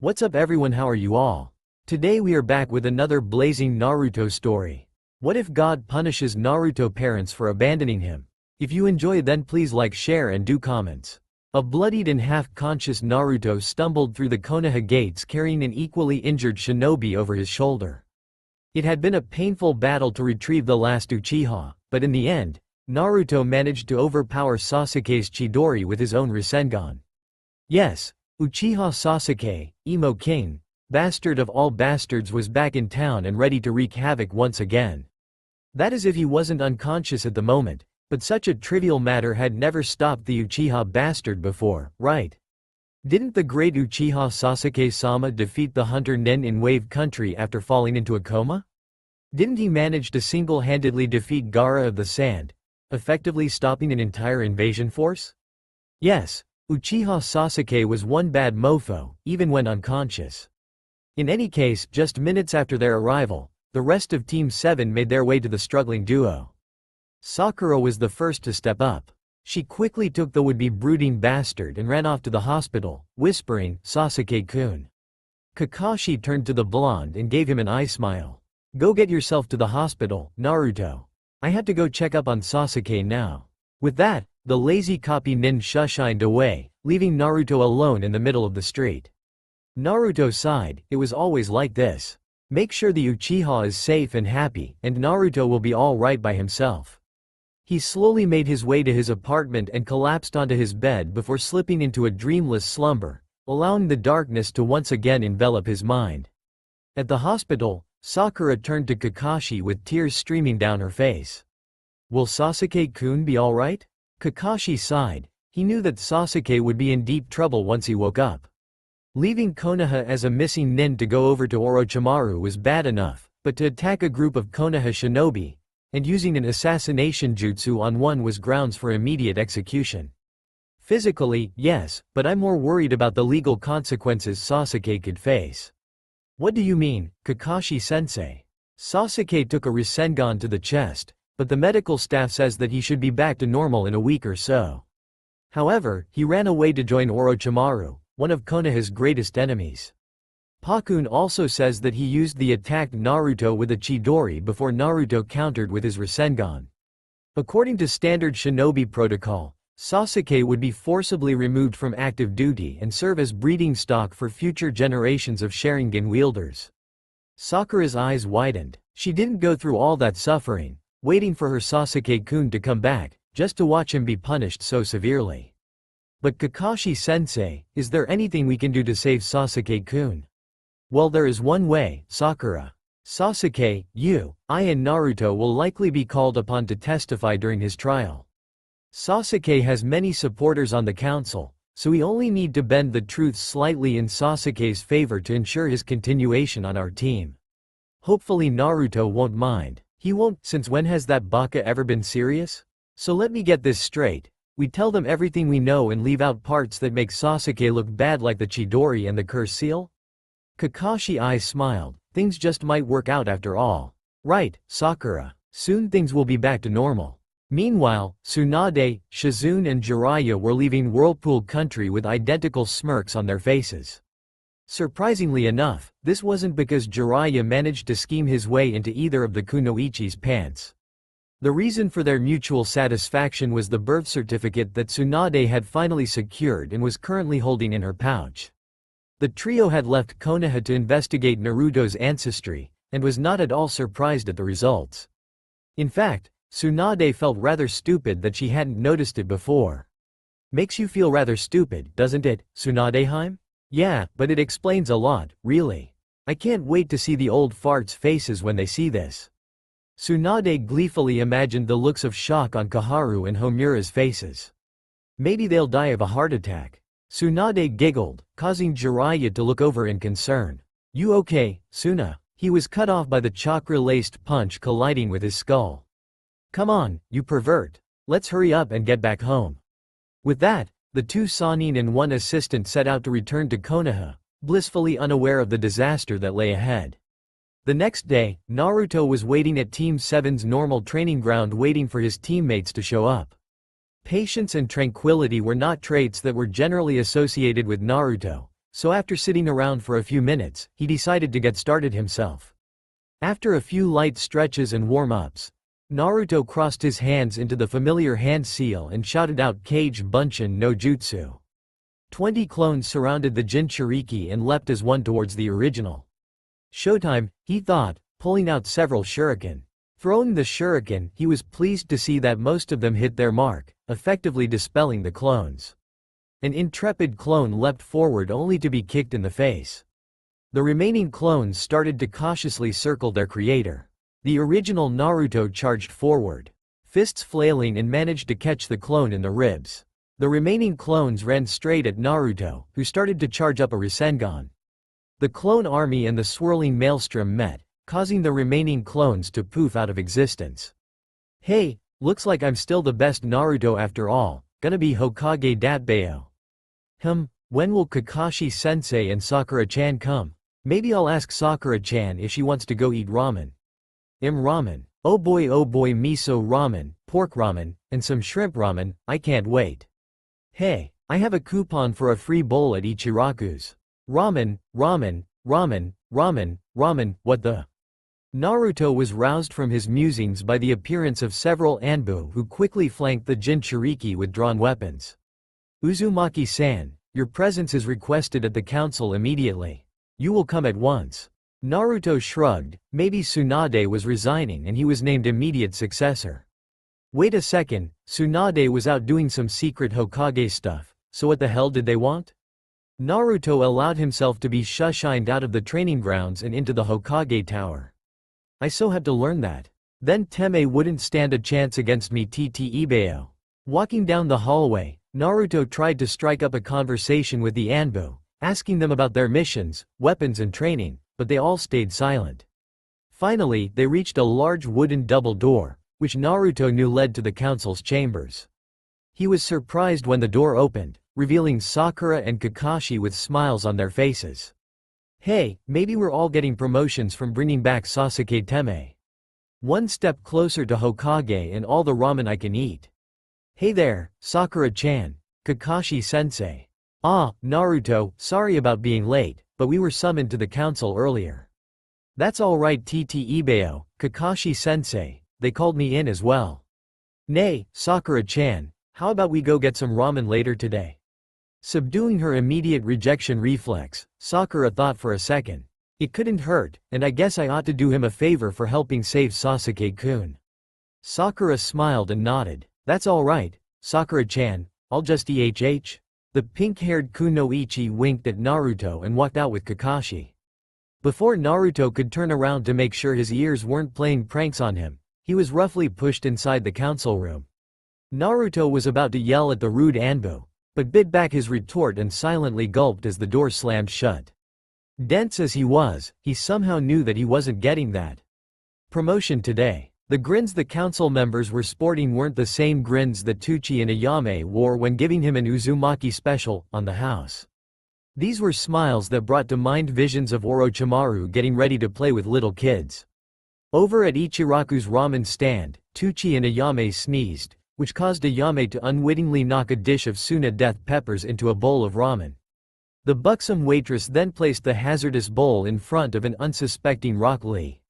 What's up everyone, how are you all? Today we are back with another blazing Naruto story. What if God punishes Naruto parents for abandoning him? If you enjoy then please like, share and do comments. A bloodied and half-conscious Naruto stumbled through the Konoha gates carrying an equally injured shinobi over his shoulder. It had been a painful battle to retrieve the last Uchiha, but in the end, Naruto managed to overpower Sasuke's Chidori with his own Rasengan. Yes, Uchiha Sasuke, Emo King, bastard of all bastards, was back in town and ready to wreak havoc once again. That is if he wasn't unconscious at the moment, but such a trivial matter had never stopped the Uchiha bastard before, right? Didn't the great Uchiha Sasuke-sama defeat the Hunter Nen in Wave Country after falling into a coma? Didn't he manage to single-handedly defeat Gaara of the Sand, effectively stopping an entire invasion force? Yes, Uchiha Sasuke was one bad mofo, even when unconscious. In any case, just minutes after their arrival, the rest of Team 7 made their way to the struggling duo. Sakura was the first to step up. She quickly took the would-be brooding bastard and ran off to the hospital, whispering, "Sasuke-kun." Kakashi turned to the blonde and gave him an eye smile. "Go get yourself to the hospital, Naruto. I have to go check up on Sasuke now." With that, the lazy copy nin shushined away, leaving Naruto alone in the middle of the street. Naruto sighed. It was always like this. Make sure the Uchiha is safe and happy, and Naruto will be all right by himself. He slowly made his way to his apartment and collapsed onto his bed before slipping into a dreamless slumber, allowing the darkness to once again envelop his mind. At the hospital, Sakura turned to Kakashi with tears streaming down her face. "Will Sasuke-kun be alright?" Kakashi sighed. He knew that Sasuke would be in deep trouble once he woke up. Leaving Konoha as a missing nin to go over to Orochimaru was bad enough, but to attack a group of Konoha shinobi, and using an assassination jutsu on one was grounds for immediate execution. Physically, yes, but I'm more worried about the legal consequences Sasuke could face. What do you mean, Kakashi-sensei? Sasuke took a Rasengan to the chest, but the medical staff says that he should be back to normal in a week or so. However, he ran away to join Orochimaru, one of Konoha's greatest enemies. Pakun also says that he used the attacked Naruto with a Chidori before Naruto countered with his Rasengan. According to standard shinobi protocol, Sasuke would be forcibly removed from active duty and serve as breeding stock for future generations of Sharingan wielders. Sakura's eyes widened. She didn't go through all that suffering, waiting for her Sasuke-kun to come back, just to watch him be punished so severely. But Kakashi-sensei, is there anything we can do to save Sasuke-kun? Well, there is one way, Sakura. Sasuke, you, I and Naruto will likely be called upon to testify during his trial. Sasuke has many supporters on the council, so we only need to bend the truth slightly in Sasuke's favor to ensure his continuation on our team. Hopefully Naruto won't mind. He won't, since when has that baka ever been serious? So let me get this straight. We tell them everything we know and leave out parts that make Sasuke look bad, like the Chidori and the curse seal? Kakashi eyes smiled. Things just might work out after all. Right, Sakura. Soon things will be back to normal. Meanwhile, Tsunade, Shizune and Jiraiya were leaving Whirlpool Country with identical smirks on their faces. Surprisingly enough, this wasn't because Jiraiya managed to scheme his way into either of the Kunoichi's pants. The reason for their mutual satisfaction was the birth certificate that Tsunade had finally secured and was currently holding in her pouch. The trio had left Konoha to investigate Naruto's ancestry, and was not at all surprised at the results. In fact, Tsunade felt rather stupid that she hadn't noticed it before. Makes you feel rather stupid, doesn't it, Tsunadeheim? Yeah, but it explains a lot, really. I can't wait to see the old farts' faces when they see this. Tsunade gleefully imagined the looks of shock on Kaharu and Homura's faces. Maybe they'll die of a heart attack. Tsunade giggled, causing Jiraiya to look over in concern. You okay, Suna? He was cut off by the chakra-laced punch colliding with his skull. Come on, you pervert. Let's hurry up and get back home. With that, the two Sannin and one assistant set out to return to Konoha, blissfully unaware of the disaster that lay ahead. The next day, Naruto was waiting at Team 7's normal training ground, waiting for his teammates to show up. Patience and tranquility were not traits that were generally associated with Naruto, So after sitting around for a few minutes, he decided to get started himself. After a few light stretches and warm-ups, Naruto crossed his hands into the familiar hand seal and shouted out Kage Bunshin no Jutsu. 20 clones surrounded the Jinchuriki and leapt as one towards the original. Showtime, he thought, pulling out several shuriken. Throwing the shuriken, he was pleased to see that most of them hit their mark, effectively dispelling the clones. An intrepid clone leapt forward only to be kicked in the face. The remaining clones started to cautiously circle their creator. The original Naruto charged forward, fists flailing, and managed to catch the clone in the ribs. The remaining clones ran straight at Naruto, who started to charge up a Rasengan. The clone army and the swirling maelstrom met, causing the remaining clones to poof out of existence. Hey, looks like I'm still the best Naruto after all, gonna be Hokage Datbayo. When will Kakashi-sensei and Sakura-chan come? Maybe I'll ask Sakura-chan if she wants to go eat ramen. Ramen. Oh boy, miso ramen, pork ramen, and some shrimp ramen, I can't wait. Hey, I have a coupon for a free bowl at Ichiraku's. Ramen, what the? Naruto was roused from his musings by the appearance of several Anbu who quickly flanked the Jinchuriki with drawn weapons. Uzumaki-san, your presence is requested at the council immediately. You will come at once. Naruto shrugged, maybe Tsunade was resigning and he was named immediate successor. Wait a second, Tsunade was out doing some secret Hokage stuff, so what the hell did they want? Naruto allowed himself to be shushined out of the training grounds and into the Hokage tower. I so have to learn that. Then Teme wouldn't stand a chance against me Ibeo. Walking down the hallway, Naruto tried to strike up a conversation with the Anbu, asking them about their missions, weapons and training, but they all stayed silent. Finally, they reached a large wooden double door, which Naruto knew led to the council's chambers. He was surprised when the door opened, revealing Sakura and Kakashi with smiles on their faces. Hey, maybe we're all getting promotions from bringing back Sasuke Teme. One step closer to Hokage and all the ramen I can eat. Hey there, Sakura-chan, Kakashi-sensei. Ah, Naruto, sorry about being late, but we were summoned to the council earlier. That's alright Ibeo, Kakashi-sensei, they called me in as well. Nay, Sakura-chan, how about we go get some ramen later today? Subduing her immediate rejection reflex, Sakura thought for a second. It couldn't hurt, and I guess I ought to do him a favor for helping save Sasuke-kun. Sakura smiled and nodded. That's alright, Sakura-chan, I'll just ehh. The pink-haired Kunoichi winked at Naruto and walked out with Kakashi. Before Naruto could turn around to make sure his ears weren't playing pranks on him, he was roughly pushed inside the council room. Naruto was about to yell at the rude Anbu, but bit back his retort and silently gulped as the door slammed shut. Dense as he was, he somehow knew that he wasn't getting that promotion today. The grins the council members were sporting weren't the same grins that Tucci and Ayame wore when giving him an Uzumaki special on the house. These were smiles that brought to mind visions of Orochimaru getting ready to play with little kids. Over at Ichiraku's ramen stand, Tucci and Ayame sneezed, which caused Ayame to unwittingly knock a dish of Suna death peppers into a bowl of ramen. The buxom waitress then placed the hazardous bowl in front of an unsuspecting Rock Lee.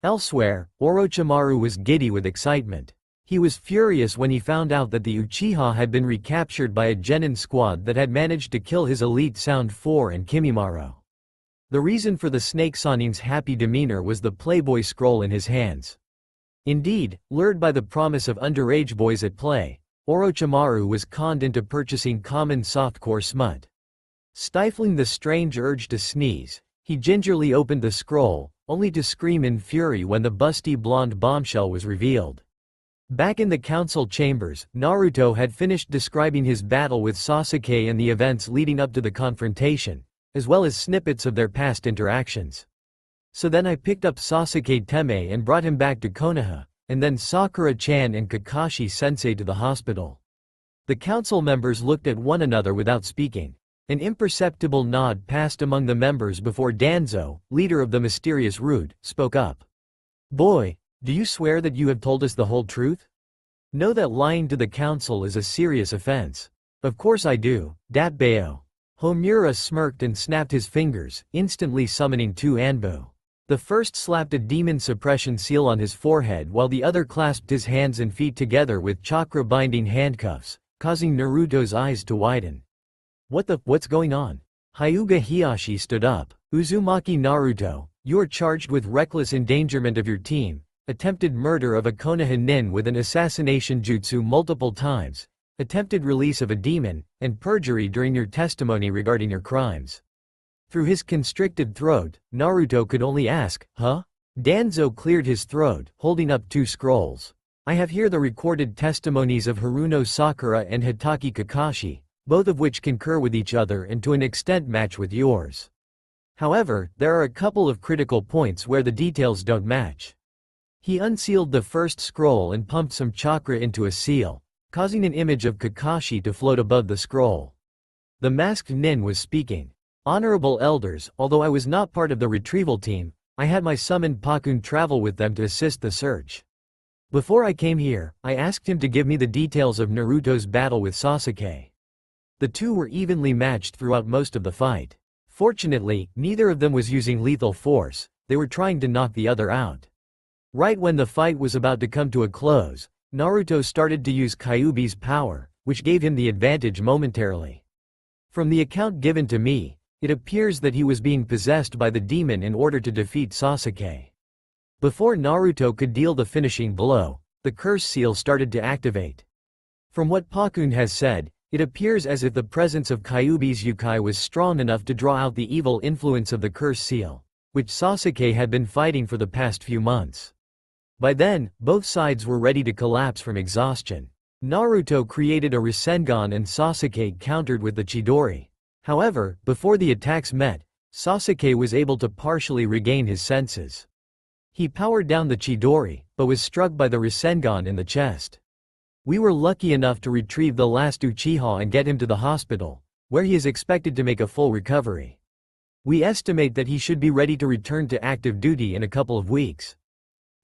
Elsewhere, Orochimaru was giddy with excitement. He was furious when he found out that the Uchiha had been recaptured by a genin squad that had managed to kill his elite Sound 4 and Kimimaro. The reason for the Snake Sanin's happy demeanor was the Playboy scroll in his hands. Indeed, lured by the promise of underage boys at play, Orochimaru was conned into purchasing common softcore smut. Stifling the strange urge to sneeze, he gingerly opened the scroll, only to scream in fury when the busty blonde bombshell was revealed. Back in the council chambers, Naruto had finished describing his battle with Sasuke and the events leading up to the confrontation, as well as snippets of their past interactions. So then I picked up Sasuke Teme and brought him back to Konoha, and then Sakura-chan and Kakashi-sensei to the hospital. The council members looked at one another without speaking. An imperceptible nod passed among the members before Danzo, leader of the mysterious root, spoke up. Boy, do you swear that you have told us the whole truth? Know that lying to the council is a serious offense. Of course I do, Datbayo. Homura smirked and snapped his fingers, instantly summoning two Anbu. The first slapped a demon suppression seal on his forehead while the other clasped his hands and feet together with chakra-binding handcuffs, causing Naruto's eyes to widen. What's going on? Hyuga Hiyashi stood up. Uzumaki Naruto, you are charged with reckless endangerment of your team, attempted murder of a Konoha nin with an assassination jutsu multiple times, attempted release of a demon, and perjury during your testimony regarding your crimes. Through his constricted throat, Naruto could only ask, huh? Danzo cleared his throat, holding up two scrolls. I have here the recorded testimonies of Haruno Sakura and Hitaki Kakashi, both of which concur with each other and to an extent match with yours. However, there are a couple of critical points where the details don't match. He unsealed the first scroll and pumped some chakra into a seal, causing an image of Kakashi to float above the scroll. The masked nin was speaking. Honorable elders, although I was not part of the retrieval team, I had my summoned Pakun travel with them to assist the search. Before I came here, I asked him to give me the details of Naruto's battle with Sasuke. The two were evenly matched throughout most of the fight. Fortunately, neither of them was using lethal force, they were trying to knock the other out. Right when the fight was about to come to a close, Naruto started to use Kyuubi's power, which gave him the advantage momentarily. From the account given to me, it appears that he was being possessed by the demon in order to defeat Sasuke. Before Naruto could deal the finishing blow, the curse seal started to activate. From what Pakun has said, it appears as if the presence of Kyuubi's Yukai was strong enough to draw out the evil influence of the curse seal, which Sasuke had been fighting for the past few months. By then, both sides were ready to collapse from exhaustion. Naruto created a Rasengan and Sasuke countered with the Chidori. However, before the attacks met, Sasuke was able to partially regain his senses. He powered down the Chidori, but was struck by the Rasengan in the chest. We were lucky enough to retrieve the last Uchiha and get him to the hospital, where he is expected to make a full recovery. We estimate that he should be ready to return to active duty in a couple of weeks.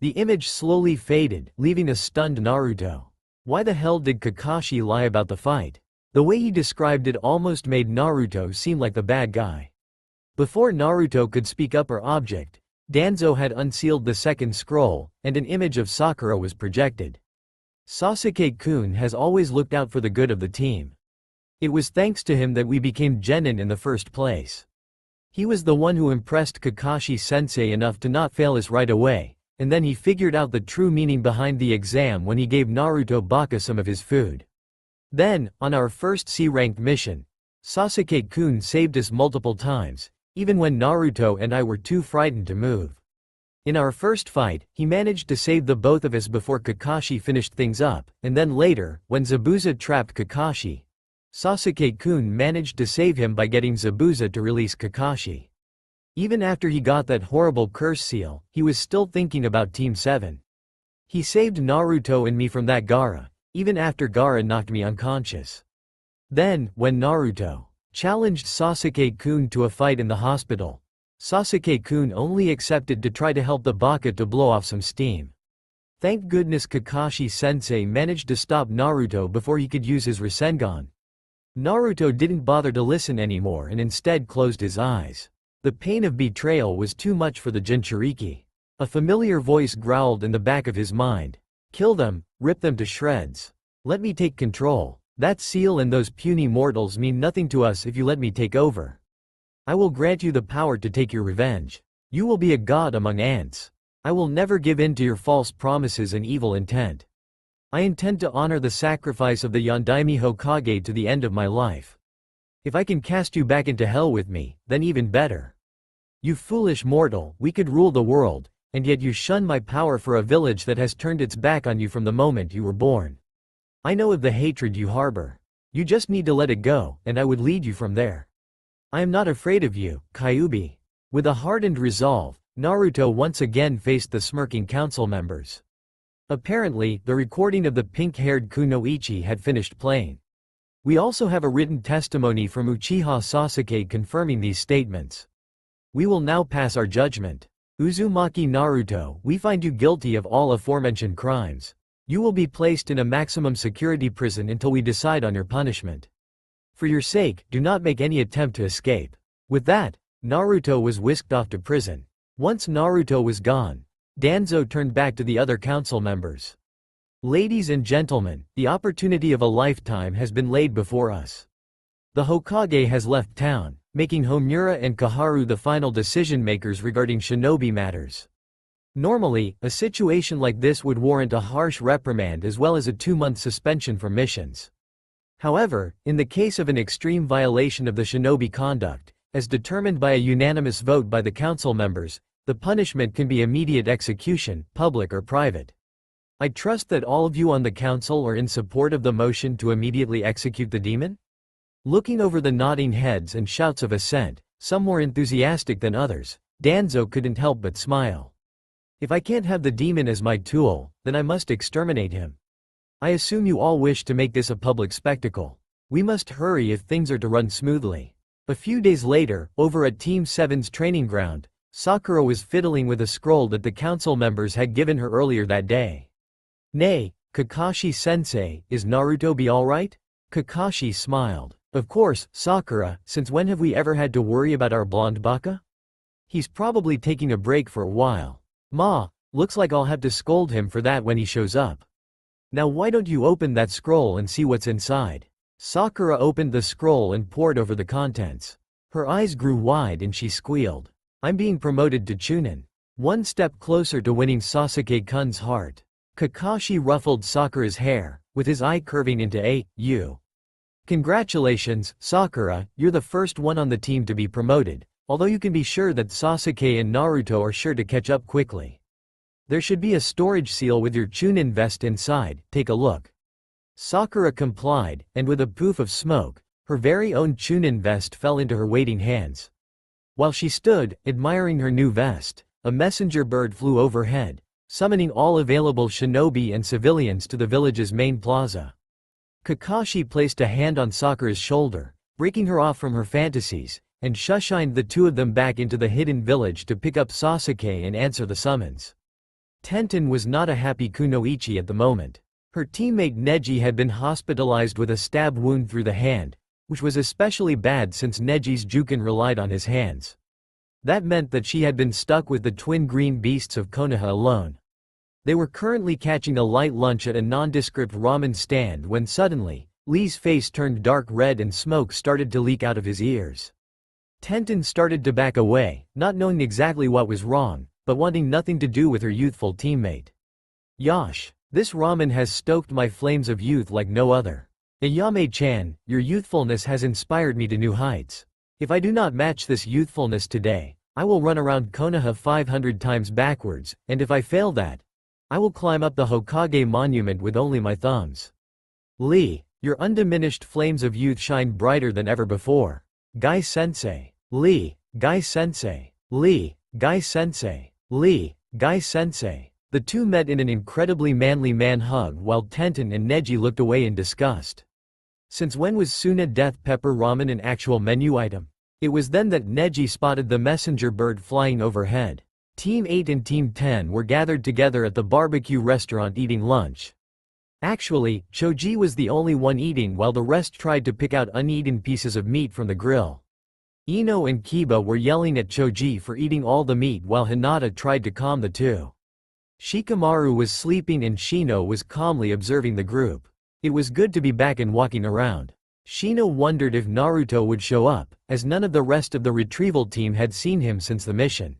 The image slowly faded, leaving a stunned Naruto. Why the hell did Kakashi lie about the fight? The way he described it almost made Naruto seem like the bad guy. Before Naruto could speak up or object, Danzo had unsealed the second scroll, and an image of Sakura was projected. Sasuke-kun has always looked out for the good of the team. It was thanks to him that we became genin in the first place. He was the one who impressed Kakashi-sensei enough to not fail us right away, and then he figured out the true meaning behind the exam when he gave Naruto Baka some of his food. Then, on our first C-ranked mission, Sasuke-kun saved us multiple times, even when Naruto and I were too frightened to move. In our first fight, he managed to save the both of us before Kakashi finished things up, and then later, when Zabuza trapped Kakashi, Sasuke-kun managed to save him by getting Zabuza to release Kakashi. Even after he got that horrible curse seal, he was still thinking about Team 7. He saved Naruto and me from that Gaara, even after Gaara knocked me unconscious. Then, when Naruto challenged Sasuke-kun to a fight in the hospital, Sasuke-kun only accepted to try to help the Baka to blow off some steam. Thank goodness Kakashi-sensei managed to stop Naruto before he could use his Rasengan. Naruto didn't bother to listen anymore and instead closed his eyes. The pain of betrayal was too much for the Jinchuriki. A familiar voice growled in the back of his mind. Kill them, rip them to shreds. Let me take control. That seal and those puny mortals mean nothing to us if you let me take over. I will grant you the power to take your revenge. You will be a god among ants. I will never give in to your false promises and evil intent. I intend to honor the sacrifice of the Yondaime Hokage to the end of my life. If I can cast you back into hell with me, then even better. You foolish mortal, we could rule the world, and yet you shun my power for a village that has turned its back on you from the moment you were born. I know of the hatred you harbor. You just need to let it go, and I would lead you from there. I am not afraid of you, Kyuubi. With a hardened resolve, Naruto once again faced the smirking council members. Apparently, the recording of the pink-haired Kunoichi had finished playing. We also have a written testimony from Uchiha Sasuke confirming these statements. We will now pass our judgment. Uzumaki Naruto, we find you guilty of all aforementioned crimes. You will be placed in a maximum security prison until we decide on your punishment. For your sake, do not make any attempt to escape." With that, Naruto was whisked off to prison. Once Naruto was gone, Danzo turned back to the other council members. "Ladies and gentlemen, the opportunity of a lifetime has been laid before us. The Hokage has left town, making Homura and Kaharu the final decision makers regarding shinobi matters. Normally, a situation like this would warrant a harsh reprimand as well as a 2-month suspension from missions. However, in the case of an extreme violation of the shinobi conduct, as determined by a unanimous vote by the council members, the punishment can be immediate execution, public or private. I trust that all of you on the council are in support of the motion to immediately execute the demon?" Looking over the nodding heads and shouts of assent, some more enthusiastic than others, Danzo couldn't help but smile. "If I can't have the demon as my tool, then I must exterminate him. I assume you all wish to make this a public spectacle. We must hurry if things are to run smoothly." A few days later, over at Team 7's training ground, Sakura was fiddling with a scroll that the council members had given her earlier that day. "Nay, Kakashi-sensei, is Naruto be alright?" Kakashi smiled. "Of course, Sakura, since when have we ever had to worry about our blonde baka? He's probably taking a break for a while. Ma, looks like I'll have to scold him for that when he shows up. Now why don't you open that scroll and see what's inside?" Sakura opened the scroll and pored over the contents. Her eyes grew wide and she squealed. "I'm being promoted to Chunin. One step closer to winning Sasuke-kun's heart." Kakashi ruffled Sakura's hair, with his eye curving into a U. "Congratulations, Sakura, you're the first one on the team to be promoted, although you can be sure that Sasuke and Naruto are sure to catch up quickly. There should be a storage seal with your Chunin vest inside, take a look." Sakura complied, and with a poof of smoke, her very own Chunin vest fell into her waiting hands. While she stood, admiring her new vest, a messenger bird flew overhead, summoning all available shinobi and civilians to the village's main plaza. Kakashi placed a hand on Sakura's shoulder, breaking her off from her fantasies, and shushined the two of them back into the hidden village to pick up Sasuke and answer the summons. Tenten was not a happy kunoichi at the moment. Her teammate Neji had been hospitalized with a stab wound through the hand, which was especially bad since Neji's Juken relied on his hands. That meant that she had been stuck with the twin green beasts of Konoha alone. They were currently catching a light lunch at a nondescript ramen stand when suddenly, Lee's face turned dark red and smoke started to leak out of his ears. Tenten started to back away, not knowing exactly what was wrong, but wanting nothing to do with her youthful teammate. "Yosh, this ramen has stoked my flames of youth like no other. Ayame-chan, your youthfulness has inspired me to new heights. If I do not match this youthfulness today, I will run around Konoha 500 times backwards, and if I fail that, I will climb up the Hokage monument with only my thumbs. Lee, your undiminished flames of youth shine brighter than ever before. Gai-sensei. Lee, Gai-sensei. Lee, Gai-sensei. Lee, Gai-sensei." The two met in an incredibly manly man-hug while Tenten and Neji looked away in disgust. Since when was Suna Death Pepper Ramen an actual menu item? It was then that Neji spotted the messenger bird flying overhead. Team 8 and Team 10 were gathered together at the barbecue restaurant eating lunch. Actually, Choji was the only one eating while the rest tried to pick out uneaten pieces of meat from the grill. Ino and Kiba were yelling at Choji for eating all the meat while Hinata tried to calm the two. Shikamaru was sleeping and Shino was calmly observing the group. It was good to be back and walking around. Shino wondered if Naruto would show up, as none of the rest of the retrieval team had seen him since the mission.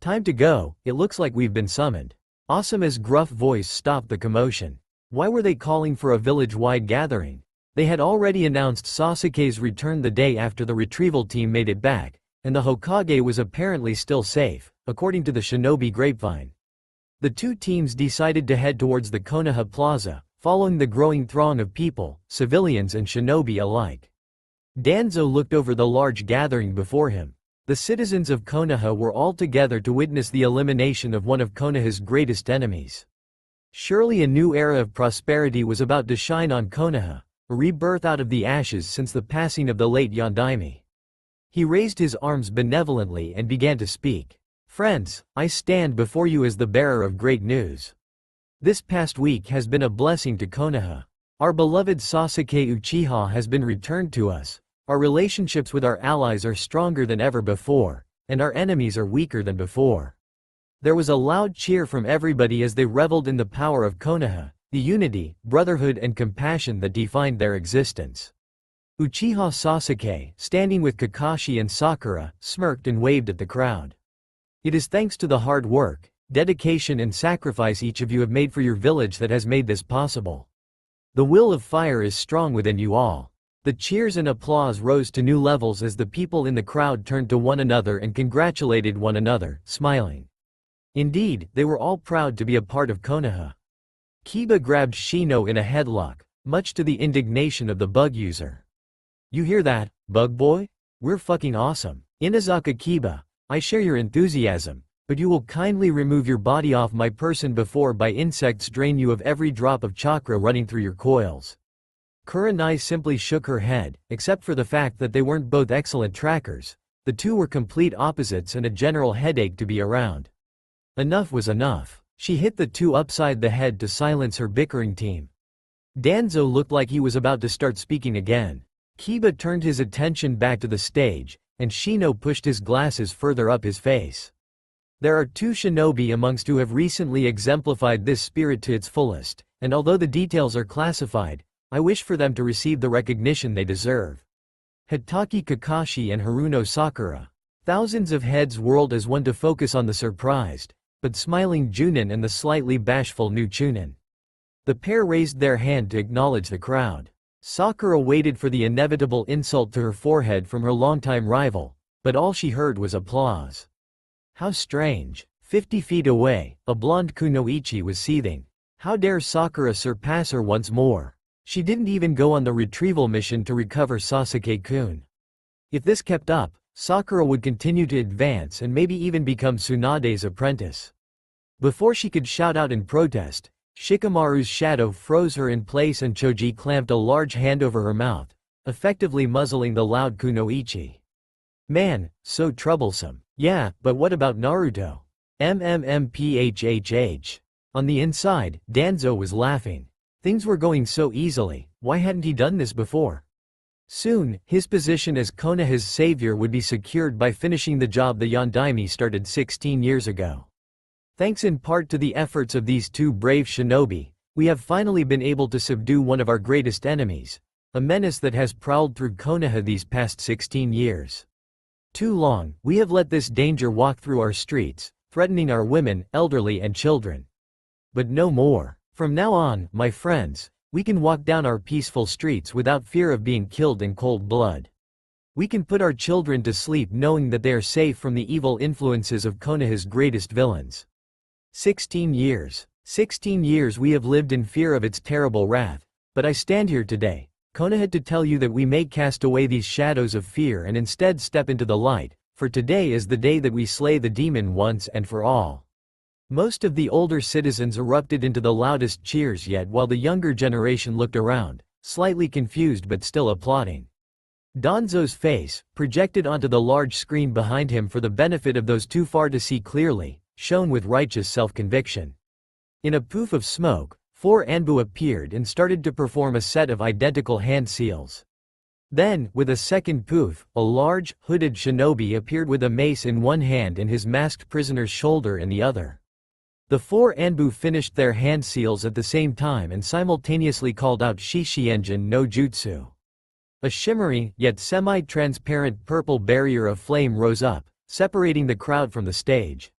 "Time to go, it looks like we've been summoned." Asuma's gruff voice stopped the commotion. Why were they calling for a village-wide gathering? They had already announced Sasuke's return the day after the retrieval team made it back, and the Hokage was apparently still safe, according to the shinobi grapevine. The two teams decided to head towards the Konoha Plaza, following the growing throng of people, civilians and shinobi alike. Danzo looked over the large gathering before him. The citizens of Konoha were all together to witness the elimination of one of Konoha's greatest enemies. Surely a new era of prosperity was about to shine on Konoha, a rebirth out of the ashes since the passing of the late Yondaime. He raised his arms benevolently and began to speak. "Friends, I stand before you as the bearer of great news. This past week has been a blessing to Konoha. Our beloved Sasuke Uchiha has been returned to us. Our relationships with our allies are stronger than ever before, and our enemies are weaker than before. There was a loud cheer from everybody as they reveled in the power of Konoha, the unity, brotherhood and compassion that defined their existence. Uchiha Sasuke, standing with Kakashi and Sakura, smirked and waved at the crowd. It is thanks to the hard work, dedication and sacrifice each of you have made for your village that has made this possible. The will of fire is strong within you all. The cheers and applause rose to new levels as the people in the crowd turned to one another and congratulated one another, smiling. Indeed, they were all proud to be a part of Konoha. Kiba grabbed Shino in a headlock, much to the indignation of the bug user. You hear that, bug boy? We're fucking awesome. Inazaka Kiba, I share your enthusiasm, but you will kindly remove your body off my person before by insects drain you of every drop of chakra running through your coils. Kurenai simply shook her head, except for the fact that they weren't both excellent trackers. The two were complete opposites and a general headache to be around. Enough was enough. She hit the two upside the head to silence her bickering team. Danzo looked like he was about to start speaking again. Kiba turned his attention back to the stage, and Shino pushed his glasses further up his face. There are two shinobi amongst who have recently exemplified this spirit to its fullest, and although the details are classified, I wish for them to receive the recognition they deserve. Hitaki Kakashi and Haruno Sakura. Thousands of heads whirled as one to focus on the surprised, but smiling Junin and the slightly bashful new Chunin. The pair raised their hand to acknowledge the crowd. Sakura waited for the inevitable insult to her forehead from her longtime rival, but all she heard was applause. How strange. 50 feet away, a blonde kunoichi was seething. How dare Sakura surpass her once more? She didn't even go on the retrieval mission to recover Sasuke-kun. If this kept up, Sakura would continue to advance and maybe even become Tsunade's apprentice. Before she could shout out in protest, Shikamaru's shadow froze her in place and Choji clamped a large hand over her mouth, effectively muzzling the loud kunoichi. Man, so troublesome. Yeah, but what about Naruto? MMMPHHH. On the inside, Danzo was laughing. Things were going so easily, why hadn't he done this before? Soon, his position as Konoha's savior would be secured by finishing the job the Yondaime started 16 years ago. Thanks in part to the efforts of these two brave shinobi, we have finally been able to subdue one of our greatest enemies, a menace that has prowled through Konoha these past 16 years. Too long, we have let this danger walk through our streets, threatening our women, elderly and children. But no more. From now on, my friends, we can walk down our peaceful streets without fear of being killed in cold blood. We can put our children to sleep knowing that they are safe from the evil influences of Konoha's greatest villains. 16 years. 16 years we have lived in fear of its terrible wrath, but I stand here today, Konoha, to tell you that we may cast away these shadows of fear and instead step into the light, for today is the day that we slay the demon once and for all. Most of the older citizens erupted into the loudest cheers yet while the younger generation looked around, slightly confused but still applauding. Danzo's face, projected onto the large screen behind him for the benefit of those too far to see clearly, shone with righteous self-conviction. In a poof of smoke, 4 Anbu appeared and started to perform a set of identical hand seals. Then, with a second poof, a large, hooded shinobi appeared with a mace in one hand and his masked prisoner's shoulder in the other. The 4 Anbu finished their hand seals at the same time and simultaneously called out Shishienjin no Jutsu. A shimmering, yet semi-transparent purple barrier of flame rose up, separating the crowd from the stage.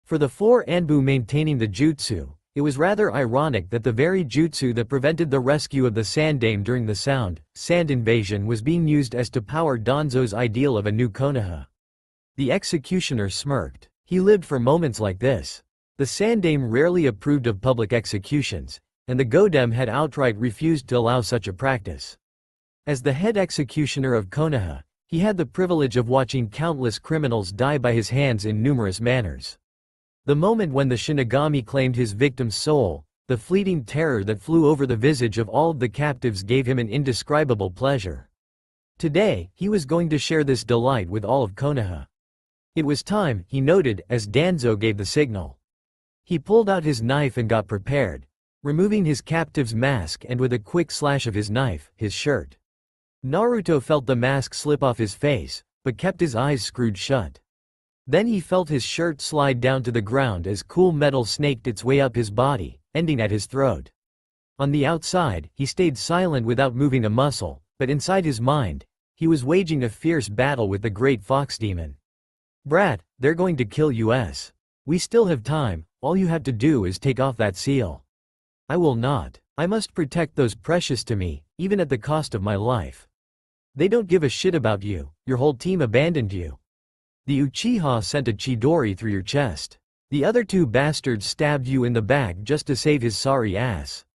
For the 4 Anbu maintaining the jutsu, it was rather ironic that the very jutsu that prevented the rescue of the Sandaime during the sand invasion was being used as to power Danzo's ideal of a new Konoha. The executioner smirked. He lived for moments like this. The Sandaime rarely approved of public executions, and the Godem had outright refused to allow such a practice. As the head executioner of Konoha, he had the privilege of watching countless criminals die by his hands in numerous manners. The moment when the Shinigami claimed his victim's soul, the fleeting terror that flew over the visage of all of the captives gave him an indescribable pleasure. Today, he was going to share this delight with all of Konoha. It was time, he noted, as Danzo gave the signal. He pulled out his knife and got prepared. removing his captive's mask and with a quick slash of his knife, his shirt. Naruto felt the mask slip off his face, but kept his eyes screwed shut. Then he felt his shirt slide down to the ground as cool metal snaked its way up his body, ending at his throat. On the outside, he stayed silent without moving a muscle, but inside his mind, he was waging a fierce battle with the great fox demon. "Brat, they're going to kill us. We still have time, all you have to do is take off that seal." "I will not. I must protect those precious to me, even at the cost of my life. They don't give a shit about you, your whole team abandoned you. The Uchiha sent a Chidori through your chest. The other two bastards stabbed you in the back just to save his sorry ass.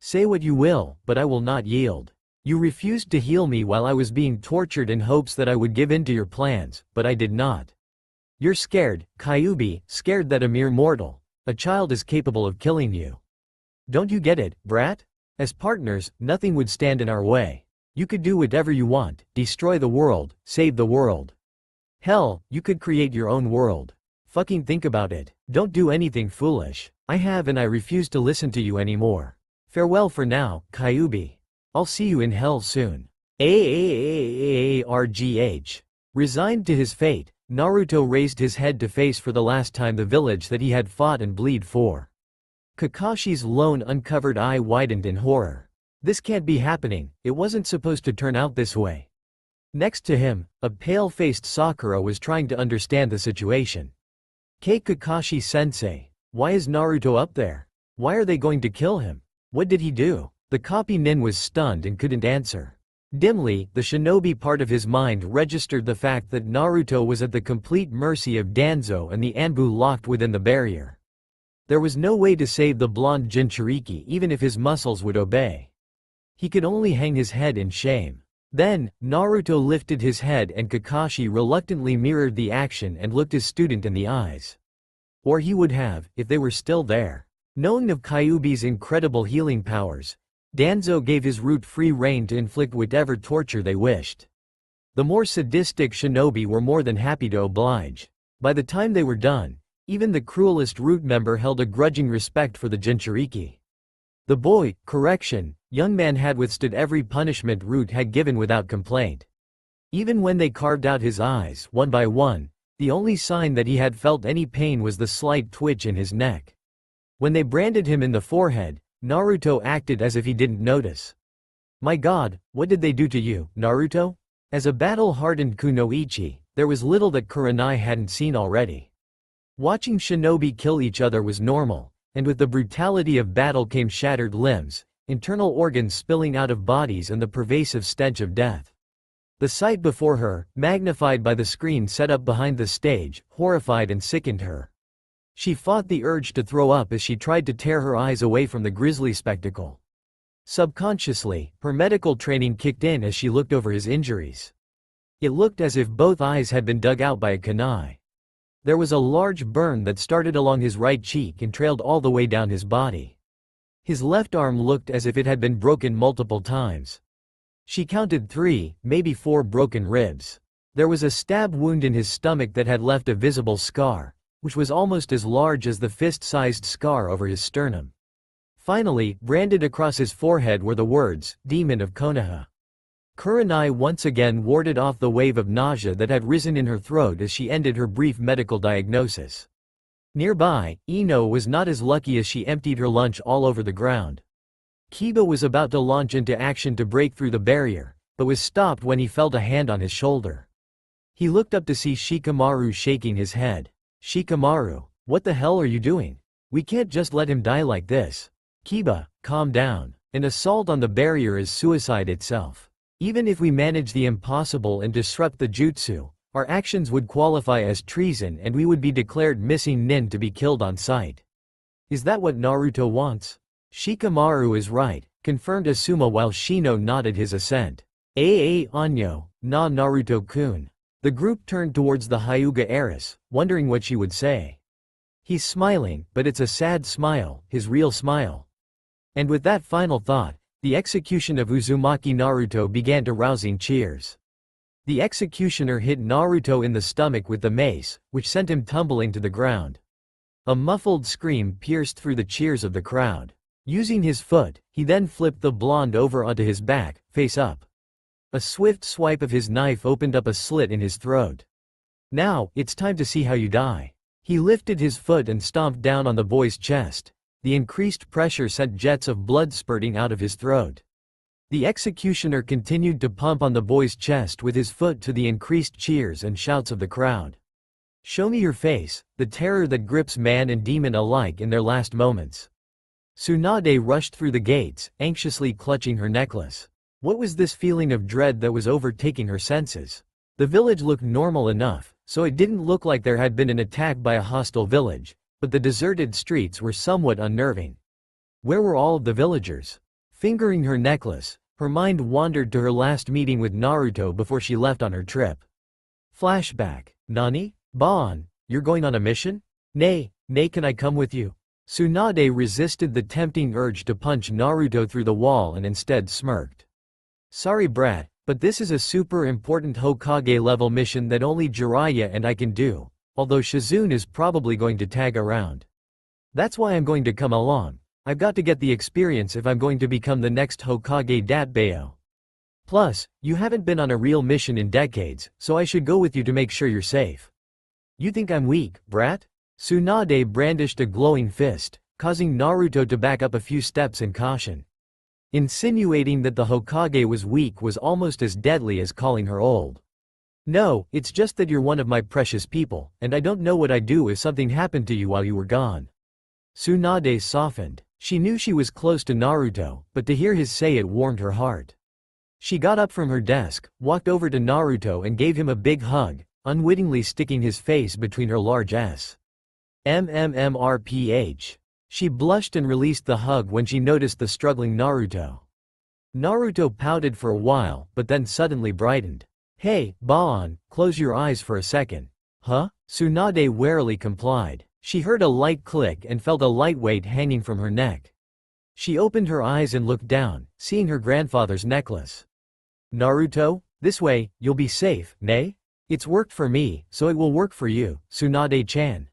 Say what you will, but I will not yield. You refused to heal me while I was being tortured in hopes that I would give in to your plans, but I did not. You're scared, Kyuubi, scared that a mere mortal, a child is capable of killing you. Don't you get it, brat? As partners, nothing would stand in our way. You could do whatever you want, destroy the world, save the world. Hell, you could create your own world. Fucking think about it. Don't do anything foolish. I have and I refuse to listen to you anymore. Farewell for now, Kyuubi. I'll see you in hell soon." Argh. Resigned to his fate, Naruto raised his head to face for the last time the village that he had fought and bled for. Kakashi's lone uncovered eye widened in horror. This can't be happening, it wasn't supposed to turn out this way. Next to him, a pale-faced Sakura was trying to understand the situation. Kakashi-sensei, why is Naruto up there? Why are they going to kill him? What did he do? The copy nin was stunned and couldn't answer. Dimly, the shinobi part of his mind registered the fact that Naruto was at the complete mercy of Danzo and the Anbu locked within the barrier. There was no way to save the blonde Jinchuriki even if his muscles would obey. He could only hang his head in shame. Then, Naruto lifted his head and Kakashi reluctantly mirrored the action and looked his student in the eyes. Or he would have, if they were still there. Knowing of Kyuubi's incredible healing powers, Danzo gave his root free rein to inflict whatever torture they wished. The more sadistic shinobi were more than happy to oblige. By the time they were done, even the cruelest root member held a grudging respect for the Jinchuriki. The young man had withstood every punishment Root had given without complaint. Even when they carved out his eyes, one by one, the only sign that he had felt any pain was the slight twitch in his neck. When they branded him in the forehead, Naruto acted as if he didn't notice. My god, what did they do to you, Naruto? As a battle-hardened kunoichi, there was little that Kurenai hadn't seen already. Watching shinobi kill each other was normal, and with the brutality of battle came shattered limbs, internal organs spilling out of bodies and the pervasive stench of death. The sight before her, magnified by the screen set up behind the stage, horrified and sickened her. She fought the urge to throw up as she tried to tear her eyes away from the grisly spectacle. Subconsciously, her medical training kicked in as she looked over his injuries. It looked as if both eyes had been dug out by a kunai. There was a large burn that started along his right cheek and trailed all the way down his body. His left arm looked as if it had been broken multiple times. She counted 3, maybe 4 broken ribs. There was a stab wound in his stomach that had left a visible scar, which was almost as large as the fist-sized scar over his sternum. Finally, branded across his forehead were the words, "Demon of Konoha." Kurenai once again warded off the wave of nausea that had risen in her throat as she ended her brief medical diagnosis. Nearby, Ino was not as lucky as she emptied her lunch all over the ground. Kiba was about to launch into action to break through the barrier, but was stopped when he felt a hand on his shoulder. He looked up to see Shikamaru shaking his head. "Shikamaru, what the hell are you doing? We can't just let him die like this." "Kiba, calm down. An assault on the barrier is suicide itself. Even if we manage the impossible and disrupt the jutsu, our actions would qualify as treason and we would be declared missing nin to be killed on sight. Is that what Naruto wants?" "Shikamaru is right," confirmed Asuma while Shino nodded his assent. Anyo, na Naruto-kun." The group turned towards the Hyuga heiress, wondering what she would say. "He's smiling, but it's a sad smile, his real smile." And with that final thought, the execution of Uzumaki Naruto began to rousing cheers. The executioner hit Naruto in the stomach with the mace, which sent him tumbling to the ground. A muffled scream pierced through the cheers of the crowd. Using his foot, he then flipped the blonde over onto his back, face up. A swift swipe of his knife opened up a slit in his throat. Now, it's time to see how you die. He lifted his foot and stomped down on the boy's chest. The increased pressure sent jets of blood spurting out of his throat. The executioner continued to pump on the boy's chest with his foot to the increased cheers and shouts of the crowd. Show me your face, the terror that grips man and demon alike in their last moments. Tsunade rushed through the gates, anxiously clutching her necklace. What was this feeling of dread that was overtaking her senses? The village looked normal enough, so it didn't look like there had been an attack by a hostile village, but the deserted streets were somewhat unnerving. Where were all of the villagers? Fingering her necklace, her mind wandered to her last meeting with Naruto before she left on her trip. Flashback. Nani? Bon, you're going on a mission? Nay, can I come with you? Tsunade resisted the tempting urge to punch Naruto through the wall and instead smirked. Sorry brat, but this is a super important Hokage level mission that only Jiraiya and I can do, although Shizune is probably going to tag around. That's why I'm going to come along. I've got to get the experience if I'm going to become the next Hokage Datbayo. Plus, you haven't been on a real mission in decades, so I should go with you to make sure you're safe. You think I'm weak, brat? Tsunade brandished a glowing fist, causing Naruto to back up a few steps in caution. Insinuating that the Hokage was weak was almost as deadly as calling her old. No, it's just that you're one of my precious people, and I don't know what I'd do if something happened to you while you were gone. Tsunade softened. She knew she was close to Naruto, but to hear his say it warmed her heart. She got up from her desk, walked over to Naruto and gave him a big hug, unwittingly sticking his face between her large S. MMMRPH. She blushed and released the hug when she noticed the struggling Naruto. Naruto pouted for a while, but then suddenly brightened. Hey, Baon, close your eyes for a second. Huh? Tsunade warily complied. She heard a light click and felt a light weight hanging from her neck. She opened her eyes and looked down, seeing her grandfather's necklace. Naruto, this way, you'll be safe, nay? It's worked for me, so it will work for you, Tsunade-chan.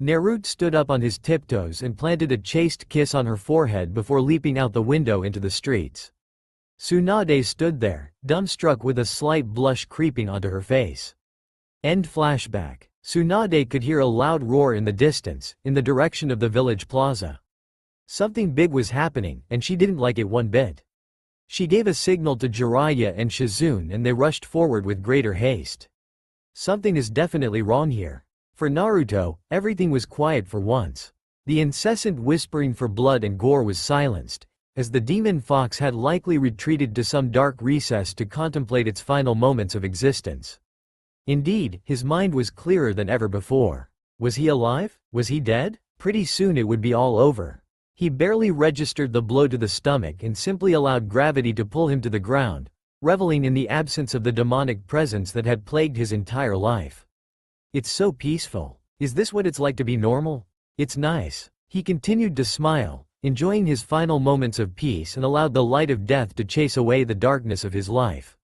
Naruto stood up on his tiptoes and planted a chaste kiss on her forehead before leaping out the window into the streets. Tsunade stood there, dumbstruck with a slight blush creeping onto her face. End flashback. Tsunade could hear a loud roar in the distance, in the direction of the village plaza. Something big was happening, and she didn't like it one bit. She gave a signal to Jiraiya and Shizune and they rushed forward with greater haste. Something is definitely wrong here. For Naruto, everything was quiet for once. The incessant whispering for blood and gore was silenced, as the demon fox had likely retreated to some dark recess to contemplate its final moments of existence. Indeed, his mind was clearer than ever before. Was he alive? Was he dead? Pretty soon it would be all over. He barely registered the blow to the stomach and simply allowed gravity to pull him to the ground, reveling in the absence of the demonic presence that had plagued his entire life. It's so peaceful. Is this what it's like to be normal? It's nice. He continued to smile, enjoying his final moments of peace and allowed the light of death to chase away the darkness of his life.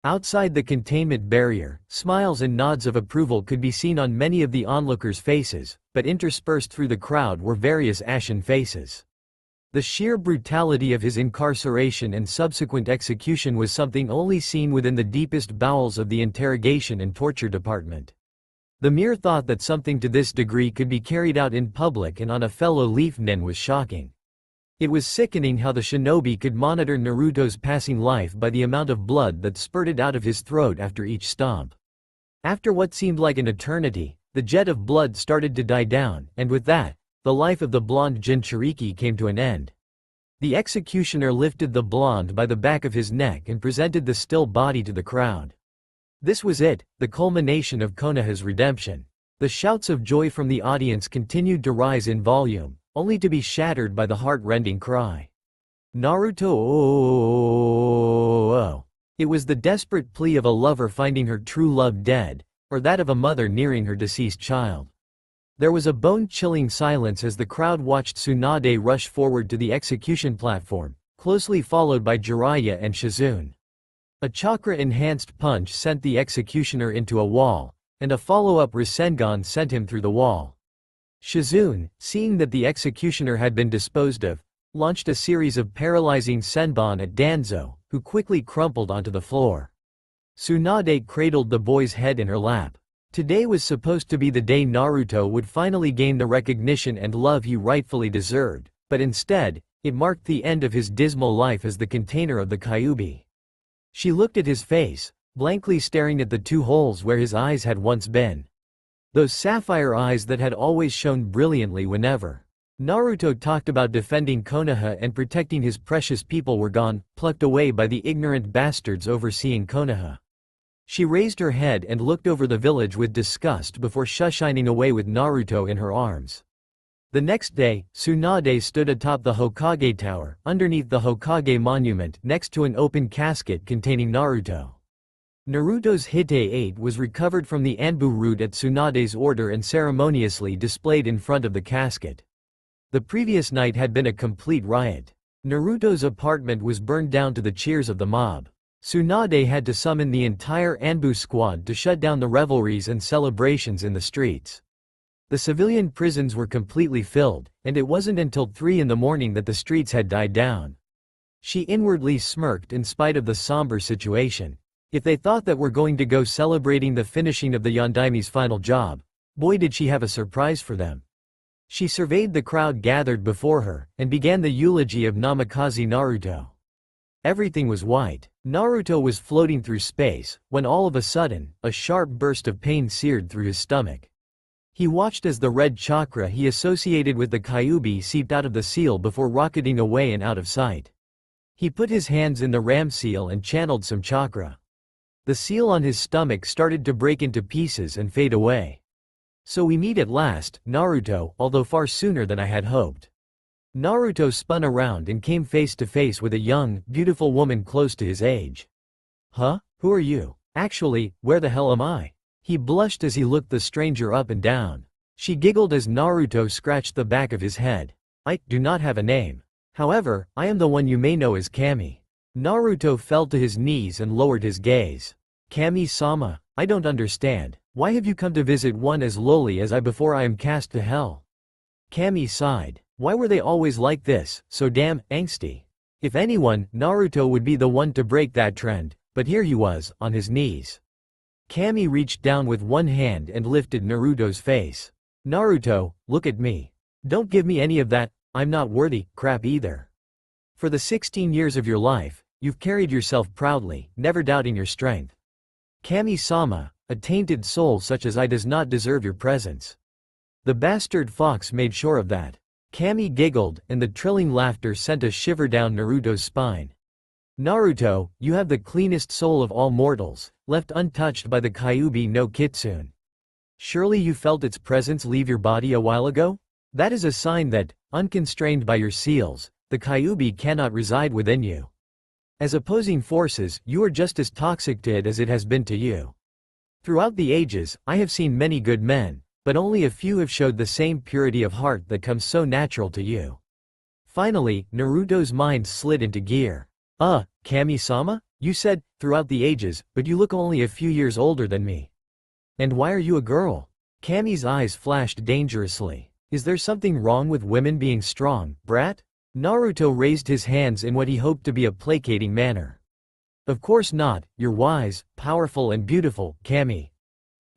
Outside the containment barrier, smiles and nods of approval could be seen on many of the onlookers' faces, but interspersed through the crowd were various ashen faces. The sheer brutality of his incarceration and subsequent execution was something only seen within the deepest bowels of the interrogation and torture department. The mere thought that something to this degree could be carried out in public and on a fellow Leaf Nin was shocking. It was sickening how the shinobi could monitor Naruto's passing life by the amount of blood that spurted out of his throat after each stomp. After what seemed like an eternity, the jet of blood started to die down, and with that, the life of the blonde Jinchuriki came to an end. The executioner lifted the blonde by the back of his neck and presented the still body to the crowd. This was it, the culmination of Konoha's redemption. The shouts of joy from the audience continued to rise in volume, only to be shattered by the heart-rending cry. Naruto, oh. It was the desperate plea of a lover finding her true love dead, or that of a mother nearing her deceased child. There was a bone-chilling silence as the crowd watched Tsunade rush forward to the execution platform, closely followed by Jiraiya and Shizune. A chakra-enhanced punch sent the executioner into a wall, and a follow-up Rasengan sent him through the wall. Shizune, seeing that the executioner had been disposed of, launched a series of paralyzing senbon at Danzo, who quickly crumpled onto the floor. Tsunade cradled the boy's head in her lap. Today was supposed to be the day Naruto would finally gain the recognition and love he rightfully deserved, but instead, it marked the end of his dismal life as the container of the Kyuubi. She looked at his face, blankly staring at the two holes where his eyes had once been. Those sapphire eyes that had always shone brilliantly whenever Naruto talked about defending Konoha and protecting his precious people were gone, plucked away by the ignorant bastards overseeing Konoha. She raised her head and looked over the village with disgust before shining away with Naruto in her arms. The next day, Tsunade stood atop the Hokage Tower, underneath the Hokage monument, next to an open casket containing Naruto. Naruto's Hite-8 was recovered from the Anbu route at Tsunade's order and ceremoniously displayed in front of the casket. The previous night had been a complete riot. Naruto's apartment was burned down to the cheers of the mob. Tsunade had to summon the entire Anbu squad to shut down the revelries and celebrations in the streets. The civilian prisons were completely filled, and it wasn't until 3 in the morning that the streets had died down. She inwardly smirked in spite of the somber situation. If they thought that we're going to go celebrating the finishing of the Yondaimi's final job, boy did she have a surprise for them. She surveyed the crowd gathered before her, and began the eulogy of Namikaze Naruto. Everything was white. Naruto was floating through space, when all of a sudden, a sharp burst of pain seared through his stomach. He watched as the red chakra he associated with the Kyuubi seeped out of the seal before rocketing away and out of sight. He put his hands in the ram seal and channeled some chakra. The seal on his stomach started to break into pieces and fade away. So we meet at last, Naruto, although far sooner than I had hoped. Naruto spun around and came face to face with a young, beautiful woman close to his age. Huh? Who are you? Actually, where the hell am I? He blushed as he looked the stranger up and down. She giggled as Naruto scratched the back of his head. I do not have a name. However, I am the one you may know as Kami. Naruto fell to his knees and lowered his gaze. Kami-sama, I don't understand. Why have you come to visit one as lowly as I before I am cast to hell? Kami sighed. Why were they always like this, so damn angsty? If anyone, Naruto would be the one to break that trend, but here he was, on his knees. Kami reached down with one hand and lifted Naruto's face. Naruto, look at me. Don't give me any of that, I'm not worthy, crap either. For the 16 years of your life, you've carried yourself proudly, never doubting your strength. Kami-sama, a tainted soul such as I does not deserve your presence. The bastard fox made sure of that. Kami giggled, and the trilling laughter sent a shiver down Naruto's spine. Naruto, you have the cleanest soul of all mortals, left untouched by the Kyuubi no Kitsune. Surely you felt its presence leave your body a while ago? That is a sign that, unconstrained by your seals, the Kyuubi cannot reside within you. As opposing forces, you are just as toxic to it as it has been to you. Throughout the ages, I have seen many good men, but only a few have showed the same purity of heart that comes so natural to you. Finally, Naruto's mind slid into gear. Kami-sama? You said, throughout the ages, but you look only a few years older than me. And why are you a girl? Kami's eyes flashed dangerously. Is there something wrong with women being strong, brat? Naruto raised his hands in what he hoped to be a placating manner. Of course not, you're wise, powerful and beautiful, Kami.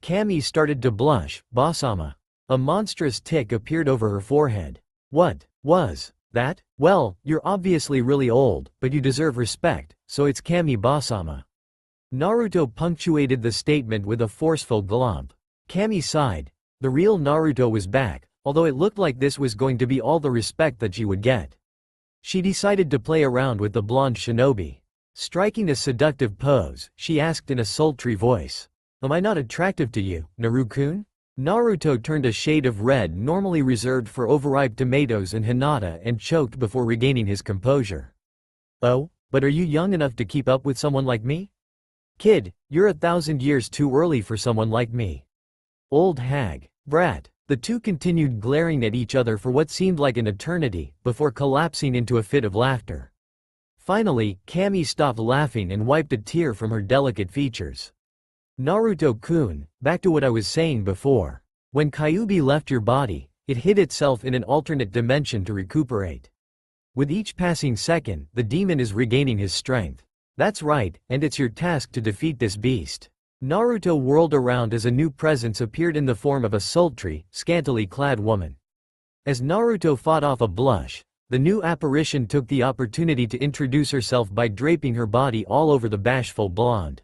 Kami started to blush. Basama. A monstrous tic appeared over her forehead. What was that? Well, you're obviously really old, but you deserve respect, so it's Kami Basama. Naruto punctuated the statement with a forceful glomp. Kami sighed. The real Naruto was back, although it looked like this was going to be all the respect that she would get. She decided to play around with the blonde shinobi. Striking a seductive pose, she asked in a sultry voice. Am I not attractive to you, Naru-kun? Naruto turned a shade of red normally reserved for overripe tomatoes and Hinata and choked before regaining his composure. Oh, but are you young enough to keep up with someone like me? Kid, you're 1,000 years too early for someone like me. Old hag. Brat. The two continued glaring at each other for what seemed like an eternity, before collapsing into a fit of laughter. Finally, Kami stopped laughing and wiped a tear from her delicate features. Naruto-kun, back to what I was saying before. When Kyuubi left your body, it hid itself in an alternate dimension to recuperate. With each passing second, the demon is regaining his strength. That's right, and it's your task to defeat this beast. Naruto whirled around as a new presence appeared in the form of a sultry, scantily clad woman. As Naruto fought off a blush, the new apparition took the opportunity to introduce herself by draping her body all over the bashful blonde.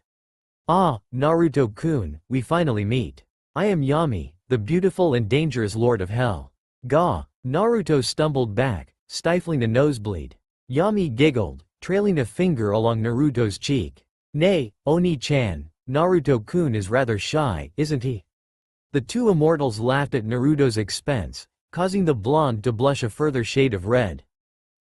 Ah, Naruto-kun, we finally meet. I am Yami, the beautiful and dangerous Lord of Hell. Gah, Naruto stumbled back, stifling a nosebleed. Yami giggled, trailing a finger along Naruto's cheek. Nay, Oni-chan, Naruto-kun is rather shy, isn't he? The two immortals laughed at Naruto's expense, causing the blonde to blush a further shade of red.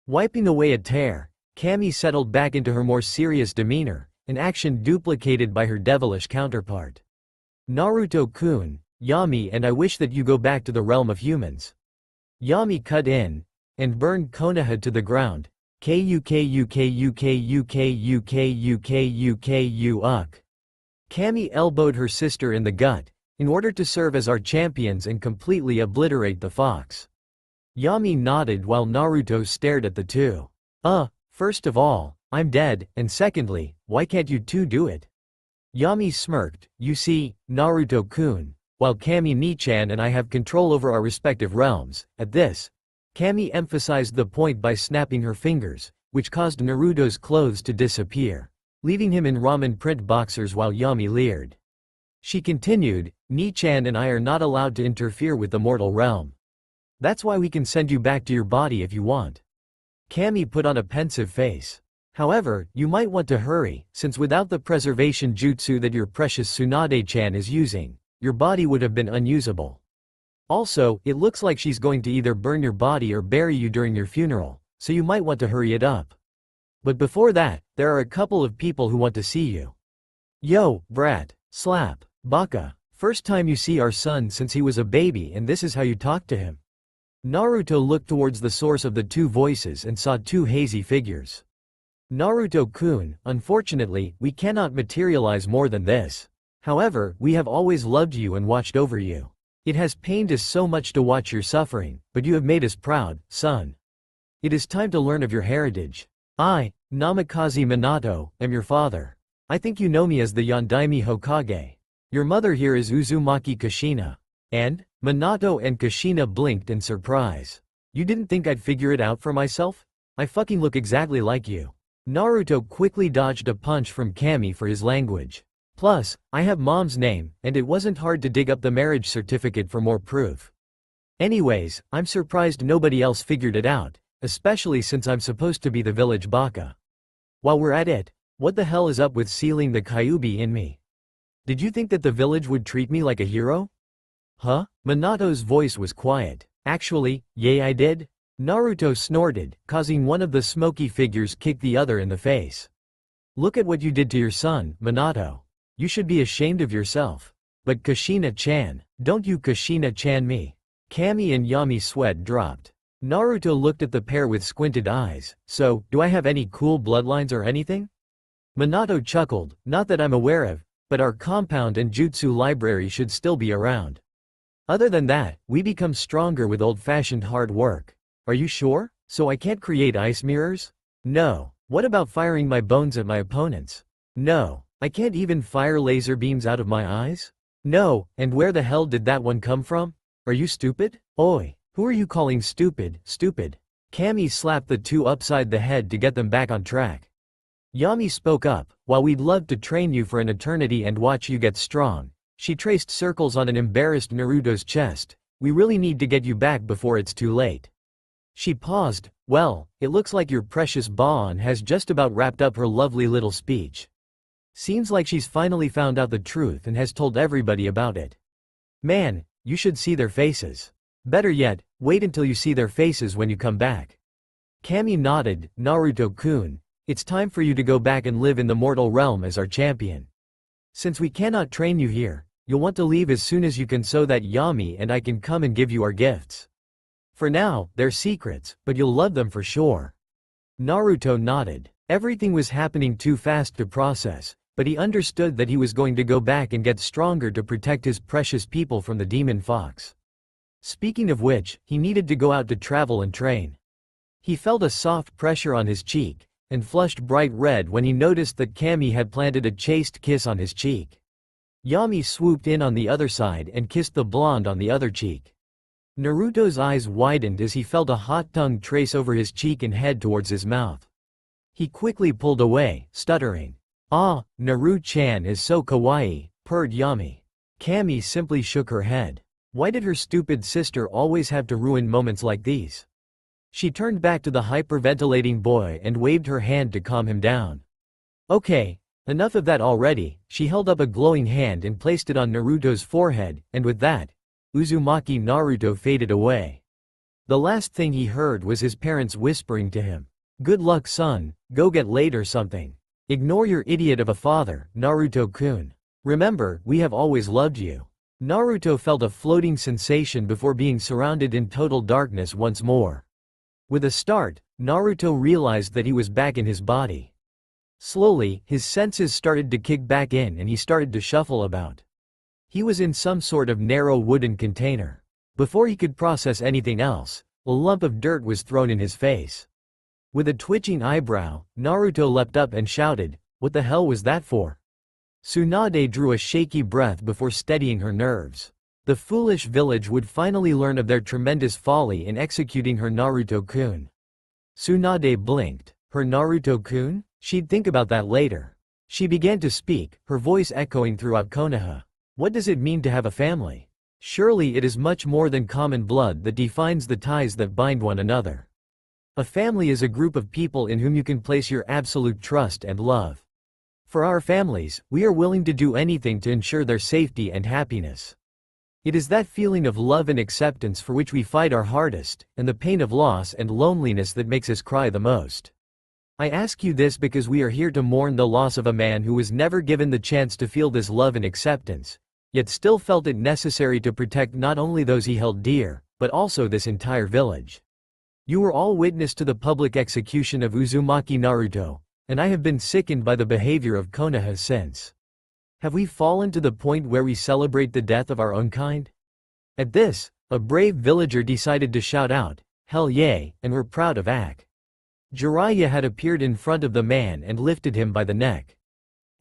Wiping away a tear, Kami settled back into her more serious demeanor, an action duplicated by her devilish counterpart. Naruto-kun, Yami and I wish that you go back to the realm of humans. Yami cut in and burned Konoha to the ground. Kami elbowed her sister in the gut, in order to serve as our champions and completely obliterate the fox. Yami nodded while Naruto stared at the two. First of all, I'm dead, and secondly, why can't you two do it? Yami smirked. You see, Naruto-kun, while Kami-ni-chan and I have control over our respective realms, at this, Kami emphasized the point by snapping her fingers, which caused Naruto's clothes to disappear, leaving him in ramen print boxers while Yami leered. She continued, Ni-chan and I are not allowed to interfere with the mortal realm. That's why we can send you back to your body if you want. Kami put on a pensive face. However, you might want to hurry, since without the preservation jutsu that your precious Tsunade-chan is using, your body would have been unusable. Also, it looks like she's going to either burn your body or bury you during your funeral, so you might want to hurry it up. But before that, there are a couple of people who want to see you. Yo, brat, slap, baka, first time you see our son since he was a baby and this is how you talk to him. Naruto looked towards the source of the two voices and saw two hazy figures. Naruto-kun, unfortunately, we cannot materialize more than this. However, we have always loved you and watched over you. It has pained us so much to watch your suffering, but you have made us proud, son. It is time to learn of your heritage. I, Namikaze Minato, am your father. I think you know me as the Yondaime Hokage. Your mother here is Uzumaki Kushina. And? Minato and Kushina blinked in surprise. You didn't think I'd figure it out for myself? I fucking look exactly like you. Naruto quickly dodged a punch from Kami for his language. Plus, I have mom's name, and it wasn't hard to dig up the marriage certificate for more proof. Anyways, I'm surprised nobody else figured it out, especially since I'm supposed to be the village baka. While we're at it, what the hell is up with sealing the Kyuubi in me? Did you think that the village would treat me like a hero? Huh? Minato's voice was quiet. Actually, yay I did? Naruto snorted, causing one of the smoky figures kick the other in the face. Look at what you did to your son, Minato. You should be ashamed of yourself. But Kushina-chan, don't you Kushina-chan me. Kami and Yami sweat dropped. Naruto looked at the pair with squinted eyes. So, do I have any cool bloodlines or anything? Minato chuckled, not that I'm aware of, but our compound and jutsu library should still be around. Other than that, we become stronger with old-fashioned hard work. Are you sure? So I can't create ice mirrors? No. What about firing my bones at my opponents? No. I can't even fire laser beams out of my eyes? No, and where the hell did that one come from? Are you stupid? Oi, who are you calling stupid, stupid? Kami slapped the two upside the head to get them back on track. Yami spoke up, while we'd love to train you for an eternity and watch you get strong. She traced circles on an embarrassed Naruto's chest. We really need to get you back before it's too late. She paused. Well, it looks like your precious Baon has just about wrapped up her lovely little speech. Seems like she's finally found out the truth and has told everybody about it. Man, you should see their faces. Better yet, wait until you see their faces when you come back. Kami nodded. Naruto-kun, it's time for you to go back and live in the mortal realm as our champion. Since we cannot train you here, you'll want to leave as soon as you can so that Yami and I can come and give you our gifts. For now, they're secrets, but you'll love them for sure. Naruto nodded. Everything was happening too fast to process, but he understood that he was going to go back and get stronger to protect his precious people from the demon fox. Speaking of which, he needed to go out to travel and train. He felt a soft pressure on his cheek, and flushed bright red when he noticed that Kami had planted a chaste kiss on his cheek. Yami swooped in on the other side and kissed the blonde on the other cheek. Naruto's eyes widened as he felt a hot tongue trace over his cheek and head towards his mouth. He quickly pulled away, stuttering. "Ah, Naru-chan is so kawaii," purred Yami. Kami simply shook her head. Why did her stupid sister always have to ruin moments like these? She turned back to the hyperventilating boy and waved her hand to calm him down. "Okay, enough of that already." She held up a glowing hand and placed it on Naruto's forehead, and with that, Uzumaki Naruto faded away. The last thing he heard was his parents whispering to him, "Good luck, son, go get laid or something. Ignore your idiot of a father, Naruto-kun. Remember, we have always loved you." Naruto felt a floating sensation before being surrounded in total darkness once more. With a start, Naruto realized that he was back in his body. Slowly, his senses started to kick back in and he started to shuffle about. He was in some sort of narrow wooden container. Before he could process anything else, a lump of dirt was thrown in his face. With a twitching eyebrow, Naruto leapt up and shouted, "What the hell was that for?" Tsunade drew a shaky breath before steadying her nerves. The foolish village would finally learn of their tremendous folly in executing her Naruto-kun. Tsunade blinked. Her Naruto-kun? She'd think about that later. She began to speak, her voice echoing throughout Konoha. "What does it mean to have a family? Surely it is much more than common blood that defines the ties that bind one another. A family is a group of people in whom you can place your absolute trust and love. For our families, we are willing to do anything to ensure their safety and happiness. It is that feeling of love and acceptance for which we fight our hardest, and the pain of loss and loneliness that makes us cry the most. I ask you this because we are here to mourn the loss of a man who was never given the chance to feel this love and acceptance, yet still felt it necessary to protect not only those he held dear, but also this entire village. You were all witness to the public execution of Uzumaki Naruto, and I have been sickened by the behavior of Konoha since. Have we fallen to the point where we celebrate the death of our own kind?" At this, a brave villager decided to shout out, "Hell yay," and we're proud of Ak. Jiraiya had appeared in front of the man and lifted him by the neck.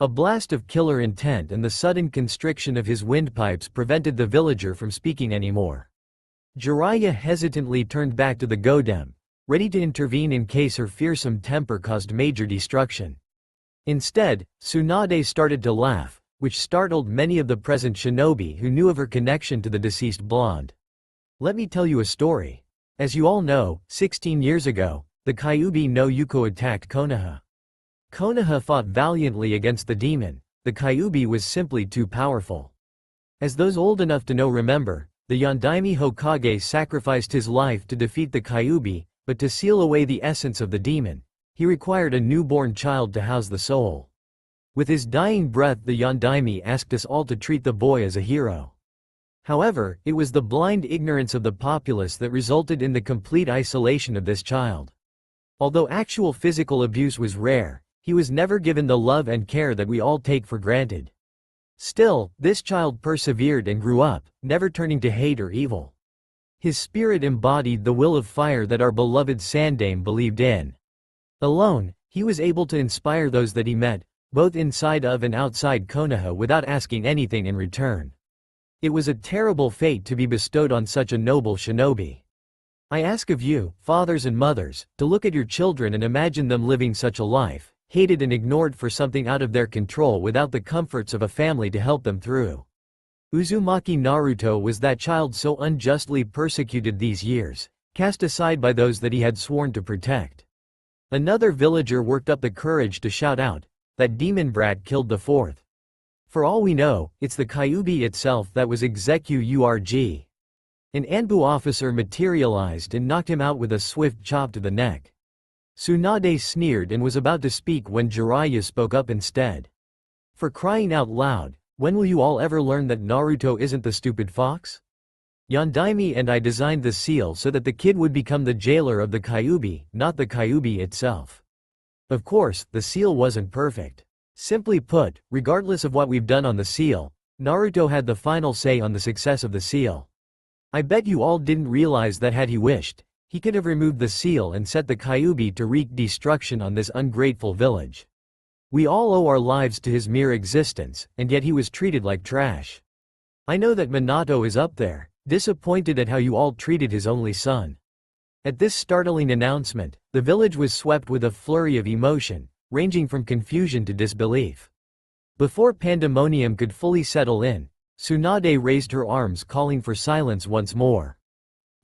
A blast of killer intent and the sudden constriction of his windpipes prevented the villager from speaking anymore. Jiraiya hesitantly turned back to the Godem, ready to intervene in case her fearsome temper caused major destruction. Instead, Tsunade started to laugh, which startled many of the present shinobi who knew of her connection to the deceased blonde. "Let me tell you a story. As you all know, 16 years ago, the Kyuubi no Yuko attacked Konoha. Konoha fought valiantly against the demon. The Kyuubi was simply too powerful. As those old enough to know remember, the Yondaime Hokage sacrificed his life to defeat the Kyuubi, but to seal away the essence of the demon, he required a newborn child to house the soul. With his dying breath the Yondaime asked us all to treat the boy as a hero. However, it was the blind ignorance of the populace that resulted in the complete isolation of this child. Although actual physical abuse was rare, he was never given the love and care that we all take for granted. Still, this child persevered and grew up, never turning to hate or evil. His spirit embodied the will of fire that our beloved Sandaime believed in. Alone, he was able to inspire those that he met, both inside of and outside Konoha without asking anything in return. It was a terrible fate to be bestowed on such a noble shinobi. I ask of you, fathers and mothers, to look at your children and imagine them living such a life, hated and ignored for something out of their control without the comforts of a family to help them through. Uzumaki Naruto was that child so unjustly persecuted these years, cast aside by those that he had sworn to protect. Another villager worked up the courage to shout out, "That demon brat killed the fourth. For all we know, it's the Kyuubi itself that was execu-urg." An Anbu officer materialized and knocked him out with a swift chop to the neck. Tsunade sneered and was about to speak when Jiraiya spoke up instead. "For crying out loud, when will you all ever learn that Naruto isn't the stupid fox? Yondaime and I designed the seal so that the kid would become the jailer of the Kyuubi, not the Kyuubi itself. Of course, the seal wasn't perfect. Simply put, regardless of what we've done on the seal, Naruto had the final say on the success of the seal. I bet you all didn't realize that had he wished, He could have removed the seal and set the Kyuubi to wreak destruction on this ungrateful village. We all owe our lives to his mere existence, and yet he was treated like trash. I know that Minato is up there, disappointed at how you all treated his only son. At this startling announcement, the village was swept with a flurry of emotion, ranging from confusion to disbelief. Before pandemonium could fully settle in, Tsunade raised her arms calling for silence once more.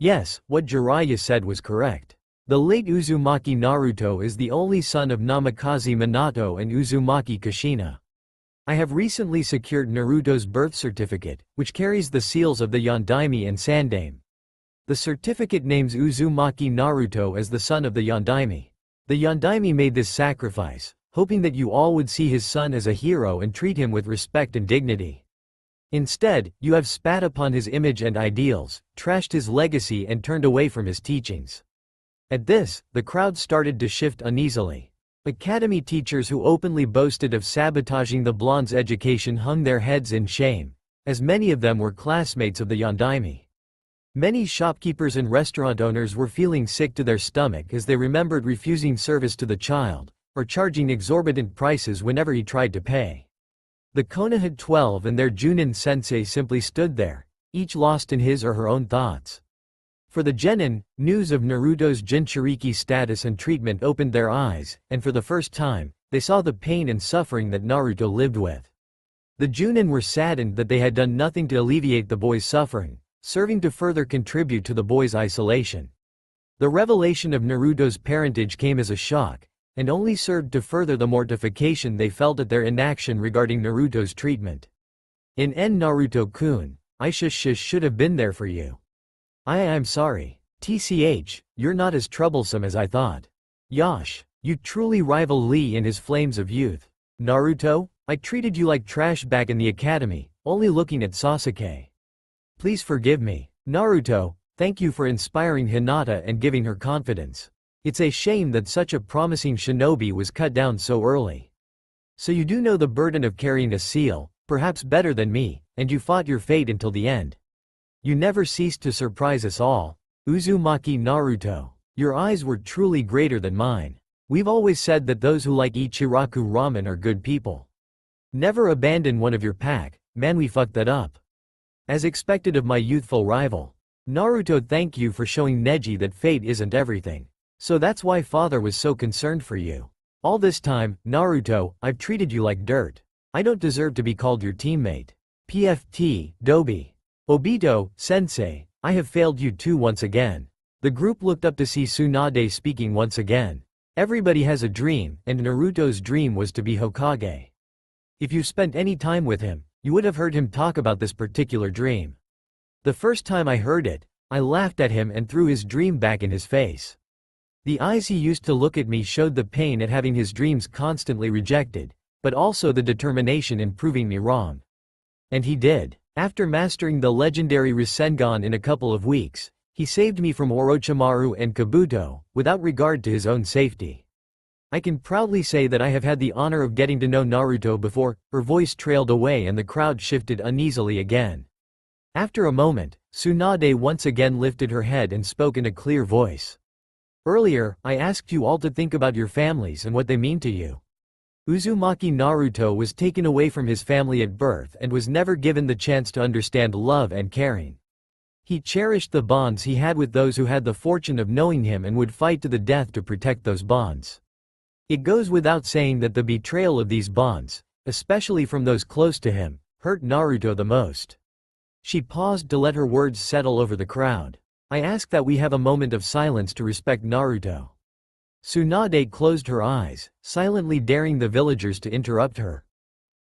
Yes, what Jiraiya said was correct. The late Uzumaki Naruto is the only son of Namikaze Minato and Uzumaki Kushina. I have recently secured Naruto's birth certificate, which carries the seals of the Yondaime and Sandaime. The certificate names Uzumaki Naruto as the son of the Yondaime. The Yondaime made this sacrifice, hoping that you all would see his son as a hero and treat him with respect and dignity. Instead, you have spat upon his image and ideals, trashed his legacy and turned away from his teachings. At this, the crowd started to shift uneasily. Academy teachers who openly boasted of sabotaging the blonde's education hung their heads in shame, as many of them were classmates of the Yondaime. Many shopkeepers and restaurant owners were feeling sick to their stomach as they remembered refusing service to the child, or charging exorbitant prices whenever he tried to pay. The Konoha 12 and their Junin sensei simply stood there, each lost in his or her own thoughts. For the genin, news of Naruto's Jinchuriki status and treatment opened their eyes, and for the first time, they saw the pain and suffering that Naruto lived with. The Junin were saddened that they had done nothing to alleviate the boy's suffering, serving to further contribute to the boy's isolation. The revelation of Naruto's parentage came as a shock, and only served to further the mortification they felt at their inaction regarding Naruto's treatment. In Naruto-kun, I should have been there for you. I'm sorry. TCH, you're not as troublesome as I thought. Yash, you truly rival Lee in his flames of youth. Naruto, I treated you like trash back in the academy, only looking at Sasuke. Please forgive me. Naruto, thank you for inspiring Hinata and giving her confidence. It's a shame that such a promising shinobi was cut down so early. So you do know the burden of carrying a seal, perhaps better than me, and you fought your fate until the end. You never ceased to surprise us all. Uzumaki Naruto, your eyes were truly greater than mine. We've always said that those who like Ichiraku ramen are good people. Never abandon one of your pack, man, we fucked that up. As expected of my youthful rival. Naruto, thank you for showing Neji that fate isn't everything. So that's why father was so concerned for you. All this time, Naruto, I've treated you like dirt. I don't deserve to be called your teammate. PFT, Dobi. Obito, sensei, I have failed you too once again. The group looked up to see Tsunade speaking once again. Everybody has a dream, and Naruto's dream was to be Hokage. If you spent any time with him, you would have heard him talk about this particular dream. The first time I heard it, I laughed at him and threw his dream back in his face. The eyes he used to look at me showed the pain at having his dreams constantly rejected, but also the determination in proving me wrong. And he did. After mastering the legendary Rasengan in a couple of weeks, he saved me from Orochimaru and Kabuto, without regard to his own safety. I can proudly say that I have had the honor of getting to know Naruto before. Her voice trailed away and the crowd shifted uneasily again. After a moment, Tsunade once again lifted her head and spoke in a clear voice. Earlier, I asked you all to think about your families and what they mean to you. Uzumaki Naruto was taken away from his family at birth and was never given the chance to understand love and caring. He cherished the bonds he had with those who had the fortune of knowing him and would fight to the death to protect those bonds. It goes without saying that the betrayal of these bonds, especially from those close to him, hurt Naruto the most. She paused to let her words settle over the crowd. I ask that we have a moment of silence to respect Naruto. Tsunade closed her eyes, silently daring the villagers to interrupt her.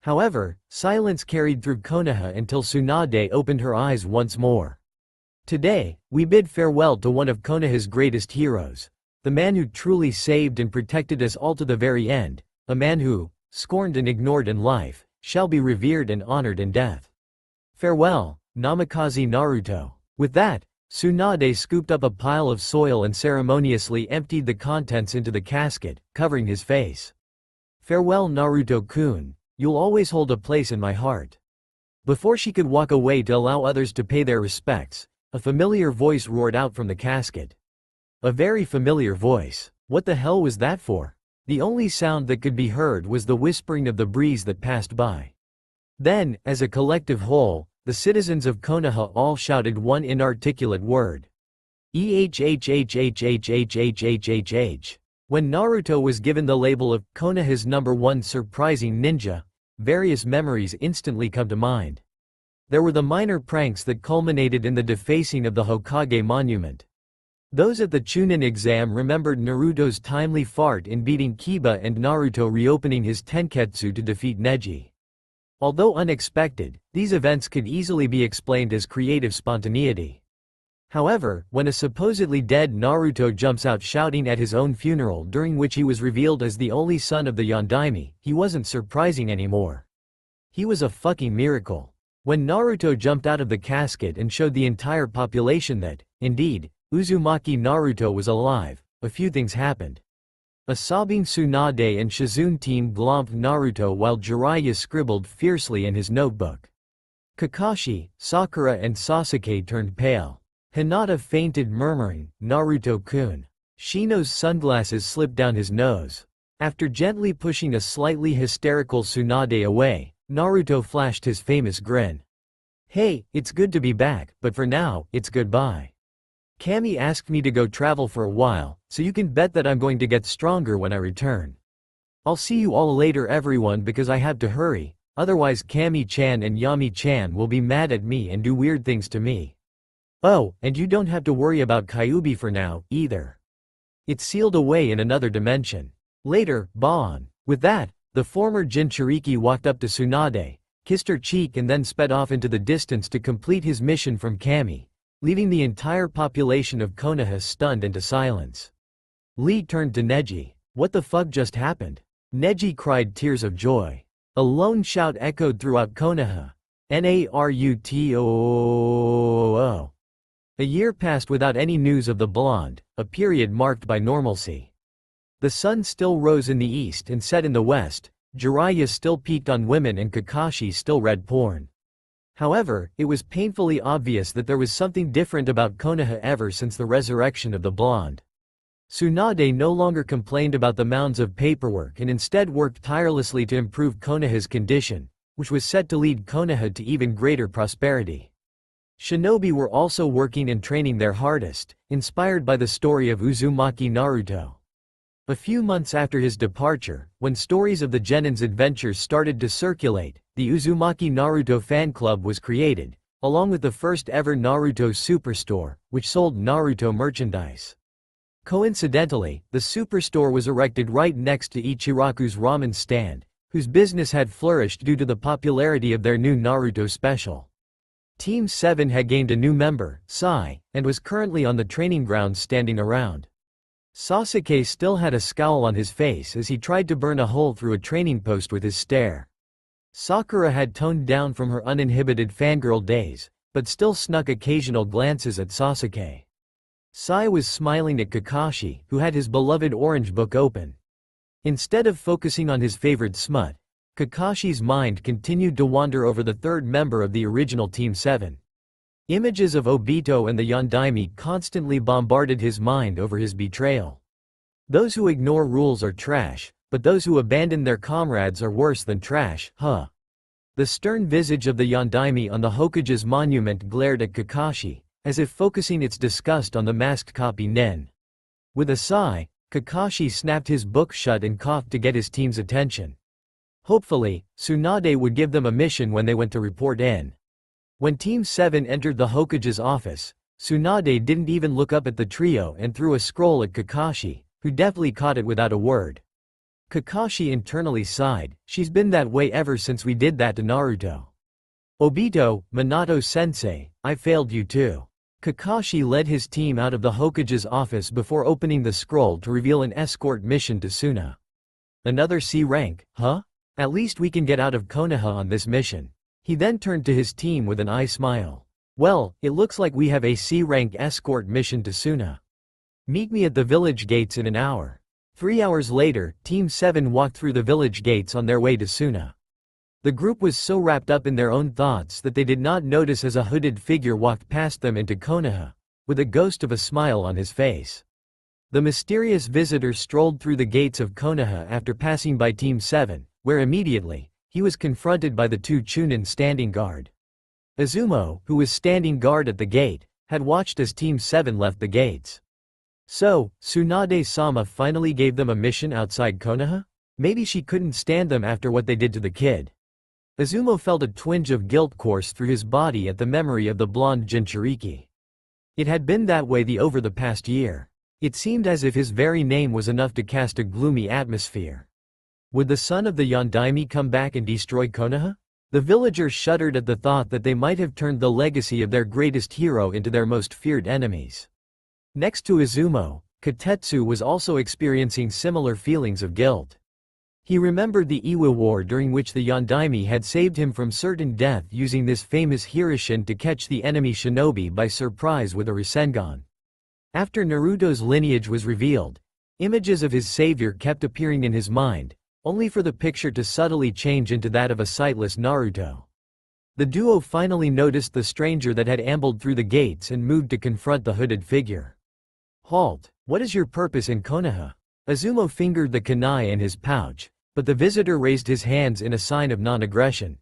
However, silence carried through Konoha until Tsunade opened her eyes once more. Today, we bid farewell to one of Konoha's greatest heroes, the man who truly saved and protected us all to the very end, a man who, scorned and ignored in life, shall be revered and honored in death. Farewell, Namikaze Naruto. With that, Tsunade scooped up a pile of soil and ceremoniously emptied the contents into the casket, covering his face. Farewell Naruto-kun, you'll always hold a place in my heart. Before she could walk away to allow others to pay their respects, a familiar voice roared out from the casket. A very familiar voice. What the hell was that for? The only sound that could be heard was the whispering of the breeze that passed by. Then, as a collective whole, the citizens of Konoha all shouted one inarticulate word. EHHHHHHHHH. When Naruto was given the label of Konoha's #1 surprising ninja, various memories instantly come to mind. There were the minor pranks that culminated in the defacing of the Hokage monument. Those at the Chunin exam remembered Naruto's timely fart in beating Kiba and Naruto reopening his tenketsu to defeat Neji. Although unexpected, these events could easily be explained as creative spontaneity. However, when a supposedly dead Naruto jumps out shouting at his own funeral during which he was revealed as the only son of the Yondaime, he wasn't surprising anymore. He was a fucking miracle. When Naruto jumped out of the casket and showed the entire population that, indeed, Uzumaki Naruto was alive, a few things happened. A sobbing Tsunade and Shizune team glomped Naruto while Jiraiya scribbled fiercely in his notebook. Kakashi, Sakura and Sasuke turned pale. Hinata fainted murmuring, "Naruto-kun." Shino's sunglasses slipped down his nose. After gently pushing a slightly hysterical Tsunade away, Naruto flashed his famous grin. "Hey, it's good to be back, but for now, it's goodbye. Kami asked me to go travel for a while, so you can bet that I'm going to get stronger when I return. I'll see you all later everyone because I have to hurry, otherwise Kami-chan and Yami-chan will be mad at me and do weird things to me. Oh, and you don't have to worry about Kyuubi for now, either. It's sealed away in another dimension. Later, Bon." With that, the former Jinchuriki walked up to Tsunade, kissed her cheek and then sped off into the distance to complete his mission from Kami, leaving the entire population of Konoha stunned into silence. Lee turned to Neji. "What the fuck just happened?" Neji cried tears of joy. A lone shout echoed throughout Konoha. Naruto. A year passed without any news of the blonde, a period marked by normalcy. The sun still rose in the east and set in the west, Jiraiya still peaked on women and Kakashi still read porn. However, it was painfully obvious that there was something different about Konoha ever since the resurrection of the blonde. Tsunade no longer complained about the mounds of paperwork and instead worked tirelessly to improve Konoha's condition, which was set to lead Konoha to even greater prosperity. Shinobi were also working and training their hardest, inspired by the story of Uzumaki Naruto. A few months after his departure, when stories of the Genin's adventures started to circulate, the Uzumaki Naruto fan club was created, along with the first ever Naruto superstore, which sold Naruto merchandise. Coincidentally, the superstore was erected right next to Ichiraku's ramen stand, whose business had flourished due to the popularity of their new Naruto special. Team 7 had gained a new member, Sai, and was currently on the training grounds standing around. Sasuke still had a scowl on his face as he tried to burn a hole through a training post with his stare. Sakura had toned down from her uninhibited fangirl days, but still snuck occasional glances at Sasuke. Sai was smiling at Kakashi, who had his beloved orange book open. Instead of focusing on his favorite smut, Kakashi's mind continued to wander over the third member of the original Team 7. Images of Obito and the Yondaime constantly bombarded his mind over his betrayal. Those who ignore rules are trash, but those who abandon their comrades are worse than trash, huh? The stern visage of the Yondaime on the Hokage's monument glared at Kakashi, as if focusing its disgust on the masked copy Nen. With a sigh, Kakashi snapped his book shut and coughed to get his team's attention. Hopefully, Tsunade would give them a mission when they went to report in. When Team 7 entered the Hokage's office, Tsunade didn't even look up at the trio and threw a scroll at Kakashi, who deftly caught it without a word. Kakashi internally sighed, "She's been that way ever since we did that to Naruto." "Obito, Minato-sensei, I failed you too." Kakashi led his team out of the Hokage's office before opening the scroll to reveal an escort mission to Suna. "Another C rank, huh? At least we can get out of Konoha on this mission." He then turned to his team with an eye smile. "Well, it looks like we have a C-rank escort mission to Suna. Meet me at the village gates in an hour." 3 hours later, Team 7 walked through the village gates on their way to Suna. The group was so wrapped up in their own thoughts that they did not notice as a hooded figure walked past them into Konoha, with a ghost of a smile on his face. The mysterious visitor strolled through the gates of Konoha after passing by Team 7, where immediately, he was confronted by the two Chunin standing guard. Izumo, who was standing guard at the gate, had watched as Team 7 left the gates. So, Tsunade-sama finally gave them a mission outside Konoha? Maybe she couldn't stand them after what they did to the kid. Izumo felt a twinge of guilt course through his body at the memory of the blonde Jinchuriki. It had been that way over the past year. It seemed as if his very name was enough to cast a gloomy atmosphere. Would the son of the Yondaime come back and destroy Konoha? The villagers shuddered at the thought that they might have turned the legacy of their greatest hero into their most feared enemies. Next to Izumo, Kotetsu was also experiencing similar feelings of guilt. He remembered the Iwa War during which the Yondaime had saved him from certain death using this famous Hirishin to catch the enemy shinobi by surprise with a Rasengan. After Naruto's lineage was revealed, images of his savior kept appearing in his mind, only for the picture to subtly change into that of a sightless Naruto. The duo finally noticed the stranger that had ambled through the gates and moved to confront the hooded figure. "Halt, what is your purpose in Konoha?" Izumo fingered the kunai in his pouch, but the visitor raised his hands in a sign of non-aggression.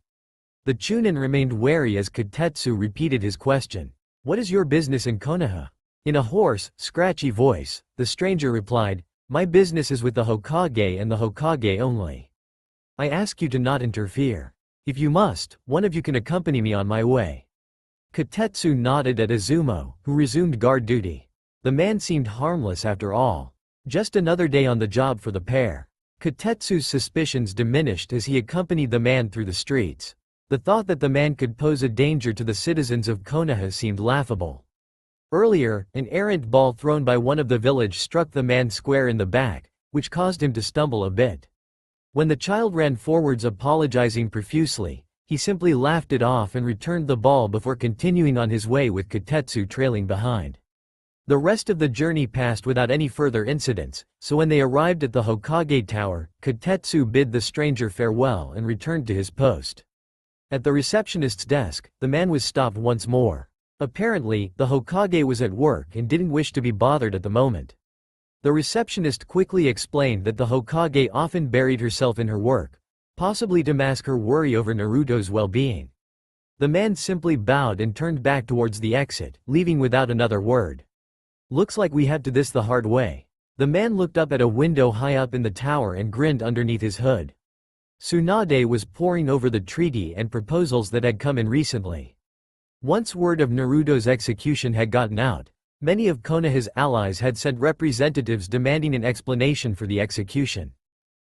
The Chunin remained wary as Kotetsu repeated his question. "What is your business in Konoha?" In a hoarse, scratchy voice, the stranger replied, "My business is with the Hokage and the Hokage only. I ask you to not interfere. If you must, one of you can accompany me on my way." Kotetsu nodded at Izumo, who resumed guard duty. The man seemed harmless after all. Just another day on the job for the pair. Kotetsu's suspicions diminished as he accompanied the man through the streets. The thought that the man could pose a danger to the citizens of Konoha seemed laughable. Earlier, an errant ball thrown by one of the village struck the man square in the back, which caused him to stumble a bit. When the child ran forwards apologizing profusely, he simply laughed it off and returned the ball before continuing on his way with Kotetsu trailing behind. The rest of the journey passed without any further incidents, so when they arrived at the Hokage Tower, Kotetsu bid the stranger farewell and returned to his post. At the receptionist's desk, the man was stopped once more. Apparently, the Hokage was at work and didn't wish to be bothered at the moment. The receptionist quickly explained that the Hokage often buried herself in her work, possibly to mask her worry over Naruto's well-being. The man simply bowed and turned back towards the exit, leaving without another word. "Looks like we had to this the hard way." The man looked up at a window high up in the tower and grinned underneath his hood. Tsunade was poring over the treaty and proposals that had come in recently. Once word of Naruto's execution had gotten out, many of Konoha's allies had sent representatives demanding an explanation for the execution.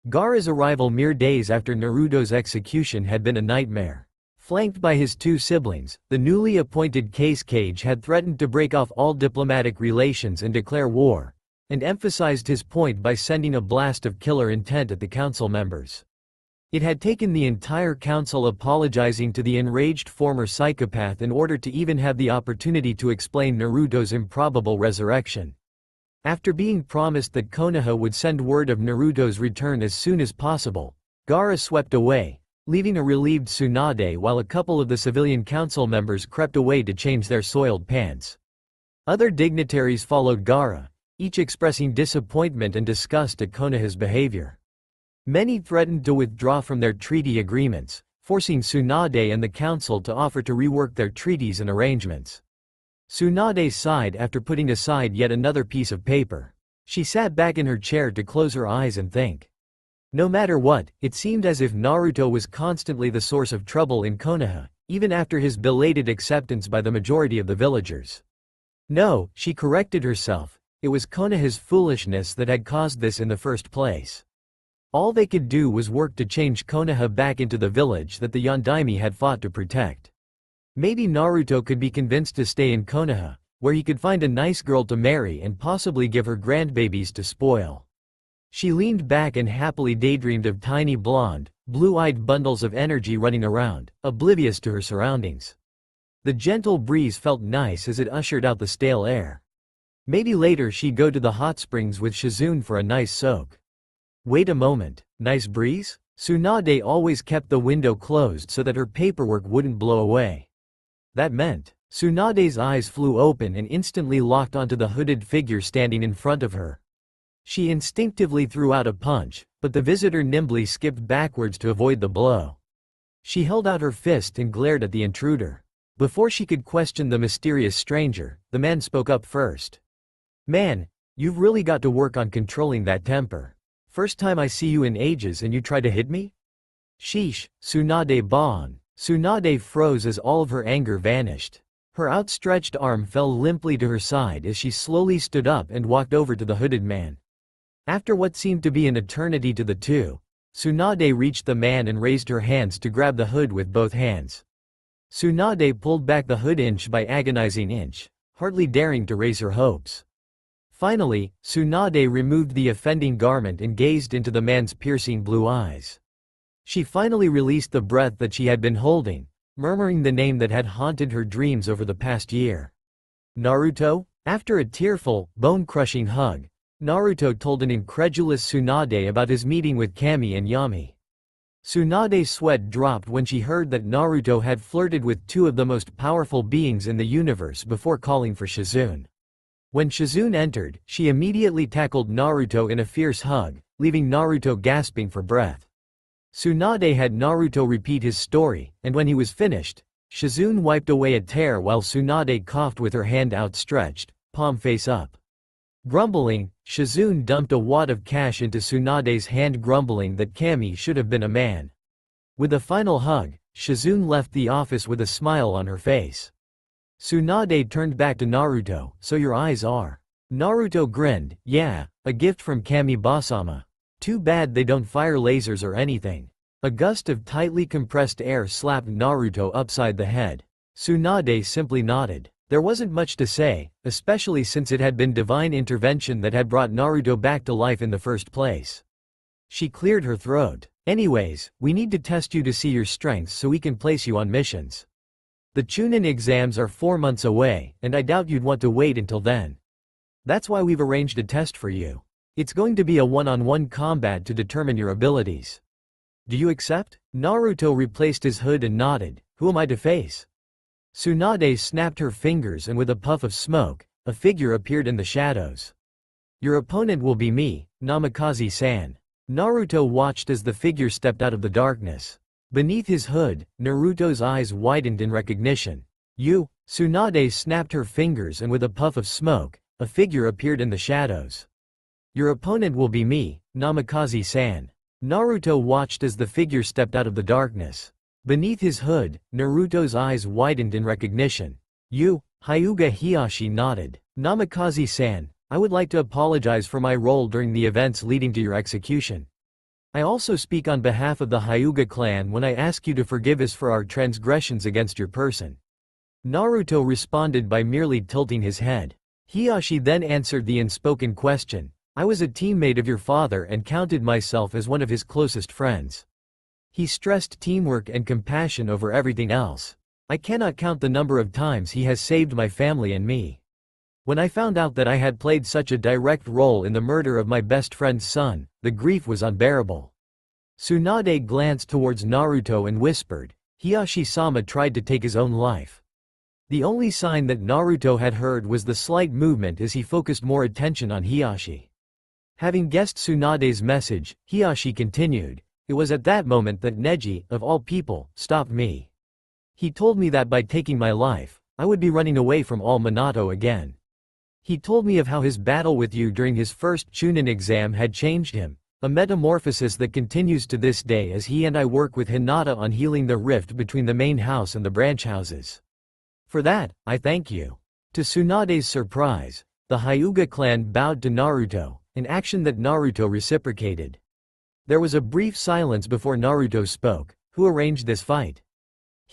Gaara's arrival mere days after Naruto's execution had been a nightmare. Flanked by his two siblings, the newly appointed Case Cage had threatened to break off all diplomatic relations and declare war, and emphasized his point by sending a blast of killer intent at the council members. It had taken the entire council apologizing to the enraged former psychopath in order to even have the opportunity to explain Naruto's improbable resurrection. After being promised that Konoha would send word of Naruto's return as soon as possible, Gaara swept away, leaving a relieved Tsunade while a couple of the civilian council members crept away to change their soiled pants. Other dignitaries followed Gaara, each expressing disappointment and disgust at Konoha's behavior. Many threatened to withdraw from their treaty agreements, forcing Tsunade and the council to offer to rework their treaties and arrangements. Tsunade sighed after putting aside yet another piece of paper. She sat back in her chair to close her eyes and think. No matter what, it seemed as if Naruto was constantly the source of trouble in Konoha, even after his belated acceptance by the majority of the villagers. No, she corrected herself, it was Konoha's foolishness that had caused this in the first place. All they could do was work to change Konoha back into the village that the Yondaime had fought to protect. Maybe Naruto could be convinced to stay in Konoha, where he could find a nice girl to marry and possibly give her grandbabies to spoil. She leaned back and happily daydreamed of tiny blonde, blue-eyed bundles of energy running around, oblivious to her surroundings. The gentle breeze felt nice as it ushered out the stale air. Maybe later she'd go to the hot springs with Shizune for a nice soak. Wait a moment, nice breeze? Tsunade always kept the window closed so that her paperwork wouldn't blow away. That meant, Tsunade's eyes flew open and instantly locked onto the hooded figure standing in front of her. She instinctively threw out a punch, but the visitor nimbly skipped backwards to avoid the blow. She held out her fist and glared at the intruder. Before she could question the mysterious stranger, the man spoke up first. "Man, you've really got to work on controlling that temper. First time I see you in ages and you try to hit me?" "Sheesh, Tsunade Bon." Tsunade froze as all of her anger vanished. Her outstretched arm fell limply to her side as she slowly stood up and walked over to the hooded man. After what seemed to be an eternity to the two, Tsunade reached the man and raised her hands to grab the hood with both hands. Tsunade pulled back the hood inch by agonizing inch, hardly daring to raise her hopes. Finally, Tsunade removed the offending garment and gazed into the man's piercing blue eyes. She finally released the breath that she had been holding, murmuring the name that had haunted her dreams over the past year. "Naruto?" After a tearful, bone-crushing hug, Naruto told an incredulous Tsunade about his meeting with Kami and Yami. Tsunade's sweat dropped when she heard that Naruto had flirted with two of the most powerful beings in the universe before calling for Shizune. When Shizune entered, she immediately tackled Naruto in a fierce hug, leaving Naruto gasping for breath. Tsunade had Naruto repeat his story, and when he was finished, Shizune wiped away a tear while Tsunade coughed with her hand outstretched, palm face up. Grumbling, Shizune dumped a wad of cash into Tsunade's hand, grumbling that Kami should have been a man. With a final hug, Shizune left the office with a smile on her face. Tsunade turned back to Naruto. "So your eyes are." Naruto grinned. "Yeah, a gift from Kami Basama. Too bad they don't fire lasers or anything." A gust of tightly compressed air slapped Naruto upside the head. Tsunade simply nodded. There wasn't much to say, especially since it had been divine intervention that had brought Naruto back to life in the first place. She cleared her throat. "Anyways, we need to test you to see your strengths so we can place you on missions. The Chunin exams are 4 months away, and I doubt you'd want to wait until then. That's why we've arranged a test for you. It's going to be a one-on-one combat to determine your abilities. Do you accept?" Naruto replaced his hood and nodded. "Who am I to face?" Tsunade snapped her fingers, and with a puff of smoke, a figure appeared in the shadows. "Your opponent will be me, Namikaze-san." Naruto watched as the figure stepped out of the darkness. Beneath his hood, Naruto's eyes widened in recognition. "You?" Tsunade snapped her fingers, and with a puff of smoke, a figure appeared in the shadows. "Your opponent will be me, Namikaze-san." Naruto watched as the figure stepped out of the darkness. Beneath his hood, Naruto's eyes widened in recognition. "You?" Hyuga Hiyashi nodded. "Namikaze-san, I would like to apologize for my role during the events leading to your execution. I also speak on behalf of the Hyuga clan when I ask you to forgive us for our transgressions against your person." Naruto responded by merely tilting his head. Hiyashi then answered the unspoken question. "I was a teammate of your father and counted myself as one of his closest friends. He stressed teamwork and compassion over everything else. I cannot count the number of times he has saved my family and me. When I found out that I had played such a direct role in the murder of my best friend's son, the grief was unbearable." Tsunade glanced towards Naruto and whispered, "Hiyashi-sama tried to take his own life." The only sign that Naruto had heard was the slight movement as he focused more attention on Hiyashi. Having guessed Tsunade's message, Hiyashi continued, "It was at that moment that Neji, of all people, stopped me. He told me that by taking my life, I would be running away from all Minato again. He told me of how his battle with you during his first Chunin exam had changed him, a metamorphosis that continues to this day as he and I work with Hinata on healing the rift between the main house and the branch houses. For that, I thank you." To Tsunade's surprise, the Hyuga clan bowed to Naruto, an action that Naruto reciprocated. There was a brief silence before Naruto spoke. "Who arranged this fight?"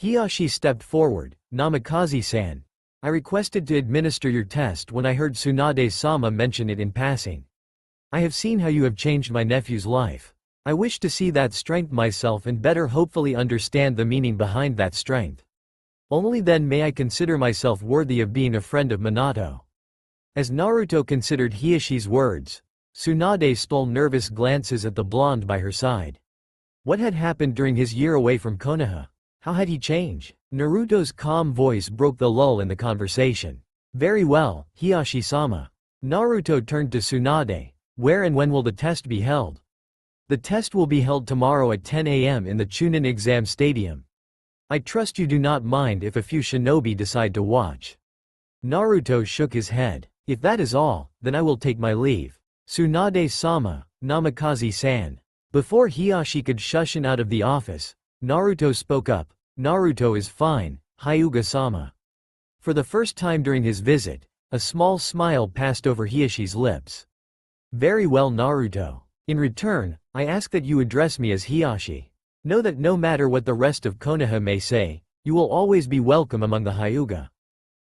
Hiyashi stepped forward. "Namikaze-san. I requested to administer your test when I heard Tsunade-sama mention it in passing. I have seen how you have changed my nephew's life. I wish to see that strength myself and better hopefully understand the meaning behind that strength. Only then may I consider myself worthy of being a friend of Minato." As Naruto considered Hiyashi's words, Tsunade stole nervous glances at the blonde by her side. What had happened during his year away from Konoha? How had he changed? Naruto's calm voice broke the lull in the conversation. Very well, Hiyashi-sama. Naruto turned to Tsunade. Where and when will the test be held? The test will be held tomorrow at 10 a.m. in the Chunin Exam Stadium. I trust you do not mind if a few shinobi decide to watch. Naruto shook his head. If that is all, then I will take my leave. Tsunade-sama, Namikaze-san. Before Hiyashi could shush him out of the office, Naruto spoke up. Naruto is fine, Hyuga-sama. For the first time during his visit, a small smile passed over Hiyashi's lips. Very well, Naruto. In return, I ask that you address me as Hiyashi. Know that no matter what the rest of Konoha may say, you will always be welcome among the Hyuga.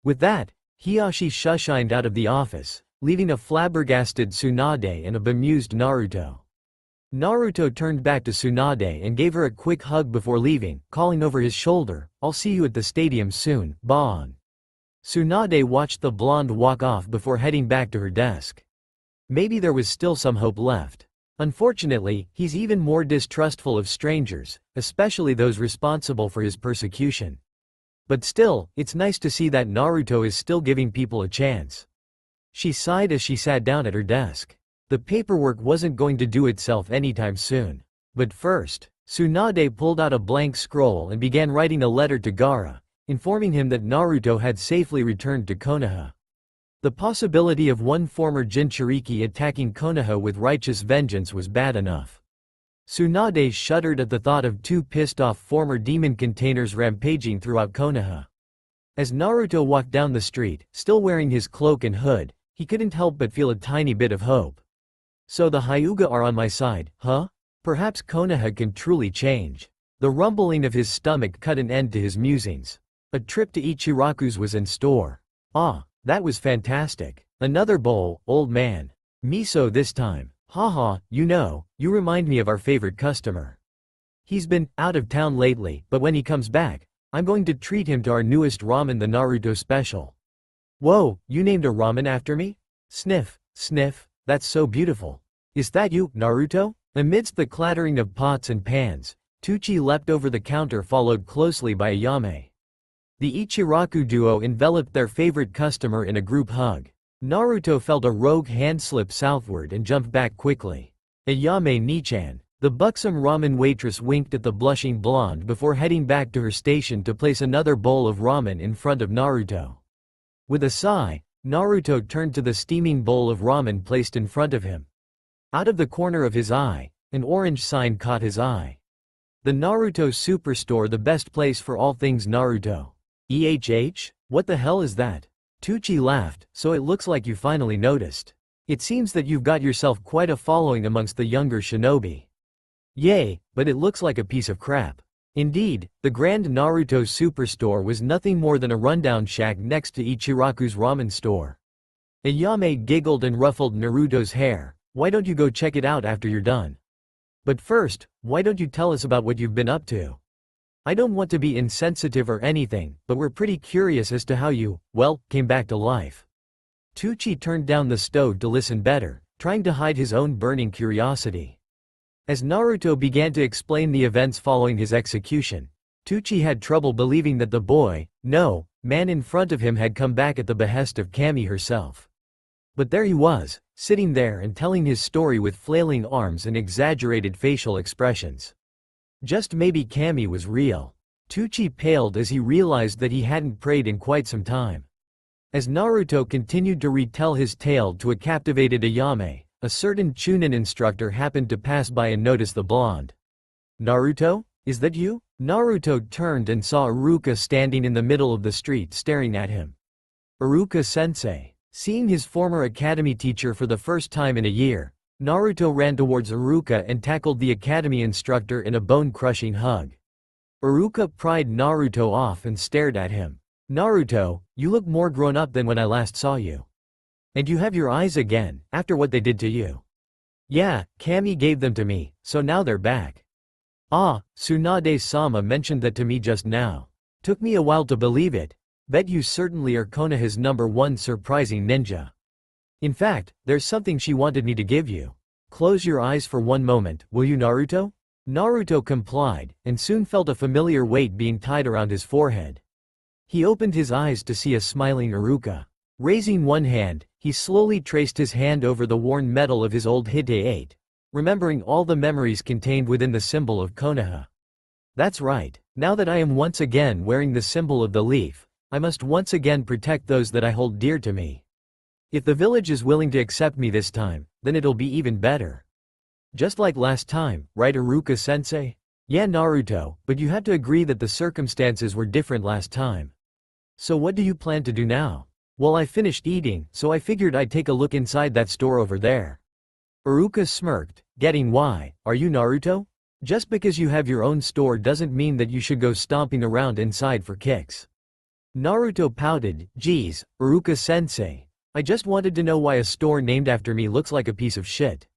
With that, Hiyashi shushined out of the office, leaving a flabbergasted Tsunade and a bemused Naruto. Naruto turned back to Tsunade and gave her a quick hug before leaving, calling over his shoulder, I'll see you at the stadium soon, Bon. Tsunade watched the blonde walk off before heading back to her desk. Maybe there was still some hope left. Unfortunately, he's even more distrustful of strangers, especially those responsible for his persecution. But still, it's nice to see that Naruto is still giving people a chance. She sighed as she sat down at her desk. The paperwork wasn't going to do itself anytime soon. But first, Tsunade pulled out a blank scroll and began writing a letter to Gaara, informing him that Naruto had safely returned to Konoha. The possibility of one former Jinchuriki attacking Konoha with righteous vengeance was bad enough. Tsunade shuddered at the thought of two pissed-off former demon containers rampaging throughout Konoha. As Naruto walked down the street, still wearing his cloak and hood, he couldn't help but feel a tiny bit of hope. So the Hyuga are on my side, huh? Perhaps Konoha can truly change. The rumbling of his stomach cut an end to his musings. A trip to Ichiraku's was in store. Ah, that was fantastic. Another bowl, old man. Miso this time. Haha, you remind me of our favorite customer. He's been out of town lately, but when he comes back, I'm going to treat him to our newest ramen, the Naruto special. Whoa, you named a ramen after me? Sniff, sniff, that's so beautiful. Is that you, Naruto? Amidst the clattering of pots and pans, Tucci leapt over the counter, followed closely by Ayame. The Ichiraku duo enveloped their favorite customer in a group hug. Naruto felt a rogue hand slip southward and jumped back quickly. Ayame Nichan. The buxom ramen waitress winked at the blushing blonde before heading back to her station to place another bowl of ramen in front of Naruto. With a sigh, Naruto turned to the steaming bowl of ramen placed in front of him. Out of the corner of his eye, an orange sign caught his eye. The Naruto Superstore, the best place for all things Naruto. What the hell is that? Tucci laughed, so it looks like you finally noticed. It seems that you've got yourself quite a following amongst the younger shinobi. Yay, but it looks like a piece of crap. Indeed, the Grand Naruto Superstore was nothing more than a rundown shack next to Ichiraku's ramen store. Ayame giggled and ruffled Naruto's hair. Why don't you go check it out after you're done? But first, why don't you tell us about what you've been up to? I don't want to be insensitive or anything, but we're pretty curious as to how you, came back to life. Tucci turned down the stove to listen better, trying to hide his own burning curiosity. As Naruto began to explain the events following his execution, Tucci had trouble believing that the man in front of him had come back at the behest of Kami herself. But there he was, sitting there and telling his story with flailing arms and exaggerated facial expressions. Just maybe Kami was real. Tucci paled as he realized that he hadn't prayed in quite some time. As Naruto continued to retell his tale to a captivated Ayame, a certain Chunin instructor happened to pass by and notice the blonde. Naruto? Is that you? Naruto turned and saw Iruka standing in the middle of the street staring at him. Iruka-sensei. Seeing his former academy teacher for the first time in a year, Naruto ran towards Iruka and tackled the academy instructor in a bone-crushing hug. Iruka pried Naruto off and stared at him. Naruto, you look more grown up than when I last saw you. And you have your eyes again, after what they did to you. Yeah, Kami gave them to me, so now they're back. Ah, Tsunade-sama mentioned that to me just now. Took me a while to believe it. Bet you certainly are Konoha's #1 surprising ninja. In fact, there's something she wanted me to give you. Close your eyes for one moment, will you, Naruto? Naruto complied, and soon felt a familiar weight being tied around his forehead. He opened his eyes to see a smiling Iruka. Raising one hand, he slowly traced his hand over the worn metal of his old Hite-8, remembering all the memories contained within the symbol of Konoha. That's right, now that I am once again wearing the symbol of the leaf, I must once again protect those that I hold dear to me. If the village is willing to accept me this time, then it'll be even better. Just like last time, right Iruka-sensei? Yeah Naruto, but you have to agree that the circumstances were different last time. So what do you plan to do now? Well, I finished eating, so I figured I'd take a look inside that store over there. Iruka smirked, getting why, are you Naruto? Just because you have your own store doesn't mean that you should go stomping around inside for kicks. Naruto pouted, geez, Iruka-sensei. I just wanted to know why a store named after me looks like a piece of shit.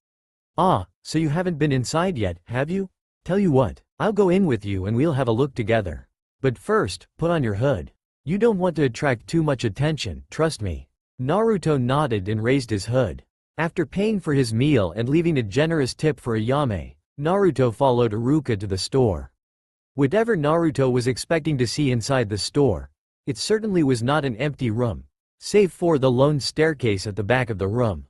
Ah, so you haven't been inside yet, have you? Tell you what, I'll go in with you and we'll have a look together. But first, put on your hood. You don't want to attract too much attention, trust me. Naruto nodded and raised his hood. After paying for his meal and leaving a generous tip for Ayame, Naruto followed Iruka to the store. Whatever Naruto was expecting to see inside the store, it certainly was not an empty room, save for the lone staircase at the back of the room.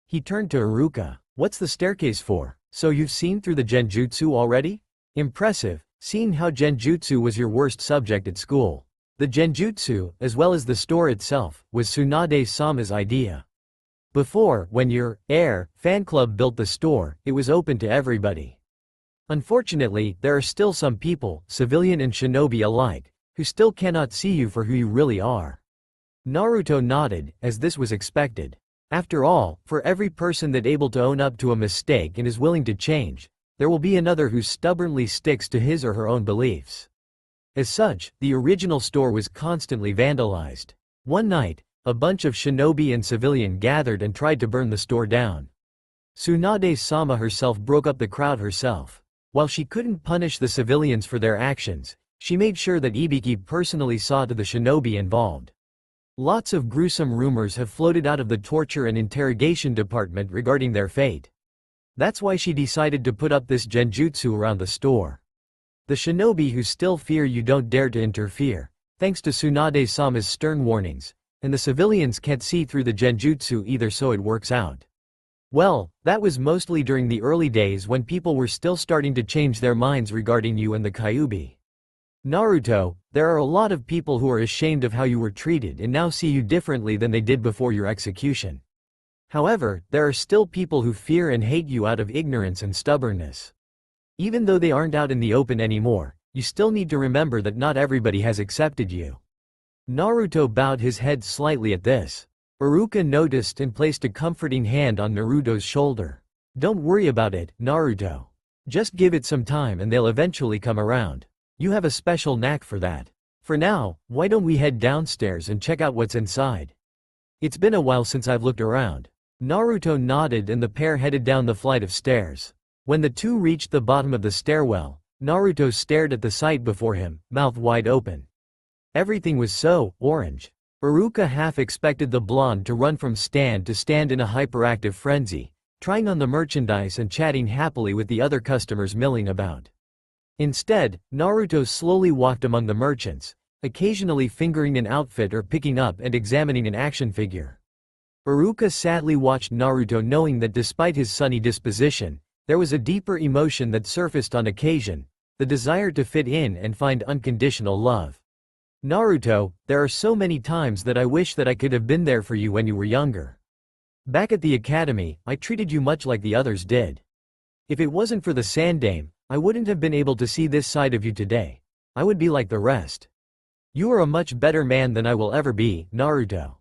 He turned to Iruka. What's the staircase for? So you've seen through the genjutsu already? Impressive, seeing how genjutsu was your worst subject at school. The genjutsu, as well as the store itself, was Tsunade-sama's idea. Before, when your fan club built the store, it was open to everybody. Unfortunately, there are still some people, civilian and shinobi alike, who still cannot see you for who you really are. Naruto nodded, as this was expected. After all, for every person that able to own up to a mistake and is willing to change, there will be another who stubbornly sticks to his or her own beliefs. As such, the original store was constantly vandalized. One night, a bunch of shinobi and civilian gathered and tried to burn the store down. Tsunade-sama herself broke up the crowd herself. While she couldn't punish the civilians for their actions, she made sure that Ibiki personally saw to the shinobi involved. Lots of gruesome rumors have floated out of the torture and interrogation department regarding their fate. That's why she decided to put up this genjutsu around the store. The shinobi who still fear you don't dare to interfere, thanks to Tsunade-sama's stern warnings, and the civilians can't see through the genjutsu either, so it works out. Well, that was mostly during the early days when people were still starting to change their minds regarding you and the Kyuubi. Naruto, there are a lot of people who are ashamed of how you were treated and now see you differently than they did before your execution. However, there are still people who fear and hate you out of ignorance and stubbornness. Even though they aren't out in the open anymore, you still need to remember that not everybody has accepted you. Naruto bowed his head slightly at this. Iruka noticed and placed a comforting hand on Naruto's shoulder. Don't worry about it, Naruto. Just give it some time and they'll eventually come around. You have a special knack for that. For now, why don't we head downstairs and check out what's inside? It's been a while since I've looked around. Naruto nodded and the pair headed down the flight of stairs. When the two reached the bottom of the stairwell, Naruto stared at the sight before him, mouth wide open. Everything was so orange. Iruka half expected the blonde to run from stand to stand in a hyperactive frenzy, trying on the merchandise and chatting happily with the other customers milling about. Instead, Naruto slowly walked among the merchants, occasionally fingering an outfit or picking up and examining an action figure. Iruka sadly watched Naruto, knowing that despite his sunny disposition, there was a deeper emotion that surfaced on occasion, the desire to fit in and find unconditional love. Naruto, there are so many times that I wish that I could have been there for you when you were younger. Back at the academy, I treated you much like the others did. If it wasn't for the Sandame, I wouldn't have been able to see this side of you today. I would be like the rest. You are a much better man than I will ever be, Naruto.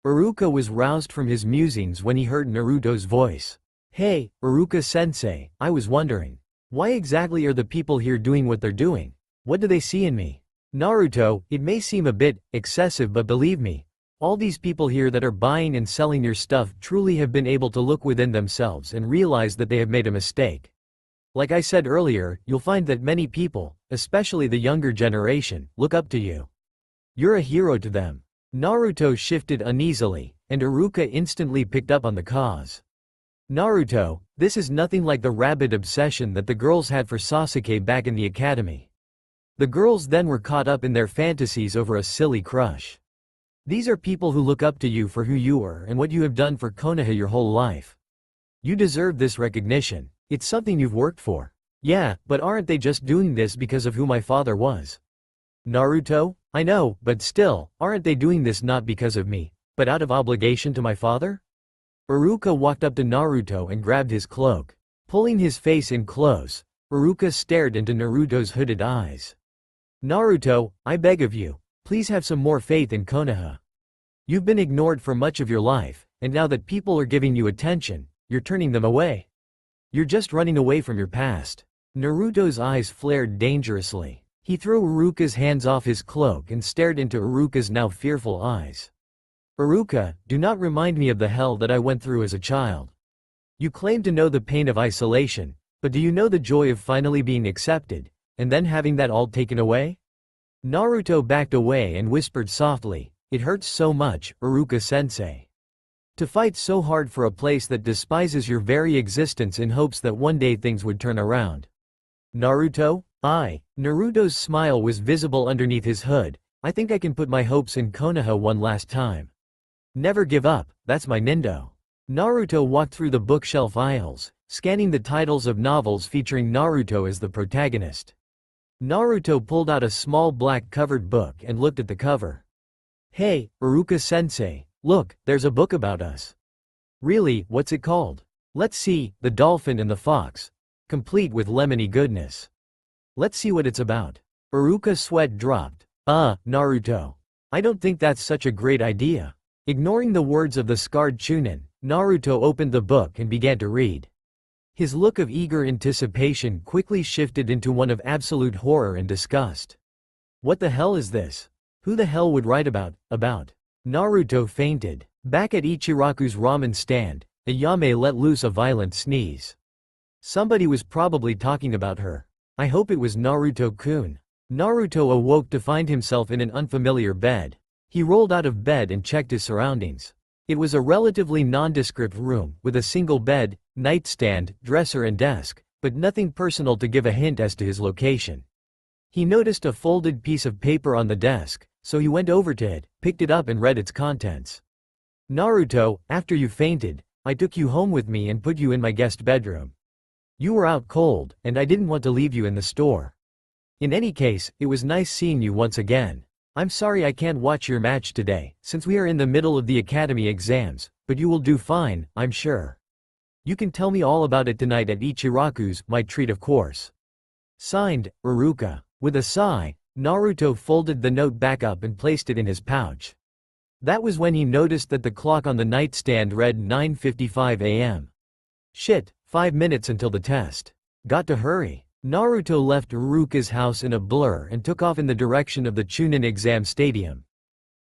Iruka was roused from his musings when he heard Naruto's voice. Hey, Iruka-sensei, I was wondering. Why exactly are the people here doing what they're doing? What do they see in me? Naruto, it may seem a bit excessive, but believe me, all these people here that are buying and selling your stuff truly have been able to look within themselves and realize that they have made a mistake. Like I said earlier, you'll find that many people, especially the younger generation, look up to you. You're a hero to them. Naruto shifted uneasily, and Iruka instantly picked up on the cause. Naruto, this is nothing like the rabid obsession that the girls had for Sasuke back in the academy. The girls then were caught up in their fantasies over a silly crush. These are people who look up to you for who you are and what you have done for Konoha your whole life. You deserve this recognition. It's something you've worked for. Yeah, but aren't they just doing this because of who my father was? Naruto, I know, but still, aren't they doing this not because of me, but out of obligation to my father? Iruka walked up to Naruto and grabbed his cloak. Pulling his face in close, Iruka stared into Naruto's hooded eyes. Naruto, I beg of you, please have some more faith in Konoha. You've been ignored for much of your life, and now that people are giving you attention, you're turning them away. You're just running away from your past. Naruto's eyes flared dangerously. He threw Iruka's hands off his cloak and stared into Iruka's now fearful eyes. Iruka, do not remind me of the hell that I went through as a child. You claim to know the pain of isolation, but do you know the joy of finally being accepted, and then having that all taken away? Naruto backed away and whispered softly, it hurts so much, Iruka-sensei. To fight so hard for a place that despises your very existence in hopes that one day things would turn around. Naruto? Naruto's smile was visible underneath his hood. I think I can put my hopes in Konoha one last time. Never give up, that's my nindo. Naruto walked through the bookshelf aisles, scanning the titles of novels featuring Naruto as the protagonist. Naruto pulled out a small black-covered book and looked at the cover. Hey, Iruka-sensei, look, there's a book about us. Really, what's it called? Let's see, The Dolphin and the Fox. Complete with lemony goodness. Let's see what it's about. Iruka's sweat dropped. Naruto. I don't think that's such a great idea. Ignoring the words of the scarred Chunin, Naruto opened the book and began to read. His look of eager anticipation quickly shifted into one of absolute horror and disgust. What the hell is this? Who the hell would write about? Naruto fainted. Back at Ichiraku's ramen stand, Ayame let loose a violent sneeze. Somebody was probably talking about her. I hope it was Naruto-kun. Naruto awoke to find himself in an unfamiliar bed. He rolled out of bed and checked his surroundings. It was a relatively nondescript room, with a single bed, nightstand, dresser and desk, but nothing personal to give a hint as to his location. He noticed a folded piece of paper on the desk, so he went over to it, picked it up and read its contents. Naruto, after you fainted, I took you home with me and put you in my guest bedroom. You were out cold, and I didn't want to leave you in the store. In any case, it was nice seeing you once again. I'm sorry I can't watch your match today, since we are in the middle of the academy exams, but you will do fine, I'm sure. You can tell me all about it tonight at Ichiraku's, my treat of course. Signed, Iruka. With a sigh, Naruto folded the note back up and placed it in his pouch. That was when he noticed that the clock on the nightstand read 9:55 a.m. Shit, 5 minutes until the test. Got to hurry. Naruto left Iruka's house in a blur and took off in the direction of the Chunin exam stadium.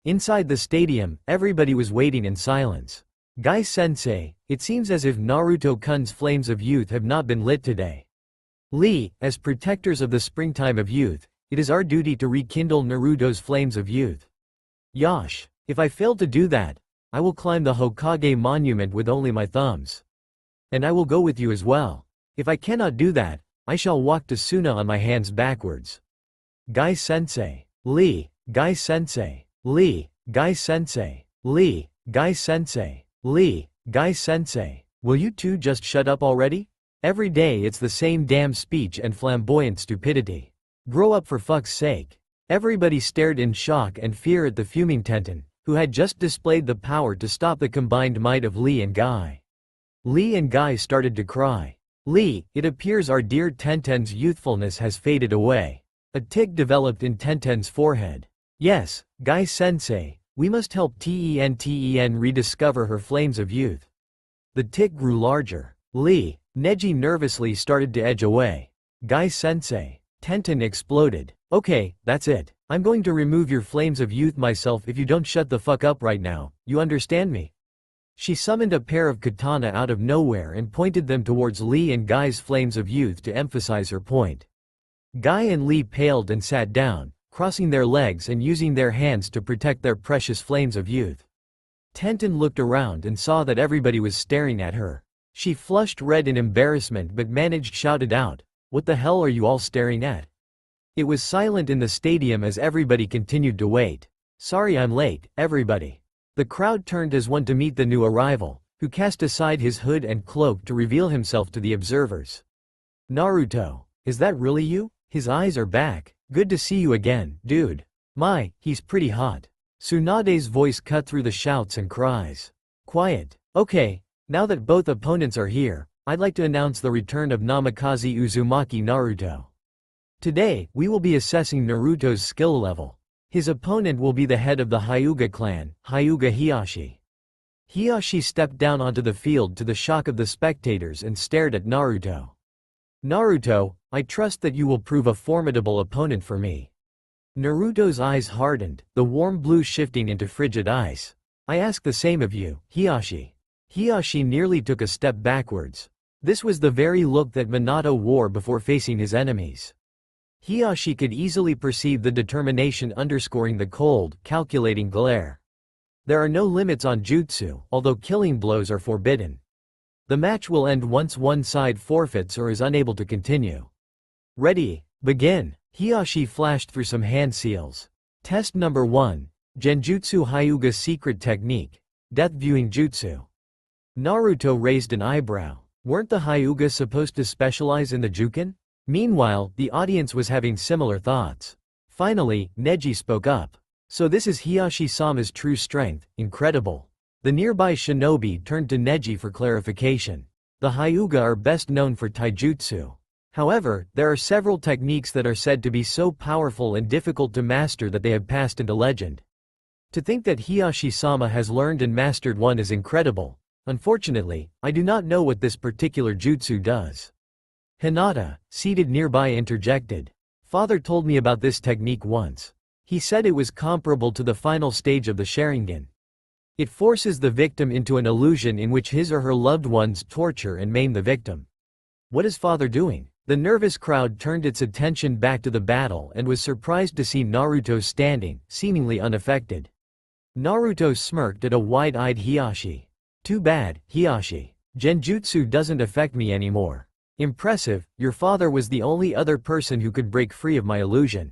Inside the stadium, everybody was waiting in silence. Guy-sensei, it seems as if Naruto-kun's flames of youth have not been lit today. Lee, as protectors of the springtime of youth, it is our duty to rekindle Naruto's flames of youth. Yosh, if I fail to do that, I will climb the Hokage monument with only my thumbs. And I will go with you as well. If I cannot do that, I shall walk to Suna on my hands backwards. Guy-sensei. Lee. Guy-sensei. Lee. Guy-sensei. Lee. Guy-sensei. Lee. Guy-sensei. Will you two just shut up already? Every day it's the same damn speech and flamboyant stupidity. Grow up for fuck's sake. Everybody stared in shock and fear at the fuming Tenten, who had just displayed the power to stop the combined might of Lee and Guy. Lee and Guy started to cry. Lee, it appears our dear Tenten's youthfulness has faded away. A tic developed in Tenten's forehead. Yes, Guy-sensei, we must help Tenten rediscover her flames of youth. The tic grew larger. Lee, Neji nervously started to edge away. Guy-sensei. Tenten exploded. Okay, that's it. I'm going to remove your flames of youth myself if you don't shut the fuck up right now, you understand me? She summoned a pair of katana out of nowhere and pointed them towards Lee and Guy's flames of youth to emphasize her point. Guy and Lee paled and sat down, crossing their legs and using their hands to protect their precious flames of youth. Tenten looked around and saw that everybody was staring at her. She flushed red in embarrassment but managed shouted out, "What the hell are you all staring at?" It was silent in the stadium as everybody continued to wait. "Sorry I'm late, everybody." The crowd turned as one to meet the new arrival, who cast aside his hood and cloak to reveal himself to the observers. "Naruto, is that really you? His eyes are back. Good to see you again, dude. My, he's pretty hot." Tsunade's voice cut through the shouts and cries. "Quiet. Okay, now that both opponents are here, I'd like to announce the return of Namikaze Uzumaki Naruto. Today, we will be assessing Naruto's skill level. His opponent will be the head of the Hyuga clan, Hyuga Hiyashi." Hiyashi stepped down onto the field to the shock of the spectators and stared at Naruto. "Naruto, I trust that you will prove a formidable opponent for me." Naruto's eyes hardened, the warm blue shifting into frigid ice. "I ask the same of you, Hiyashi." Hiyashi nearly took a step backwards. This was the very look that Minato wore before facing his enemies. Hiyashi could easily perceive the determination underscoring the cold, calculating glare. There are no limits on jutsu, although killing blows are forbidden. The match will end once one side forfeits or is unable to continue. "Ready, begin." Hiyashi flashed through some hand seals. Test number 1. Genjutsu Hyuga Secret Technique. Death Viewing Jutsu. Naruto raised an eyebrow. Weren't the Hyuga supposed to specialize in the Juken? Meanwhile, the audience was having similar thoughts. Finally, Neji spoke up. "So this is Hiyashi-sama's true strength, incredible." The nearby shinobi turned to Neji for clarification. The Hyuga are best known for taijutsu. However, there are several techniques that are said to be so powerful and difficult to master that they have passed into legend. To think that Hiyashi-sama has learned and mastered one is incredible. Unfortunately, I do not know what this particular jutsu does. Hinata, seated nearby, interjected. "Father told me about this technique once. He said it was comparable to the final stage of the Sharingan. It forces the victim into an illusion in which his or her loved ones torture and maim the victim." "What is father doing?" The nervous crowd turned its attention back to the battle and was surprised to see Naruto standing, seemingly unaffected. Naruto smirked at a wide-eyed Hiyashi. "Too bad, Hiyashi. Genjutsu doesn't affect me anymore." "Impressive, your father was the only other person who could break free of my illusion."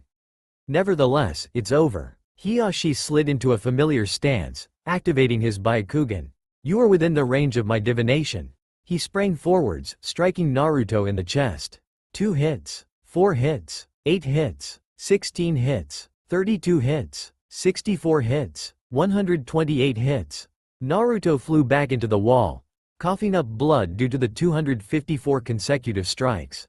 "Nevertheless, it's over." Hiyashi slid into a familiar stance, activating his Byakugan. "You are within the range of my divination." He sprang forwards, striking Naruto in the chest. 2 hits, 4 hits, 8 hits, 16 hits, 32 hits, 64 hits, 128 hits. Naruto flew back into the wall, coughing up blood due to the 254 consecutive strikes.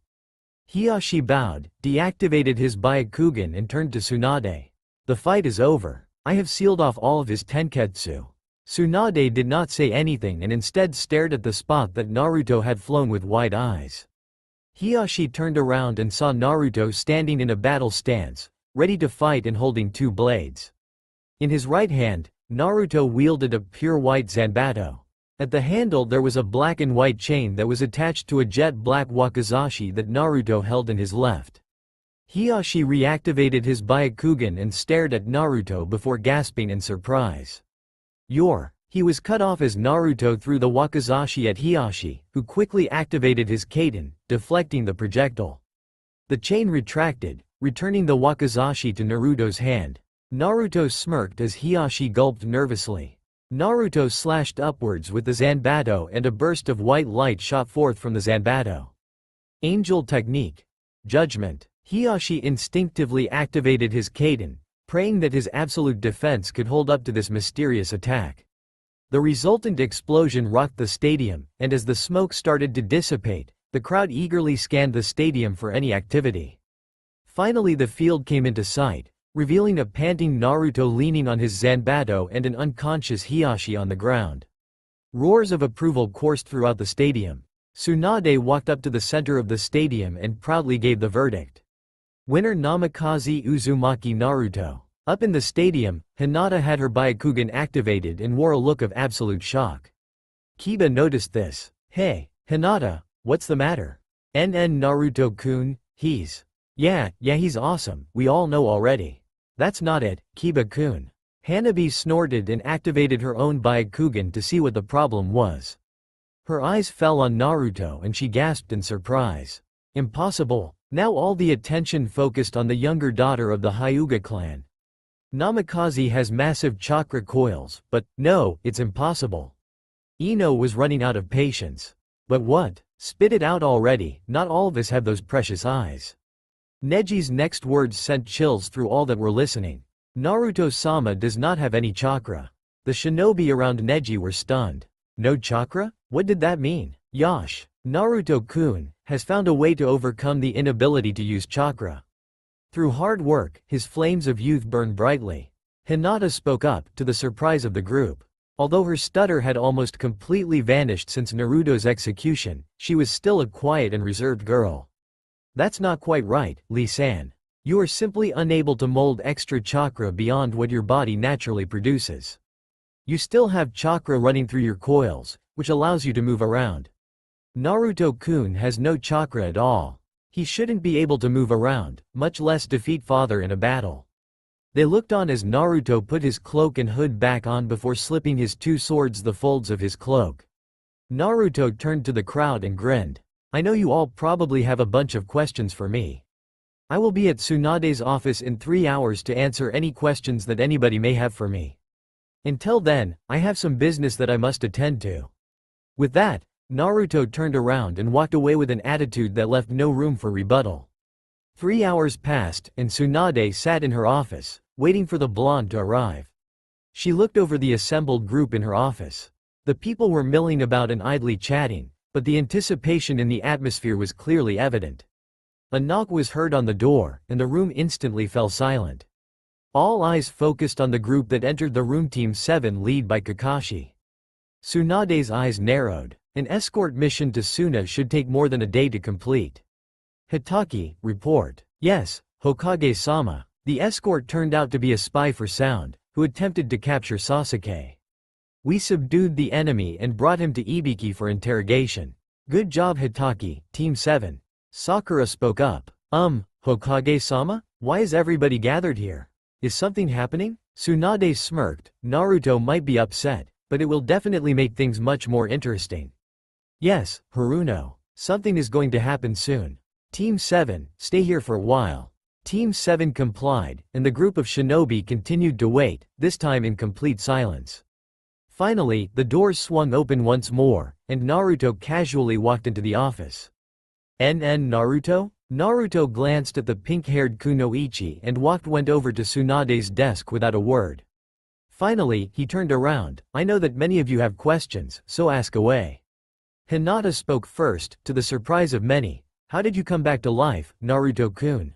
Hiyashi bowed, deactivated his Byakugan and turned to Tsunade. "The fight is over. I have sealed off all of his tenketsu." Tsunade did not say anything and instead stared at the spot that Naruto had flown with wide eyes. Hiyashi turned around and saw Naruto standing in a battle stance, ready to fight and holding 2 blades. In his right hand, Naruto wielded a pure white Zanbato. At the handle there was a black and white chain that was attached to a jet black wakizashi that Naruto held in his left. Hiyashi reactivated his Byakugan and stared at Naruto before gasping in surprise. He was cut off as Naruto threw the wakizashi at Hiyashi, who quickly activated his Kaden, deflecting the projectile. The chain retracted, returning the wakizashi to Naruto's hand. Naruto smirked as Hiyashi gulped nervously. Naruto slashed upwards with the Zanbato and a burst of white light shot forth from the Zanbato. Angel Technique. Judgment. Hiyashi instinctively activated his Kaden, praying that his absolute defense could hold up to this mysterious attack. The resultant explosion rocked the stadium, and as the smoke started to dissipate, the crowd eagerly scanned the stadium for any activity. Finally the field came into sight, revealing a panting Naruto leaning on his Zanbato and an unconscious Hiyashi on the ground. Roars of approval coursed throughout the stadium. Tsunade walked up to the center of the stadium and proudly gave the verdict. Winner Namikaze Uzumaki Naruto. Up in the stadium, Hinata had her Byakugan activated and wore a look of absolute shock. Kiba noticed this. "Hey, Hinata, what's the matter?" Naruto-kun, Yeah, he's awesome, we all know already." "That's not it, Kiba-kun." Hanabi snorted and activated her own Byakugan to see what the problem was. Her eyes fell on Naruto and she gasped in surprise. Impossible. Now all the attention focused on the younger daughter of the Hyuga clan. Namikaze has massive chakra coils, but, no, it's impossible. Ino was running out of patience. But what? Spit it out already, not all of us have those precious eyes. Neji's next words sent chills through all that were listening. Naruto-sama does not have any chakra. The shinobi around Neji were stunned. No chakra? What did that mean? Yash, Naruto-kun, has found a way to overcome the inability to use chakra. Through hard work, his flames of youth burn brightly. Hinata spoke up, to the surprise of the group. Although her stutter had almost completely vanished since Naruto's execution, she was still a quiet and reserved girl. That's not quite right, Lee-san. You are simply unable to mold extra chakra beyond what your body naturally produces. You still have chakra running through your coils, which allows you to move around. Naruto-kun has no chakra at all. He shouldn't be able to move around, much less defeat father in a battle. They looked on as Naruto put his cloak and hood back on before slipping his two swords the folds of his cloak. Naruto turned to the crowd and grinned. I know you all probably have a bunch of questions for me. I will be at Tsunade's office in 3 hours to answer any questions that anybody may have for me. Until then, I have some business that I must attend to. With that, Naruto turned around and walked away with an attitude that left no room for rebuttal. 3 hours passed, and Tsunade sat in her office, waiting for the blonde to arrive. She looked over the assembled group in her office. The people were milling about and idly chatting, but the anticipation in the atmosphere was clearly evident. A knock was heard on the door, and the room instantly fell silent. All eyes focused on the group that entered the room. Team 7 led by Kakashi. Tsunade's eyes narrowed. An escort mission to Suna should take more than a day to complete. Hitaki, report. Yes, Hokage-sama. The escort turned out to be a spy for Sound, who attempted to capture Sasuke. We subdued the enemy and brought him to Ibiki for interrogation. Good job Hitaki, Team 7. Sakura spoke up. Hokage-sama? Why is everybody gathered here? Is something happening? Tsunade smirked. Naruto might be upset, but it will definitely make things much more interesting. Yes, Haruno. Something is going to happen soon. Team 7, stay here for a while. Team 7 complied, and the group of shinobi continued to wait, this time in complete silence. Finally, the doors swung open once more, and Naruto casually walked into the office. Naruto? Naruto glanced at the pink-haired Kunoichi and went over to Tsunade's desk without a word. Finally, he turned around. I know that many of you have questions, so ask away. Hinata spoke first, to the surprise of many. How did you come back to life, Naruto-kun?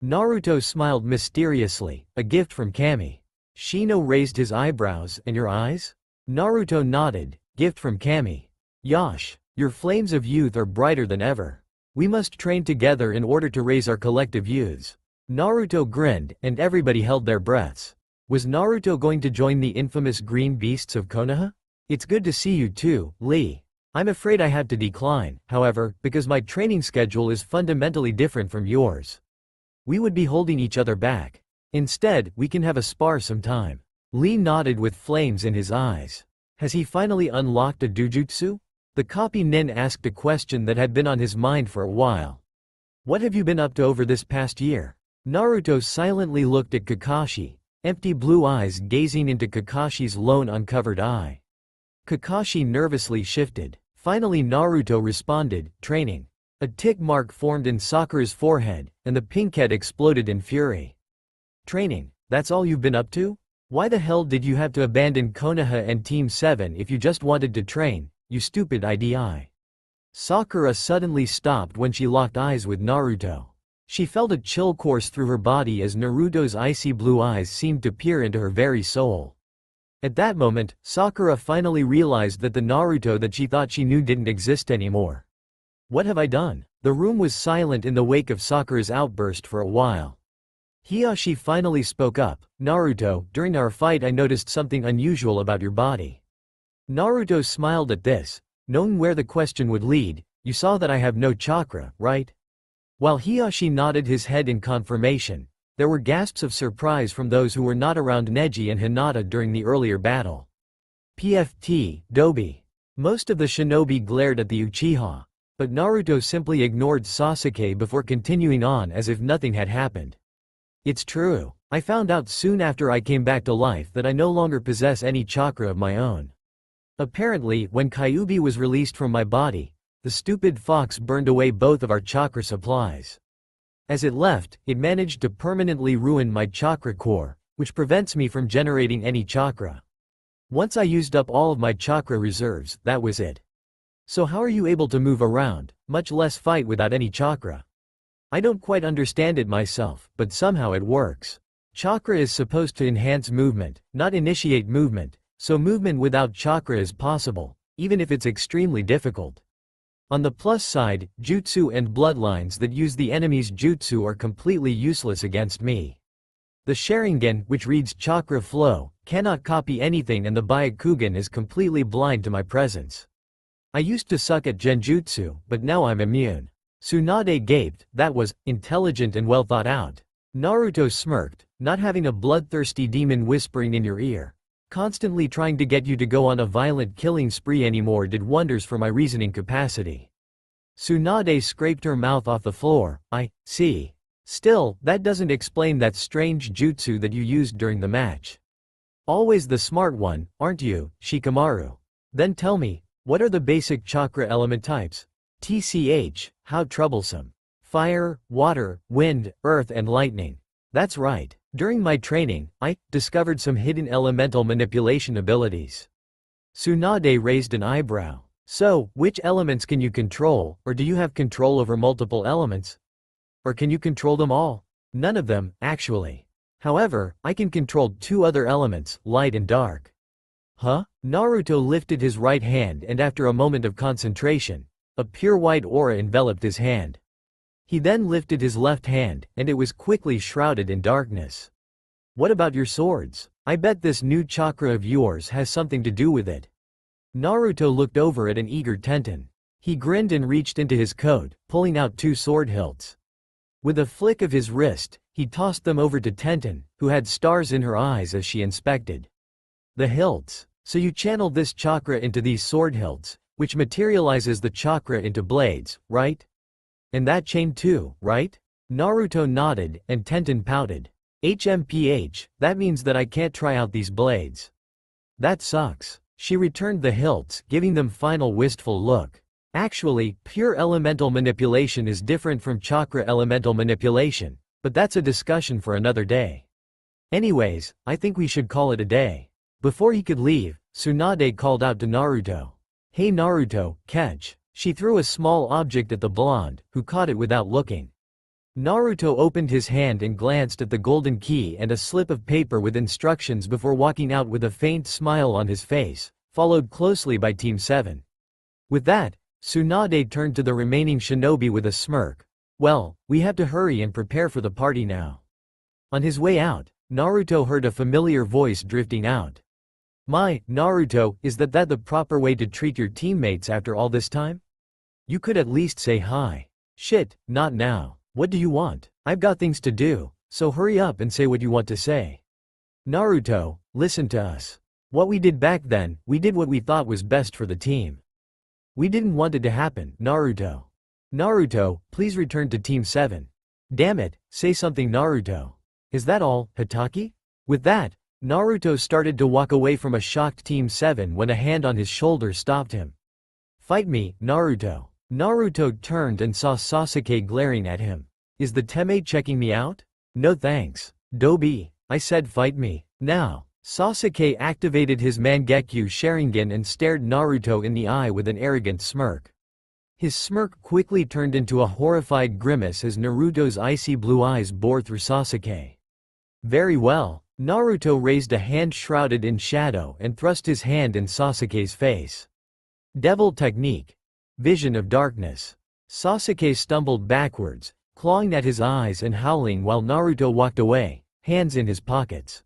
Naruto smiled mysteriously, a gift from Kami. Shino raised his eyebrows. And your eyes? Naruto nodded, gift from Kami. Yash, your flames of youth are brighter than ever. We must train together in order to raise our collective youths. Naruto grinned, and everybody held their breaths. Was Naruto going to join the infamous green beasts of Konoha? It's good to see you too, Lee. I'm afraid I had to decline, however, because my training schedule is fundamentally different from yours. We would be holding each other back. Instead, we can have a spar sometime. Lee nodded with flames in his eyes. Has he finally unlocked a dujutsu? The copy nin asked a question that had been on his mind for a while. What have you been up to over this past year? Naruto silently looked at Kakashi, empty blue eyes gazing into Kakashi's lone uncovered eye. Kakashi nervously shifted. Finally Naruto responded, training. A tick mark formed in Sakura's forehead, and the pink head exploded in fury. Training? That's all you've been up to? Why the hell did you have to abandon Konoha and Team 7 if you just wanted to train, you stupid IDI? Sakura suddenly stopped when she locked eyes with Naruto. She felt a chill course through her body as Naruto's icy blue eyes seemed to peer into her very soul. At that moment, Sakura finally realized that the Naruto that she thought she knew didn't exist anymore. What have I done? The room was silent in the wake of Sakura's outburst for a while. Hiyashi finally spoke up. Naruto, during our fight I noticed something unusual about your body. Naruto smiled at this. Knowing where the question would lead, you saw that I have no chakra, right? While Hiyashi nodded his head in confirmation, there were gasps of surprise from those who were not around Neji and Hinata during the earlier battle. PFT, Dobi. Most of the shinobi glared at the Uchiha, but Naruto simply ignored Sasuke before continuing on as if nothing had happened. It's true. I found out soon after I came back to life that I no longer possess any chakra of my own. Apparently, when Kyuubi was released from my body, the stupid fox burned away both of our chakra supplies. As it left, it managed to permanently ruin my chakra core, which prevents me from generating any chakra. Once I used up all of my chakra reserves, that was it. So how are you able to move around, much less fight without any chakra? I don't quite understand it myself, but somehow it works. Chakra is supposed to enhance movement, not initiate movement, so movement without chakra is possible, even if it's extremely difficult. On the plus side, jutsu and bloodlines that use the enemy's jutsu are completely useless against me. The Sharingan, which reads chakra flow, cannot copy anything, and the Byakugan is completely blind to my presence. I used to suck at genjutsu, but now I'm immune. Tsunade gaped. That was intelligent and well thought out. Naruto smirked. Not having a bloodthirsty demon whispering in your ear, constantly trying to get you to go on a violent killing spree anymore did wonders for my reasoning capacity. Tsunade scraped her mouth off the floor. I see. Still, that doesn't explain that strange jutsu that you used during the match. Always the smart one, aren't you, Shikamaru? Then tell me, what are the basic chakra element types? TCH, how troublesome. Fire, water, wind, earth and lightning. That's right. During my training, I discovered some hidden elemental manipulation abilities. Tsunade raised an eyebrow. So, which elements can you control, or do you have control over multiple elements? Or can you control them all? None of them, actually. However, I can control two other elements, light and dark. Huh? Naruto lifted his right hand, and after a moment of concentration, a pure white aura enveloped his hand. He then lifted his left hand, and it was quickly shrouded in darkness. What about your swords? I bet this new chakra of yours has something to do with it. Naruto looked over at an eager Tenten. He grinned and reached into his coat, pulling out two sword hilts. With a flick of his wrist, he tossed them over to Tenten, who had stars in her eyes as she inspected the hilts. So you channeled this chakra into these sword hilts, which materializes the chakra into blades, right? And that chain too, right? Naruto nodded, and Tenten pouted. HMPH, that means that I can't try out these blades. That sucks. She returned the hilts, giving them final wistful look. Actually, pure elemental manipulation is different from chakra elemental manipulation, but that's a discussion for another day. Anyways, I think we should call it a day. Before he could leave, Tsunade called out to Naruto. Hey Naruto, catch. She threw a small object at the blonde, who caught it without looking. Naruto opened his hand and glanced at the golden key and a slip of paper with instructions before walking out with a faint smile on his face, followed closely by Team 7. With that, Tsunade turned to the remaining shinobi with a smirk. Well, we have to hurry and prepare for the party now. On his way out, Naruto heard a familiar voice drifting out. My, Naruto, is that the proper way to treat your teammates after all this time? You could at least say hi. Shit, not now. What do you want? I've got things to do, so hurry up and say what you want to say. Naruto, listen to us. What we did back then, we did what we thought was best for the team. We didn't want it to happen, Naruto. Naruto, please return to Team 7. Damn it, say something Naruto. Is that all, Hatake? With that, Naruto started to walk away from a shocked Team 7 when a hand on his shoulder stopped him. Fight me, Naruto. Naruto turned and saw Sasuke glaring at him. Is the Teme checking me out? No thanks. Dobi, I said fight me, now. Sasuke activated his Mangekyo Sharingan and stared Naruto in the eye with an arrogant smirk. His smirk quickly turned into a horrified grimace as Naruto's icy blue eyes bored through Sasuke. Very well. Naruto raised a hand shrouded in shadow and thrust his hand in Sasuke's face. Devil technique. Vision of darkness. Sasuke stumbled backwards, clawing at his eyes and howling while Naruto walked away, hands in his pockets.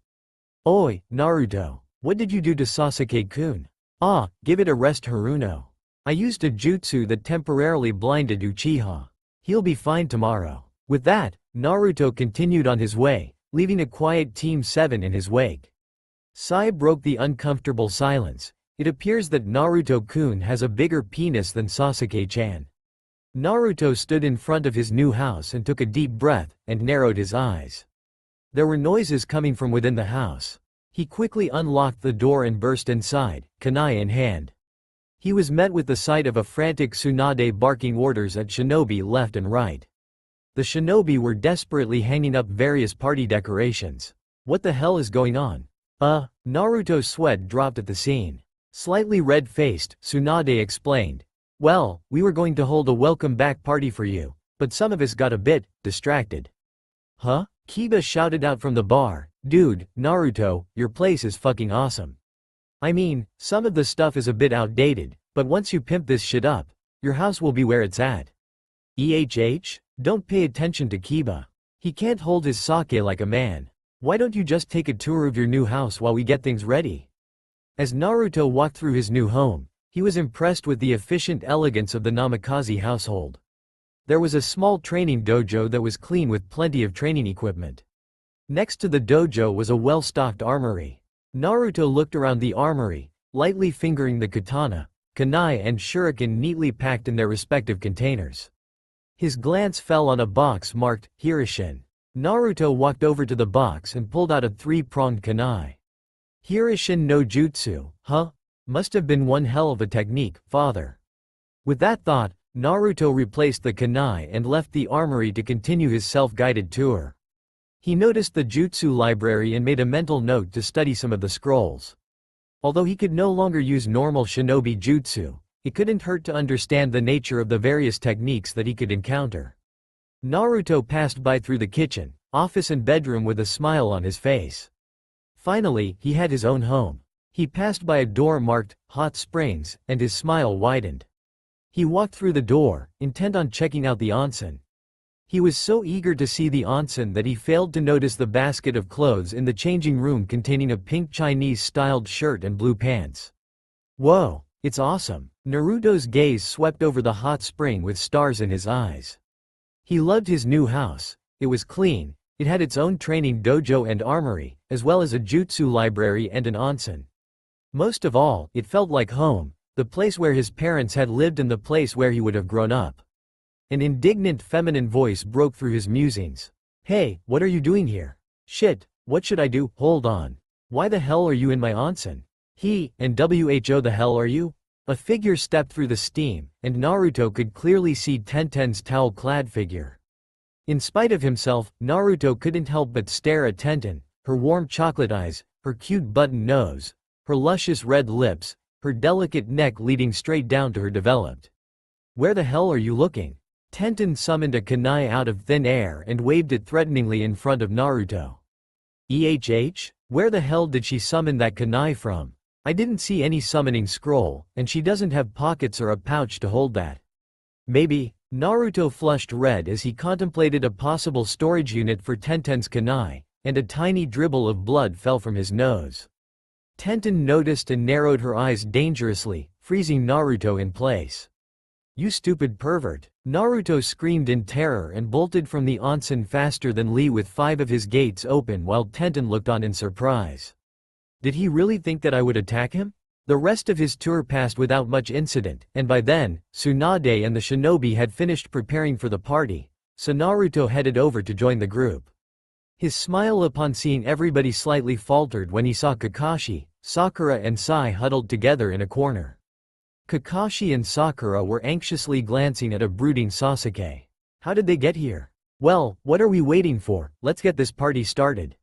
Oi, Naruto, what did you do to Sasuke-kun? Ah, give it a rest Haruno. I used a jutsu that temporarily blinded Uchiha. He'll be fine tomorrow. With that, Naruto continued on his way, leaving a quiet Team 7 in his wake. Sai broke the uncomfortable silence. It appears that Naruto-kun has a bigger penis than Sasuke-chan. Naruto stood in front of his new house and took a deep breath, and narrowed his eyes. There were noises coming from within the house. He quickly unlocked the door and burst inside, kunai in hand. He was met with the sight of a frantic Tsunade barking orders at shinobi left and right. The shinobi were desperately hanging up various party decorations. What the hell is going on? Naruto's sweat dropped at the scene. Slightly red-faced, Tsunade explained. Well, we were going to hold a welcome back party for you, but some of us got a bit distracted. Huh? Kiba shouted out from the bar, dude, Naruto, your place is fucking awesome. I mean, some of the stuff is a bit outdated, but once you pimp this shit up, your house will be where it's at. Don't pay attention to Kiba. He can't hold his sake like a man. Why don't you just take a tour of your new house while we get things ready? As Naruto walked through his new home, he was impressed with the efficient elegance of the Namikaze household. There was a small training dojo that was clean with plenty of training equipment. Next to the dojo was a well-stocked armory. Naruto looked around the armory, lightly fingering the katana, kunai and shuriken neatly packed in their respective containers. His glance fell on a box marked Hirishin. Naruto walked over to the box and pulled out a three-pronged kunai. Hirishin no jutsu, huh? Must have been one hell of a technique, father. With that thought, Naruto replaced the kunai and left the armory to continue his self-guided tour. He noticed the jutsu library and made a mental note to study some of the scrolls. Although he could no longer use normal shinobi jutsu, it couldn't hurt to understand the nature of the various techniques that he could encounter. Naruto passed by through the kitchen, office and bedroom with a smile on his face. Finally, he had his own home. He passed by a door marked, Hot Springs, and his smile widened. He walked through the door, intent on checking out the onsen. He was so eager to see the onsen that he failed to notice the basket of clothes in the changing room containing a pink Chinese-styled shirt and blue pants. Whoa, it's awesome. Naruto's gaze swept over the hot spring with stars in his eyes. He loved his new house. It was clean, it had its own training dojo and armory, as well as a jutsu library and an onsen. Most of all, it felt like home, the place where his parents had lived and the place where he would have grown up. An indignant feminine voice broke through his musings. Hey, what are you doing here? Shit, what should I do? Hold on. Why the hell are you in my onsen? And who the hell are you? A figure stepped through the steam, and Naruto could clearly see Tenten's towel-clad figure. In spite of himself, Naruto couldn't help but stare at Tenten, her warm chocolate eyes, her cute button nose, her luscious red lips, her delicate neck leading straight down to her developed. Where the hell are you looking? Tenten summoned a kunai out of thin air and waved it threateningly in front of Naruto. Where the hell did she summon that kunai from? I didn't see any summoning scroll, and she doesn't have pockets or a pouch to hold that. Maybe. Naruto flushed red as he contemplated a possible storage unit for Tenten's kunai, and a tiny dribble of blood fell from his nose. Tenten noticed and narrowed her eyes dangerously, freezing Naruto in place. You stupid pervert! Naruto screamed in terror and bolted from the onsen faster than Lee with 5 of his gates open while Tenten looked on in surprise. Did he really think that I would attack him? The rest of his tour passed without much incident, and by then, Tsunade and the shinobi had finished preparing for the party, so Naruto headed over to join the group. His smile upon seeing everybody slightly faltered when he saw Kakashi, Sakura and Sai huddled together in a corner. Kakashi and Sakura were anxiously glancing at a brooding Sasuke. How did they get here? Well, what are we waiting for? Let's get this party started.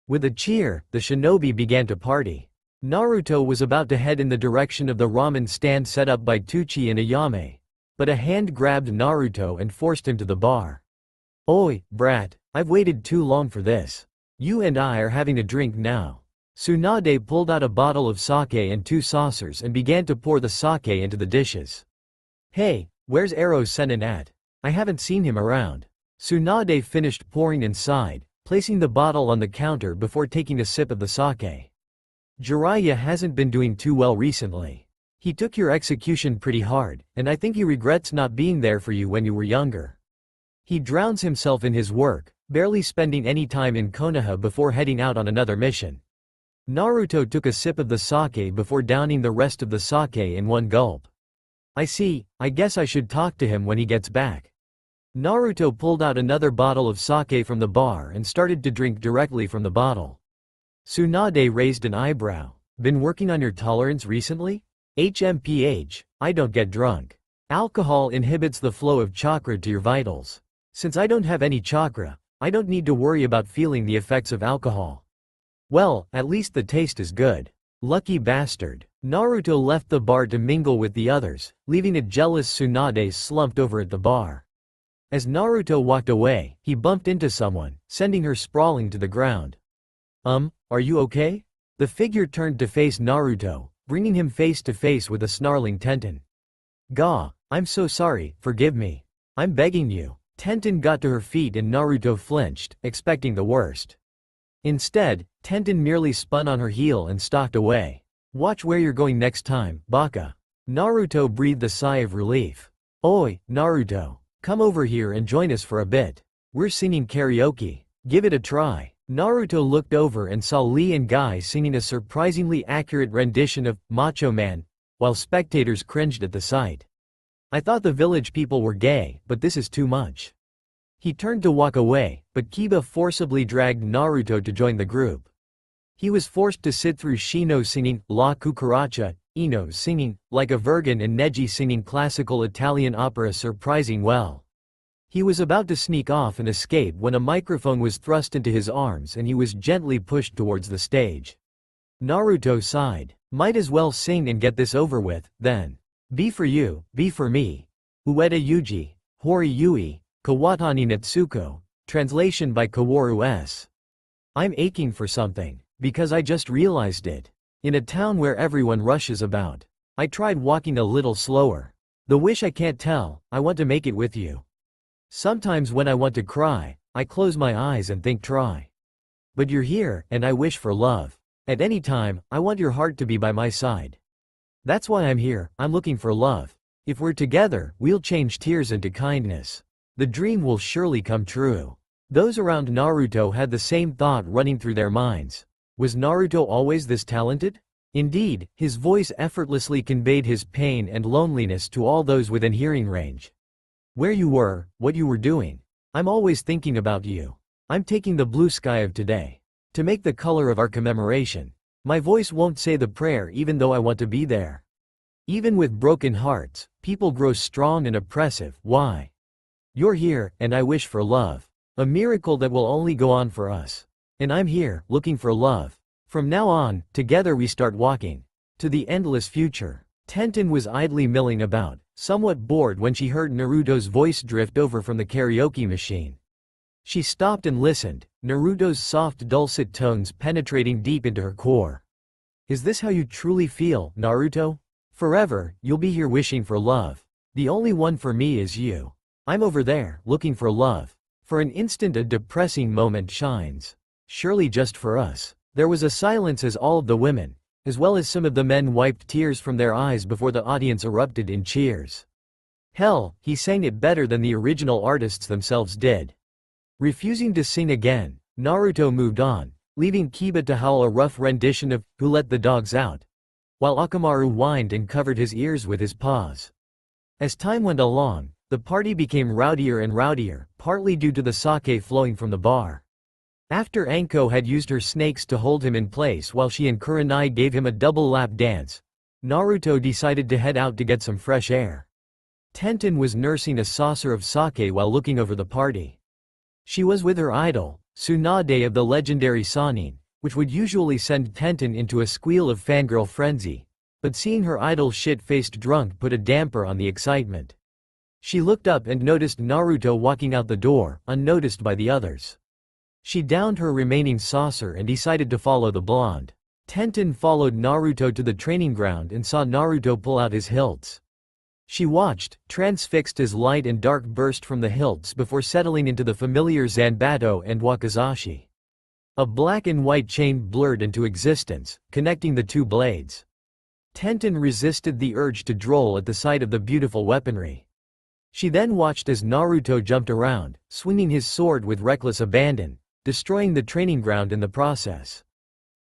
With a cheer, the shinobi began to party. Naruto was about to head in the direction of the ramen stand set up by Tuchi and Ayame, but a hand grabbed Naruto and forced him to the bar. Oi, brat, I've waited too long for this. You and I are having a drink now. Tsunade pulled out a bottle of sake and 2 saucers and began to pour the sake into the dishes. Hey, where's Ero Sennin at? I haven't seen him around. Tsunade finished pouring inside, placing the bottle on the counter before taking a sip of the sake. Jiraiya hasn't been doing too well recently. He took your execution pretty hard, and I think he regrets not being there for you when you were younger. He drowns himself in his work, barely spending any time in Konoha before heading out on another mission. Naruto took a sip of the sake before downing the rest of the sake in one gulp. I see, I guess I should talk to him when he gets back. Naruto pulled out another bottle of sake from the bar and started to drink directly from the bottle. Tsunade raised an eyebrow. Been working on your tolerance recently? HMPH, I don't get drunk. Alcohol inhibits the flow of chakra to your vitals. Since I don't have any chakra, I don't need to worry about feeling the effects of alcohol. Well, at least the taste is good. Lucky bastard. Naruto left the bar to mingle with the others, leaving a jealous Tsunade slumped over at the bar. As Naruto walked away, he bumped into someone, sending her sprawling to the ground. Are you okay? The figure turned to face Naruto, bringing him face to face with a snarling Tenten. Gah, I'm so sorry, forgive me. I'm begging you. Tenten got to her feet and Naruto flinched, expecting the worst. Instead, Tenten merely spun on her heel and stalked away. Watch where you're going next time, Baka. Naruto breathed a sigh of relief. Oi, Naruto. Come over here and join us for a bit. We're singing karaoke. Give it a try. Naruto looked over and saw Lee and Guy singing a surprisingly accurate rendition of Macho Man, while spectators cringed at the sight. I thought the village people were gay, but this is too much. He turned to walk away, but Kiba forcibly dragged Naruto to join the group. He was forced to sit through Shino singing La Cucaracha, Ino singing Like a Virgin and Neji singing classical Italian opera surprising well. He was about to sneak off and escape when a microphone was thrust into his arms and he was gently pushed towards the stage. Naruto sighed. Might as well sing and get this over with, then. Be for you, be for me. Ueda Yuji, Hori Yui, Kawatani Natsuko, translation by Kaworu S. I'm aching for something, because I just realized it. In a town where everyone rushes about. I tried walking a little slower. The wish I can't tell, I want to make it with you. Sometimes when I want to cry, I close my eyes and think try. But you're here, and I wish for love. At any time, I want your heart to be by my side. That's why I'm here, I'm looking for love. If we're together, we'll change tears into kindness. The dream will surely come true. Those around Naruto had the same thought running through their minds. Was Naruto always this talented? Indeed, his voice effortlessly conveyed his pain and loneliness to all those within hearing range. Where you were, what you were doing. I'm always thinking about you. I'm taking the blue sky of today. To make the color of our commemoration. My voice won't say the prayer even though I want to be there. Even with broken hearts, people grow strong and oppressive. Why? You're here, and I wish for love. A miracle that will only go on for us. And I'm here, looking for love. From now on, together we start walking. To the endless future. Tenten was idly milling about, somewhat bored when she heard Naruto's voice drift over from the karaoke machine. She stopped and listened, Naruto's soft dulcet tones penetrating deep into her core. Is this how you truly feel, Naruto? Forever, you'll be here wishing for love. The only one for me is you. I'm over there, looking for love. For an instant a depressing moment shines. Surely just for us. There was a silence as all of the women, as well as some of the men wiped tears from their eyes before the audience erupted in cheers. Hell, he sang it better than the original artists themselves did. Refusing to sing again, Naruto moved on, leaving Kiba to howl a rough rendition of Who Let the Dogs Out, while Akamaru whined and covered his ears with his paws. As time went along, the party became rowdier and rowdier, partly due to the sake flowing from the bar. After Anko had used her snakes to hold him in place while she and Kurenai gave him a double lap dance, Naruto decided to head out to get some fresh air. Tenten was nursing a saucer of sake while looking over the party. She was with her idol, Tsunade of the legendary Sannin, which would usually send Tenten into a squeal of fangirl frenzy, but seeing her idol shit-faced drunk put a damper on the excitement. She looked up and noticed Naruto walking out the door, unnoticed by the others. She downed her remaining saucer and decided to follow the blonde. Tenten followed Naruto to the training ground and saw Naruto pull out his hilts. She watched, transfixed as light and dark burst from the hilts before settling into the familiar Zanbato and Wakizashi. A black and white chain blurred into existence, connecting the two blades. Tenten resisted the urge to droll at the sight of the beautiful weaponry. She then watched as Naruto jumped around, swinging his sword with reckless abandon, destroying the training ground in the process.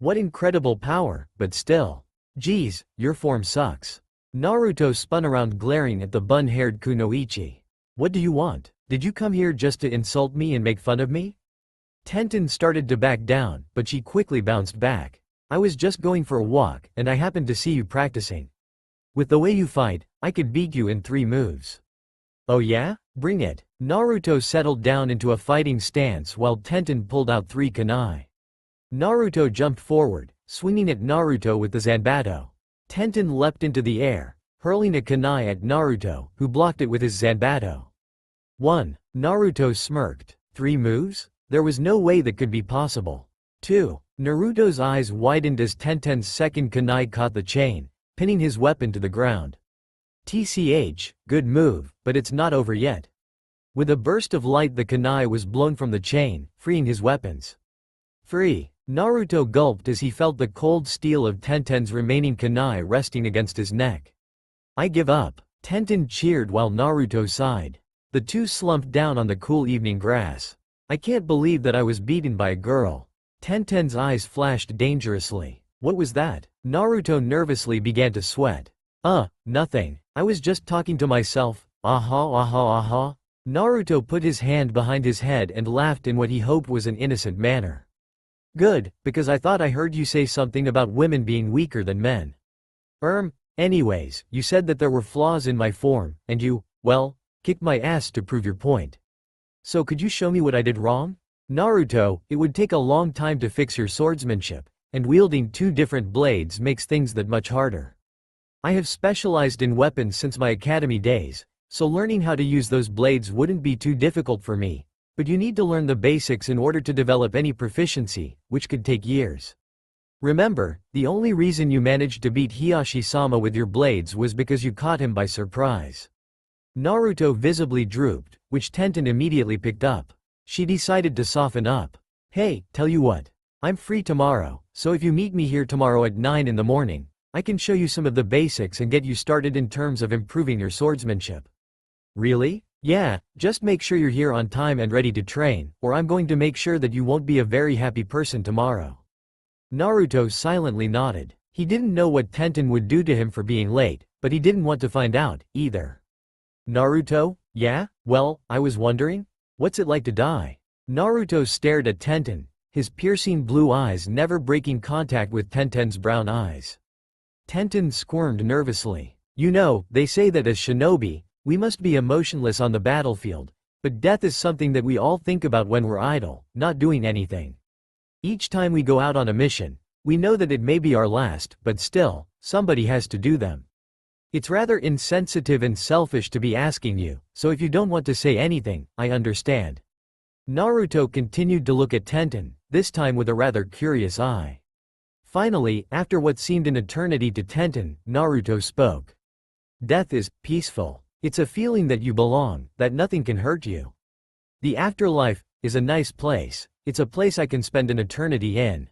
What incredible power, but still. Geez, your form sucks. Naruto spun around glaring at the bun-haired Kunoichi. What do you want? Did you come here just to insult me and make fun of me? Tenten started to back down, but she quickly bounced back. I was just going for a walk, and I happened to see you practicing. With the way you fight, I could beat you in 3 moves. Oh yeah? Bring it. Naruto settled down into a fighting stance while Tenten pulled out 3 kunai. Naruto jumped forward, swinging at Naruto with the Zanbato. Tenten leapt into the air, hurling a kunai at Naruto, who blocked it with his Zanbato. 1. Naruto smirked. 3 moves? There was no way that could be possible. 2. Naruto's eyes widened as Tenten's second kunai caught the chain, pinning his weapon to the ground. TCH, good move, but it's not over yet. With a burst of light the kunai was blown from the chain, freeing his weapons. 3. Naruto gulped as he felt the cold steel of Tenten's remaining kunai resting against his neck. I give up. Tenten cheered while Naruto sighed. The two slumped down on the cool evening grass. I can't believe that I was beaten by a girl. Tenten's eyes flashed dangerously. What was that? Naruto nervously began to sweat. Nothing. I was just talking to myself. Aha aha aha. Naruto put his hand behind his head and laughed in what he hoped was an innocent manner. Good, because I thought I heard you say something about women being weaker than men. Anyways, you said that there were flaws in my form, and you, well, kicked my ass to prove your point. So could you show me what I did wrong? Naruto, it would take a long time to fix your swordsmanship, and wielding 2 different blades makes things that much harder. I have specialized in weapons since my academy days, so learning how to use those blades wouldn't be too difficult for me, but you need to learn the basics in order to develop any proficiency, which could take years. Remember, the only reason you managed to beat Hiyashi-sama with your blades was because you caught him by surprise. Naruto visibly drooped, which Tenten immediately picked up. She decided to soften up. Hey, tell you what. I'm free tomorrow, so if you meet me here tomorrow at 9 in the morning, I can show you some of the basics and get you started in terms of improving your swordsmanship. Really? Yeah, just make sure you're here on time and ready to train, or I'm going to make sure that you won't be a very happy person tomorrow. Naruto silently nodded. He didn't know what Tenten would do to him for being late, but he didn't want to find out, either. Naruto? Yeah? Well, I was wondering? What's it like to die? Naruto stared at Tenten, his piercing blue eyes never breaking contact with Tenten's brown eyes. Tenten squirmed nervously. You know, they say that as shinobi, we must be emotionless on the battlefield, but death is something that we all think about when we're idle, not doing anything. Each time we go out on a mission, we know that it may be our last, but still, somebody has to do them. It's rather insensitive and selfish to be asking you, so if you don't want to say anything, I understand. Naruto continued to look at Tenten, this time with a rather curious eye. Finally, after what seemed an eternity to Tenten, Naruto spoke. Death is peaceful. It's a feeling that you belong, that nothing can hurt you. The afterlife is a nice place. It's a place I can spend an eternity in.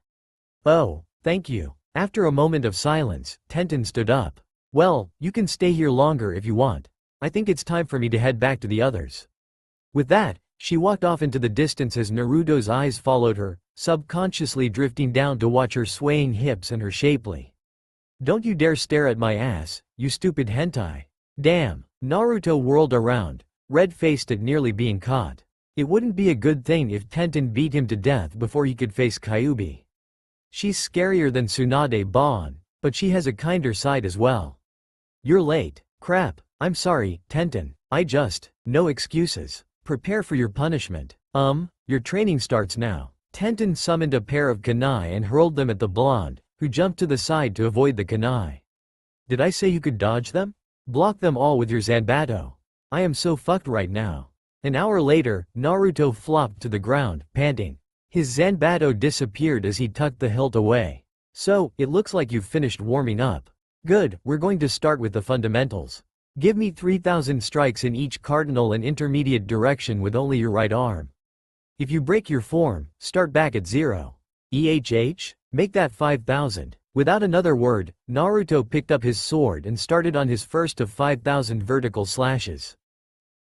Oh, thank you. After a moment of silence, Tenten stood up. Well, you can stay here longer if you want. I think it's time for me to head back to the others. With that, she walked off into the distance as Naruto's eyes followed her, subconsciously drifting down to watch her swaying hips and her shapely. Don't you dare stare at my ass, you stupid hentai. Damn. Naruto whirled around, red-faced at nearly being caught. It wouldn't be a good thing if Tenten beat him to death before he could face Kyuubi. She's scarier than Tsunade Bon, but she has a kinder side as well. You're late. Crap, I'm sorry, Tenten. No excuses. Prepare for your punishment. Your training starts now. Tenten summoned a pair of kunai and hurled them at the blonde, who jumped to the side to avoid the kunai. Did I say you could dodge them? Block them all with your Zanbato. I am so fucked right now. An hour later, Naruto flopped to the ground, panting. His Zanbato disappeared as he tucked the hilt away. So, it looks like you've finished warming up. Good, we're going to start with the fundamentals. Give me 3,000 strikes in each cardinal and intermediate direction with only your right arm. If you break your form, start back at 0. Make that 5,000. Without another word, Naruto picked up his sword and started on his first of 5,000 vertical slashes.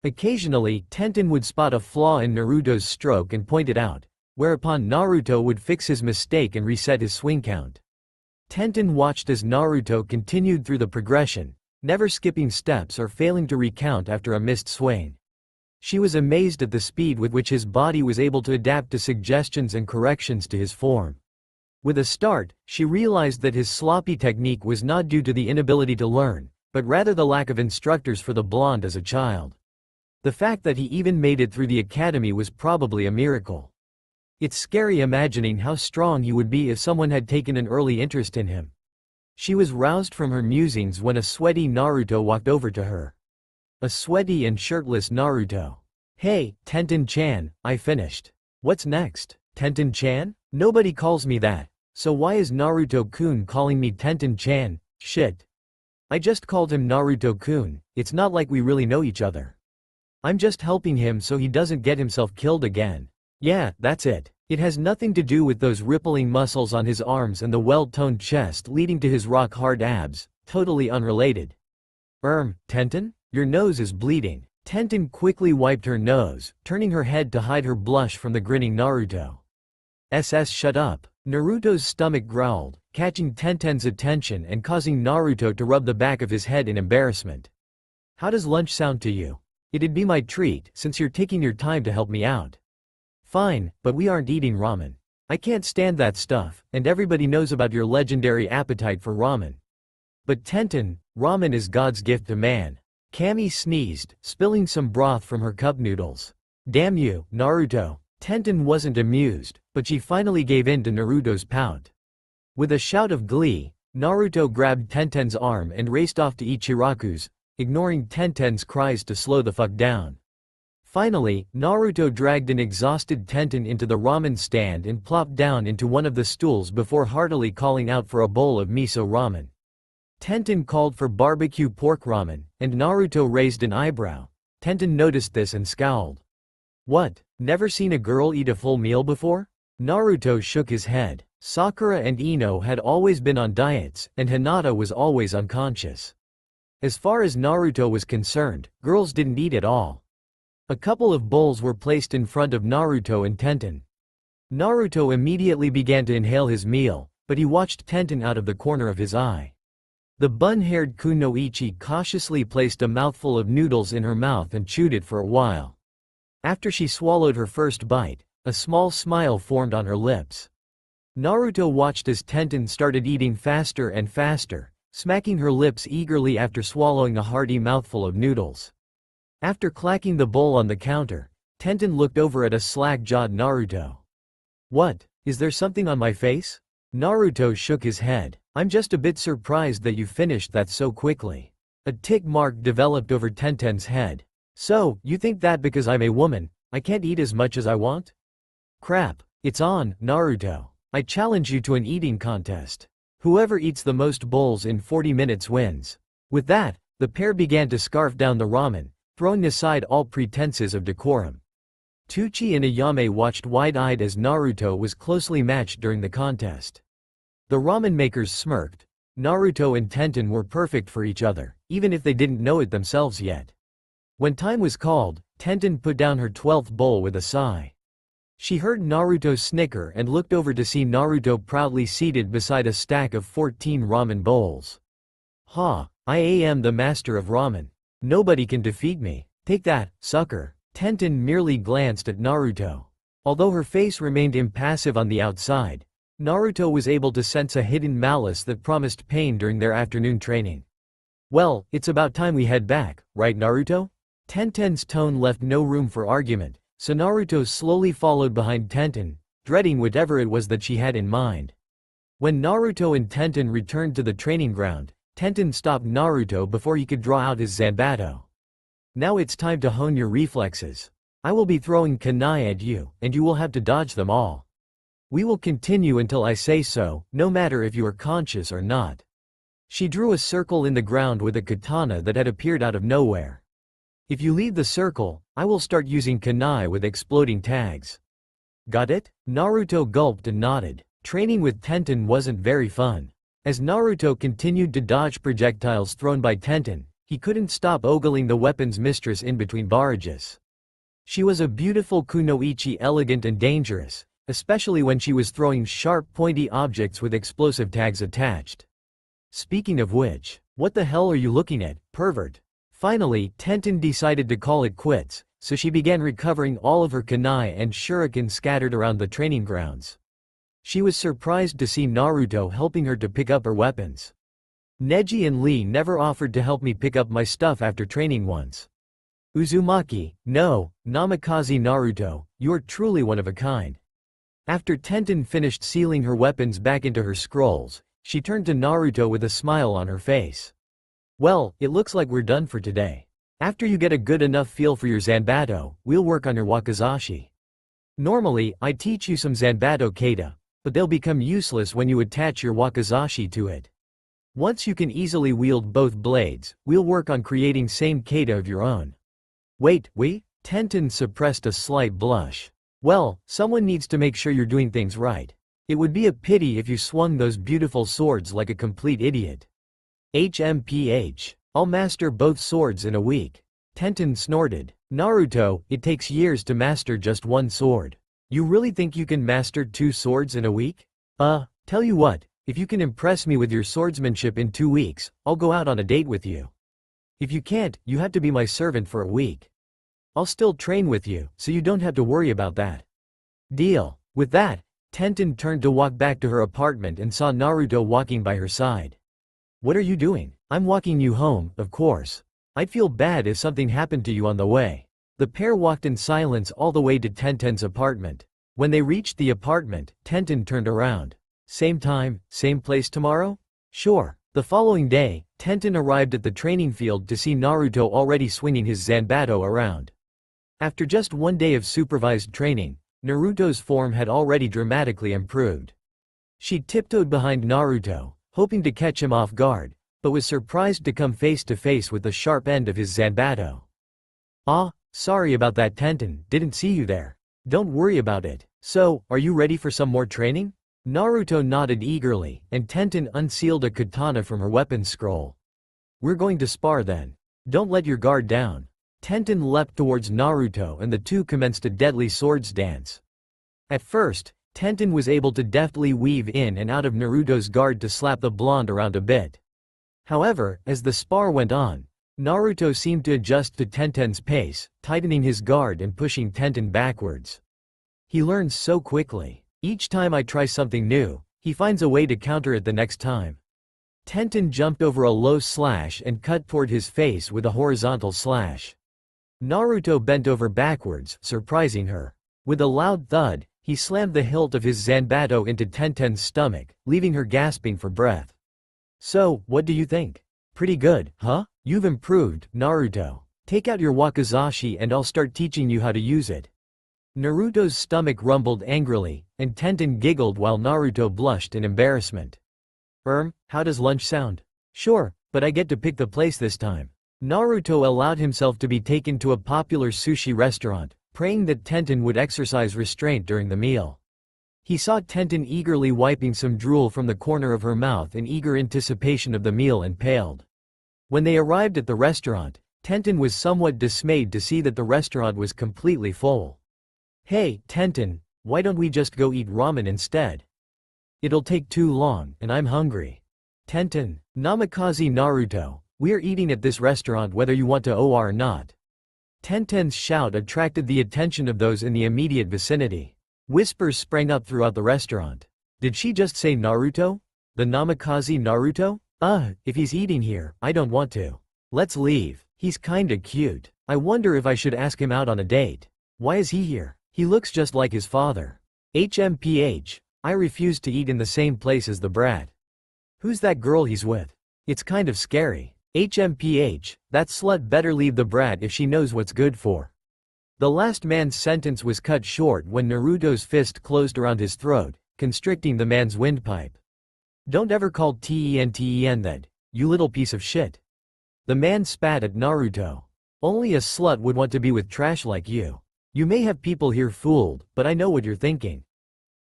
Occasionally, Tenten would spot a flaw in Naruto's stroke and point it out, whereupon Naruto would fix his mistake and reset his swing count. Tenten watched as Naruto continued through the progression, never skipping steps or failing to recount after a missed swing. She was amazed at the speed with which his body was able to adapt to suggestions and corrections to his form. With a start, she realized that his sloppy technique was not due to the inability to learn, but rather the lack of instructors for the blonde as a child. The fact that he even made it through the academy was probably a miracle. It's scary imagining how strong he would be if someone had taken an early interest in him. She was roused from her musings when a sweaty Naruto walked over to her. A sweaty and shirtless Naruto. "Hey, Tenten-chan, I finished. What's next?" "Tenten-chan? Nobody calls me that. So why is Naruto-kun calling me Tenten-chan? Shit. I just called him Naruto-kun, it's not like we really know each other. I'm just helping him so he doesn't get himself killed again. Yeah, that's it. It has nothing to do with those rippling muscles on his arms and the well-toned chest leading to his rock-hard abs, totally unrelated." Tenten? Your nose is bleeding." Tenten quickly wiped her nose, turning her head to hide her blush from the grinning Naruto. Shut up. Naruto's stomach growled, catching Tenten's attention and causing Naruto to rub the back of his head in embarrassment. "How does lunch sound to you? It'd be my treat, since you're taking your time to help me out." "Fine, but we aren't eating ramen. I can't stand that stuff, and everybody knows about your legendary appetite for ramen." "But Tenten, ramen is God's gift to man." Kami sneezed, spilling some broth from her cup noodles. "Damn you, Naruto." Tenten wasn't amused, but she finally gave in to Naruto's pout. With a shout of glee, Naruto grabbed Tenten's arm and raced off to Ichiraku's, ignoring Tenten's cries to slow the fuck down. Finally, Naruto dragged an exhausted Tenten into the ramen stand and plopped down into one of the stools before heartily calling out for a bowl of miso ramen. Tenten called for barbecue pork ramen, and Naruto raised an eyebrow. Tenten noticed this and scowled. "What, never seen a girl eat a full meal before?" Naruto shook his head. Sakura and Ino had always been on diets, and Hinata was always unconscious. As far as Naruto was concerned, girls didn't eat at all. A couple of bowls were placed in front of Naruto and Tenten. Naruto immediately began to inhale his meal, but he watched Tenten out of the corner of his eye. The bun-haired kunoichi cautiously placed a mouthful of noodles in her mouth and chewed it for a while. After she swallowed her first bite, a small smile formed on her lips. Naruto watched as Tenten started eating faster and faster, smacking her lips eagerly after swallowing a hearty mouthful of noodles. After clacking the bowl on the counter, Tenten looked over at a slack-jawed Naruto. "What, is there something on my face?" Naruto shook his head. "I'm just a bit surprised that you finished that so quickly." A tick mark developed over Tenten's head. "So, you think that because I'm a woman, I can't eat as much as I want?" "Crap, it's on, Naruto. I challenge you to an eating contest. Whoever eats the most bowls in 40 minutes wins." With that, the pair began to scarf down the ramen, throwing aside all pretenses of decorum. Teuchi and Ayame watched wide-eyed as Naruto was closely matched during the contest. The ramen makers smirked. Naruto and Tenten were perfect for each other, even if they didn't know it themselves yet. When time was called, Tenten put down her 12th bowl with a sigh. She heard Naruto snicker and looked over to see Naruto proudly seated beside a stack of 14 ramen bowls. "Ha, I am the master of ramen. Nobody can defeat me. Take that, sucker." Tenten merely glanced at Naruto. Although her face remained impassive on the outside, Naruto was able to sense a hidden malice that promised pain during their afternoon training. "Well, it's about time we head back, right Naruto?" Tenten's tone left no room for argument, so Naruto slowly followed behind Tenten, dreading whatever it was that she had in mind. When Naruto and Tenten returned to the training ground, Tenten stopped Naruto before he could draw out his Zanbato. "Now it's time to hone your reflexes. I will be throwing kunai at you, and you will have to dodge them all. We will continue until I say so, no matter if you are conscious or not." She drew a circle in the ground with a katana that had appeared out of nowhere. "If you leave the circle, I will start using kunai with exploding tags." "Got it?" Naruto gulped and nodded. Training with Tenten wasn't very fun. As Naruto continued to dodge projectiles thrown by Tenten, he couldn't stop ogling the weapon's mistress in between barrages. She was a beautiful kunoichi, elegant and dangerous, especially when she was throwing sharp pointy objects with explosive tags attached. Speaking of which, what the hell are you looking at, pervert? Finally, Tenten decided to call it quits, so she began recovering all of her kunai and shuriken scattered around the training grounds. She was surprised to see Naruto helping her to pick up her weapons. Neji and Lee never offered to help me pick up my stuff after training once. Uzumaki, no, Namikaze Naruto, you're truly one of a kind. After Tenten finished sealing her weapons back into her scrolls, she turned to Naruto with a smile on her face. Well, it looks like we're done for today. After you get a good enough feel for your Zanbato, we'll work on your wakizashi. Normally, I teach you some Zanbato kata, but they'll become useless when you attach your wakizashi to it. Once you can easily wield both blades, we'll work on creating same kata of your own. Wait, Tenten suppressed a slight blush. Well, someone needs to make sure you're doing things right. It would be a pity if you swung those beautiful swords like a complete idiot. HMPH. I'll master both swords in a week. Tenten snorted. Naruto, it takes years to master just one sword. You really think you can master 2 swords in a week? Tell you what, if you can impress me with your swordsmanship in 2 weeks, I'll go out on a date with you. If you can't, you have to be my servant for a week. I'll still train with you, so you don't have to worry about that. Deal. With that, Tenten turned to walk back to her apartment and saw Naruto walking by her side. What are you doing? I'm walking you home, of course. I'd feel bad if something happened to you on the way. The pair walked in silence all the way to Tenten's apartment. When they reached the apartment, Tenten turned around. Same time, same place tomorrow? Sure. The following day, Tenten arrived at the training field to see Naruto already swinging his Zanbato around. After just 1 day of supervised training, Naruto's form had already dramatically improved. She tiptoed behind Naruto, hoping to catch him off guard, but was surprised to come face to face with the sharp end of his Zanbato. Sorry about that, Tenten, didn't see you there. Don't worry about it. So, are you ready for some more training? Naruto nodded eagerly, and Tenten unsealed a katana from her weapons scroll. We're going to spar then. Don't let your guard down. Tenten leapt towards Naruto and the two commenced a deadly swords dance. At first, Tenten was able to deftly weave in and out of Naruto's guard to slap the blonde around a bit. However, as the spar went on, Naruto seemed to adjust to Tenten's pace, tightening his guard and pushing Tenten backwards. He learns so quickly. Each time I try something new, he finds a way to counter it the next time. Tenten jumped over a low slash and cut toward his face with a horizontal slash. Naruto bent over backwards, surprising her. With a loud thud, he slammed the hilt of his Zanbato into Tenten's stomach, leaving her gasping for breath. So, what do you think? Pretty good, huh? You've improved, Naruto. Take out your wakizashi and I'll start teaching you how to use it. Naruto's stomach rumbled angrily, and Tenten giggled while Naruto blushed in embarrassment. How does lunch sound? Sure, but I get to pick the place this time. Naruto allowed himself to be taken to a popular sushi restaurant, praying that Tenten would exercise restraint during the meal. He saw Tenten eagerly wiping some drool from the corner of her mouth in eager anticipation of the meal and paled. When they arrived at the restaurant, Tenten was somewhat dismayed to see that the restaurant was completely full. Hey, Tenten, why don't we just go eat ramen instead? It'll take too long, and I'm hungry. Tenten, Namikaze Naruto, we're eating at this restaurant whether you want to or not. Tenten's shout attracted the attention of those in the immediate vicinity. Whispers sprang up throughout the restaurant. Did she just say Naruto? The Namikaze Naruto? If he's eating here, I don't want to. Let's leave. He's kinda cute. I wonder if I should ask him out on a date. Why is he here? He looks just like his father. HMPH. I refuse to eat in the same place as the brat. Who's that girl he's with? It's kind of scary. HMPH, that slut better leave the brat if she knows what's good for. The last man's sentence was cut short when Naruto's fist closed around his throat, constricting the man's windpipe. Don't ever call Tenten that, you little piece of shit. The man spat at Naruto. Only a slut would want to be with trash like you. You may have people here fooled, but I know what you're thinking.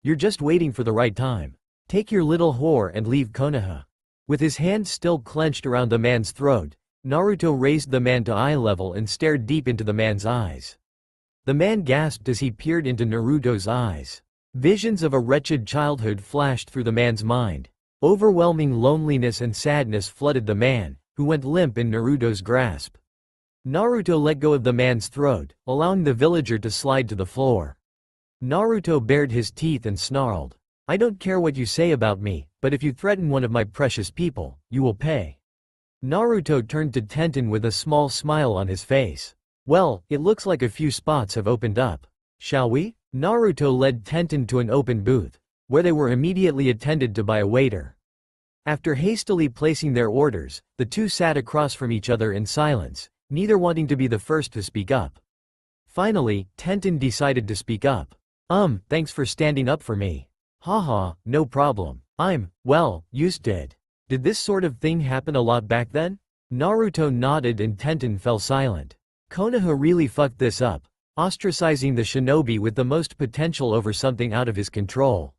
You're just waiting for the right time. Take your little whore and leave Konoha. With his hand still clenched around the man's throat, Naruto raised the man to eye level and stared deep into the man's eyes. The man gasped as he peered into Naruto's eyes. Visions of a wretched childhood flashed through the man's mind. Overwhelming loneliness and sadness flooded the man, who went limp in Naruto's grasp. Naruto let go of the man's throat, allowing the villager to slide to the floor. Naruto bared his teeth and snarled, "I don't care what you say about me, but if you threaten one of my precious people, you will pay." Naruto turned to Tenten with a small smile on his face. "Well, it looks like a few spots have opened up. Shall we?" Naruto led Tenten to an open booth, where they were immediately attended to by a waiter. After hastily placing their orders, the two sat across from each other in silence, neither wanting to be the first to speak up. Finally, Tenten decided to speak up. Thanks for standing up for me. Haha, no problem. Used to it. Did this sort of thing happen a lot back then?" Naruto nodded and Tenten fell silent. Konoha really fucked this up, ostracizing the shinobi with the most potential over something out of his control.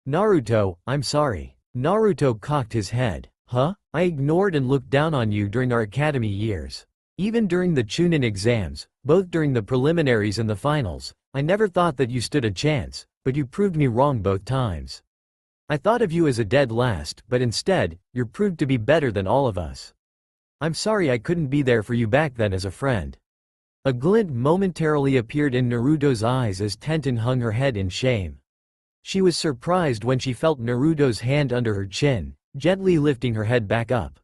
"Naruto, I'm sorry." Naruto cocked his head. "Huh? I ignored and looked down on you during our academy years. Even during the Chunin exams, both during the preliminaries and the finals, I never thought that you stood a chance, but you proved me wrong both times. I thought of you as a dead last, but instead, you're proved to be better than all of us. I'm sorry I couldn't be there for you back then as a friend." A glint momentarily appeared in Naruto's eyes as Tenten hung her head in shame. She was surprised when she felt Naruto's hand under her chin, gently lifting her head back up.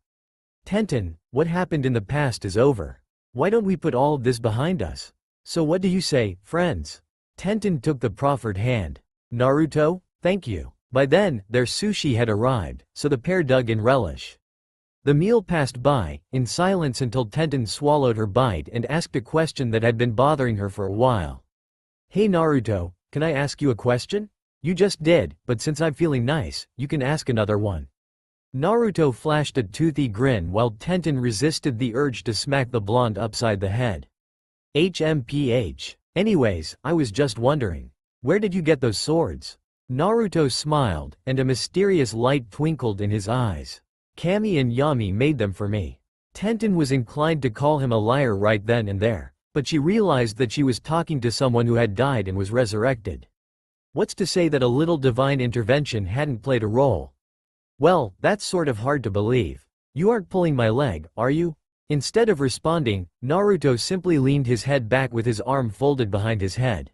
"Tenten, what happened in the past is over. Why don't we put all of this behind us? So what do you say, friends?" Tenten took the proffered hand. "Naruto, thank you." By then, their sushi had arrived, so the pair dug in relish. The meal passed by, in silence until Tenten swallowed her bite and asked a question that had been bothering her for a while. "Hey Naruto, can I ask you a question?" "You just did, but since I'm feeling nice, you can ask another one." Naruto flashed a toothy grin while Tenten resisted the urge to smack the blonde upside the head. "HMPH. Anyways, I was just wondering. Where did you get those swords?" Naruto smiled, and a mysterious light twinkled in his eyes. "Kami and Yami made them for me." Tenten was inclined to call him a liar right then and there, but she realized that she was talking to someone who had died and was resurrected. What's to say that a little divine intervention hadn't played a role? "Well, that's sort of hard to believe. You aren't pulling my leg, are you?" Instead of responding, Naruto simply leaned his head back with his arm folded behind his head.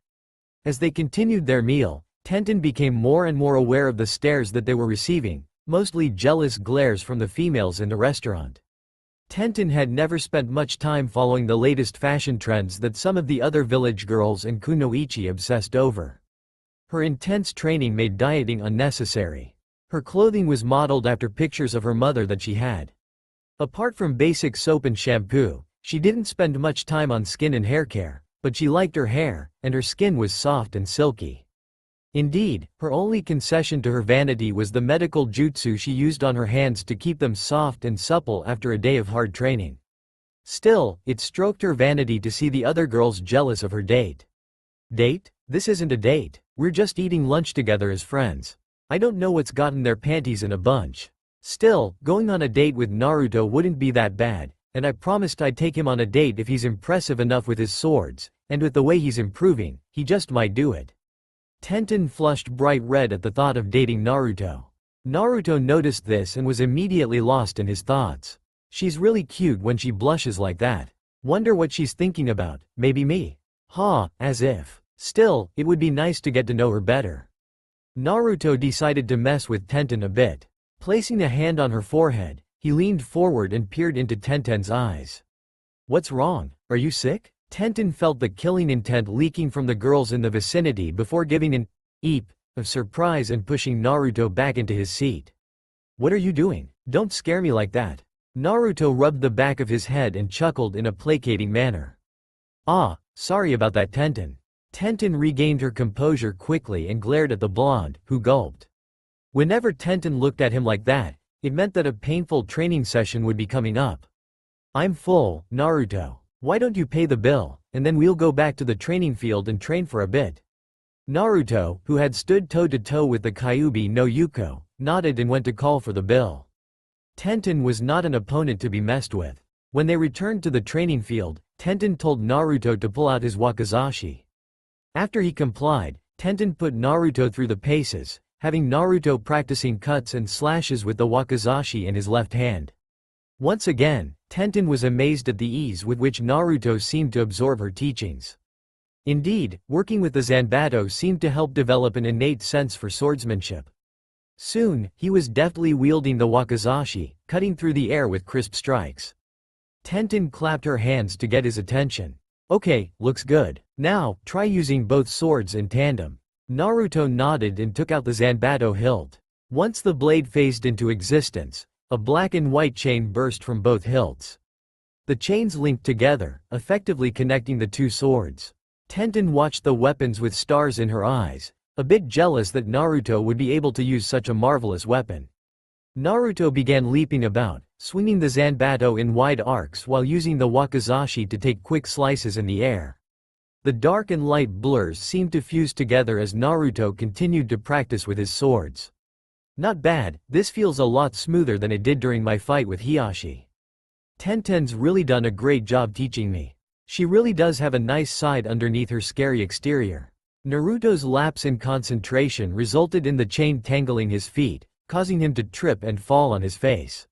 As they continued their meal, Tenten became more and more aware of the stares that they were receiving, mostly jealous glares from the females in the restaurant. Tenten had never spent much time following the latest fashion trends that some of the other village girls and kunoichi obsessed over. Her intense training made dieting unnecessary. Her clothing was modeled after pictures of her mother that she had. Apart from basic soap and shampoo, she didn't spend much time on skin and hair care, but she liked her hair, and her skin was soft and silky. Indeed, her only concession to her vanity was the medical jutsu she used on her hands to keep them soft and supple after a day of hard training. Still, it stroked her vanity to see the other girls jealous of her date. "Date? This isn't a date. We're just eating lunch together as friends. I don't know what's gotten their panties in a bunch. Still, going on a date with Naruto wouldn't be that bad, and I promised I'd take him on a date if he's impressive enough with his swords, and with the way he's improving, he just might do it." Tenten flushed bright red at the thought of dating Naruto. Naruto noticed this and was immediately lost in his thoughts. "She's really cute when she blushes like that. Wonder what she's thinking about, maybe me. As if. Still, it would be nice to get to know her better." Naruto decided to mess with Tenten a bit. Placing a hand on her forehead, he leaned forward and peered into Tenten's eyes. "What's wrong? Are you sick?" Tenten felt the killing intent leaking from the girls in the vicinity before giving an eep of surprise and pushing Naruto back into his seat. "What are you doing? Don't scare me like that." Naruto rubbed the back of his head and chuckled in a placating manner. Sorry about that, Tenten." Tenten regained her composure quickly and glared at the blonde, who gulped. Whenever Tenten looked at him like that, it meant that a painful training session would be coming up. "I'm full, Naruto. Why don't you pay the bill, and then we'll go back to the training field and train for a bit." Naruto, who had stood toe-to-toe with the Kyuubi no Yuko, nodded and went to call for the bill. Tenten was not an opponent to be messed with. When they returned to the training field, Tenten told Naruto to pull out his wakizashi. After he complied, Tenten put Naruto through the paces, having Naruto practicing cuts and slashes with the wakizashi in his left hand. Once again, Tenten was amazed at the ease with which Naruto seemed to absorb her teachings. Indeed, working with the Zanbato seemed to help develop an innate sense for swordsmanship. Soon, he was deftly wielding the wakizashi, cutting through the air with crisp strikes. Tenten clapped her hands to get his attention. Okay, looks good. Now, try using both swords in tandem. Naruto nodded and took out the Zanbato hilt. Once the blade phased into existence, a black and white chain burst from both hilts. The chains linked together, effectively connecting the two swords. Tenten watched the weapons with stars in her eyes, a bit jealous that Naruto would be able to use such a marvelous weapon. Naruto began leaping about, swinging the Zanbato in wide arcs while using the wakizashi to take quick slices in the air. The dark and light blurs seemed to fuse together as Naruto continued to practice with his swords. Not bad, this feels a lot smoother than it did during my fight with Hiashi. Tenten's really done a great job teaching me. She really does have a nice side underneath her scary exterior. Naruto's lapse in concentration resulted in the chain tangling his feet, causing him to trip and fall on his face.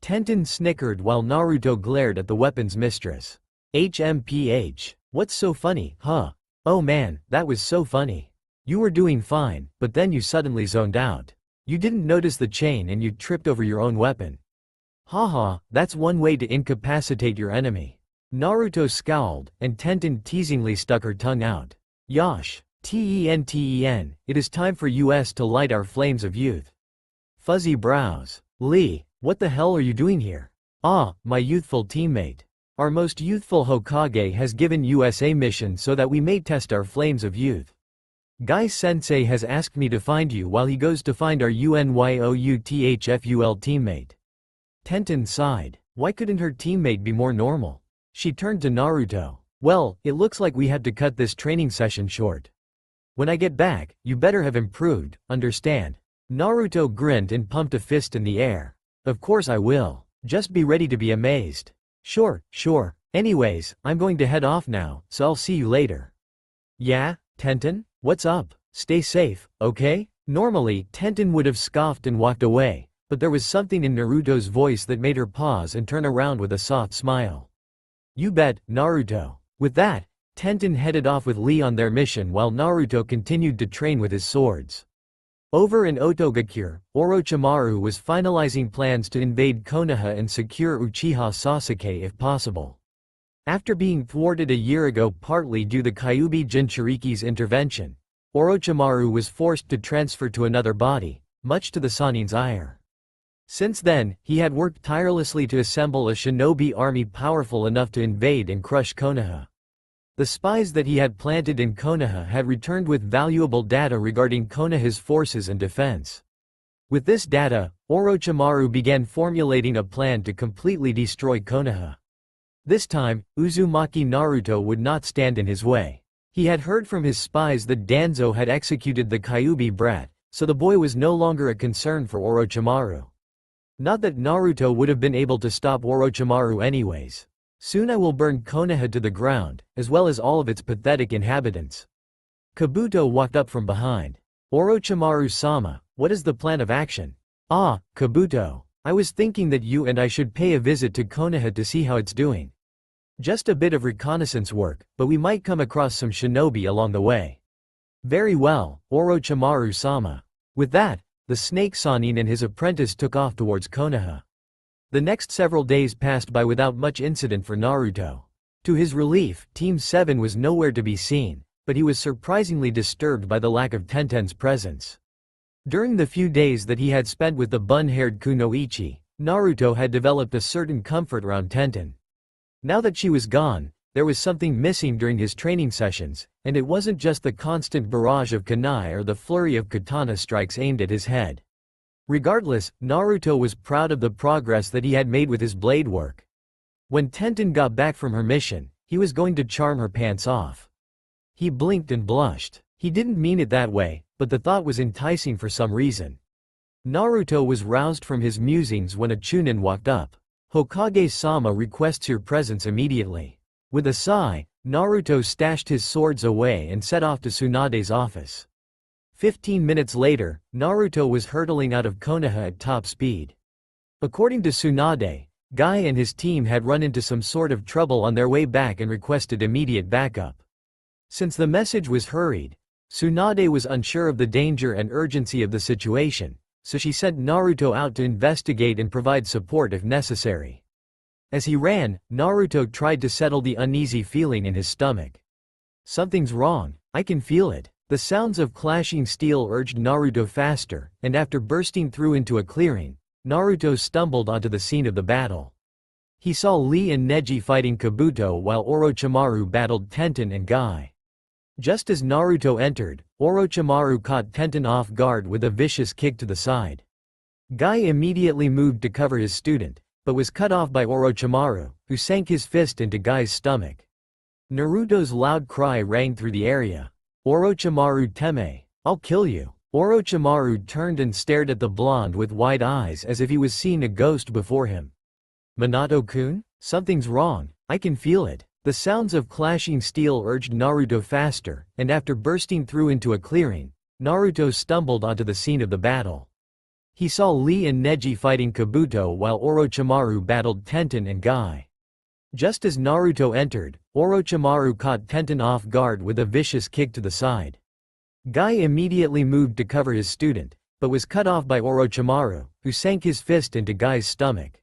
Tenten snickered while Naruto glared at the weapon's mistress. HMPH. What's so funny, huh? Oh man, that was so funny. You were doing fine, but then you suddenly zoned out. You didn't notice the chain and you tripped over your own weapon. Haha, that's one way to incapacitate your enemy. Naruto scowled, and Tenten teasingly stuck her tongue out. Yosh. Ten, it is time for us to light our flames of youth. Fuzzy brows. Lee, what the hell are you doing here? Ah, my youthful teammate. Our most youthful Hokage has given us a mission so that we may test our flames of youth. Guy-sensei has asked me to find you while he goes to find our UNYOUTHFUL teammate. Tenten sighed. Why couldn't her teammate be more normal? She turned to Naruto. Well, it looks like we had to cut this training session short. When I get back, you better have improved, understand? Naruto grinned and pumped a fist in the air. Of course I will. Just be ready to be amazed. Sure. Anyways, I'm going to head off now, so I'll see you later. Yeah, Tenten? What's up? Stay safe, okay? Normally, Tenten would have scoffed and walked away, but there was something in Naruto's voice that made her pause and turn around with a soft smile. You bet, Naruto. With that, Tenten headed off with Lee on their mission while Naruto continued to train with his swords. Over in Otogakure, Orochimaru was finalizing plans to invade Konoha and secure Uchiha Sasuke if possible. After being thwarted a year ago partly due to Kyuubi Jinchuriki's intervention, Orochimaru was forced to transfer to another body, much to the Sanin's ire. Since then, he had worked tirelessly to assemble a shinobi army powerful enough to invade and crush Konoha. The spies that he had planted in Konoha had returned with valuable data regarding Konoha's forces and defense. With this data, Orochimaru began formulating a plan to completely destroy Konoha. This time, Uzumaki Naruto would not stand in his way. He had heard from his spies that Danzo had executed the Kyuubi brat, so the boy was no longer a concern for Orochimaru. Not that Naruto would have been able to stop Orochimaru anyways. Soon I will burn Konoha to the ground, as well as all of its pathetic inhabitants. Kabuto walked up from behind. Orochimaru-sama, what is the plan of action? Ah, Kabuto. I was thinking that you and I should pay a visit to Konoha to see how it's doing. Just a bit of reconnaissance work, but we might come across some shinobi along the way. Very well, Orochimaru-sama. With that, the Snake Sanin and his apprentice took off towards Konoha. The next several days passed by without much incident for Naruto. To his relief, Team 7 was nowhere to be seen, but he was surprisingly disturbed by the lack of Tenten's presence. During the few days that he had spent with the bun-haired Kunoichi, Naruto had developed a certain comfort around Tenten. Now that she was gone, there was something missing during his training sessions, and it wasn't just the constant barrage of kunai or the flurry of katana strikes aimed at his head. Regardless, Naruto was proud of the progress that he had made with his blade work. When Tenten got back from her mission, he was going to charm her pants off. He blinked and blushed. He didn't mean it that way, but the thought was enticing for some reason. Naruto was roused from his musings when a Chunin walked up. Hokage-sama requests your presence immediately. With a sigh, Naruto stashed his swords away and set off to Tsunade's office. 15 minutes later, Naruto was hurtling out of Konoha at top speed. According to Tsunade, Guy and his team had run into some sort of trouble on their way back and requested immediate backup. Since the message was hurried, Tsunade was unsure of the danger and urgency of the situation, so she sent Naruto out to investigate and provide support if necessary. As he ran, Naruto tried to settle the uneasy feeling in his stomach. Something's wrong, I can feel it. The sounds of clashing steel urged Naruto faster, and after bursting through into a clearing, Naruto stumbled onto the scene of the battle. He saw Lee and Neji fighting Kabuto while Orochimaru battled Tenten and Guy. Just as Naruto entered, Orochimaru caught Tenten off guard with a vicious kick to the side. Guy immediately moved to cover his student, but was cut off by Orochimaru, who sank his fist into Guy's stomach. Naruto's loud cry rang through the area. Orochimaru Teme, I'll kill you. Orochimaru turned and stared at the blonde with wide eyes as if he was seeing a ghost before him. Minato-kun? Something's wrong, I can feel it. The sounds of clashing steel urged Naruto faster, and after bursting through into a clearing, Naruto stumbled onto the scene of the battle. He saw Lee and Neji fighting Kabuto while Orochimaru battled Tenten and Guy. Just as Naruto entered, Orochimaru caught Tenten off guard with a vicious kick to the side. Guy immediately moved to cover his student, but was cut off by Orochimaru, who sank his fist into Guy's stomach.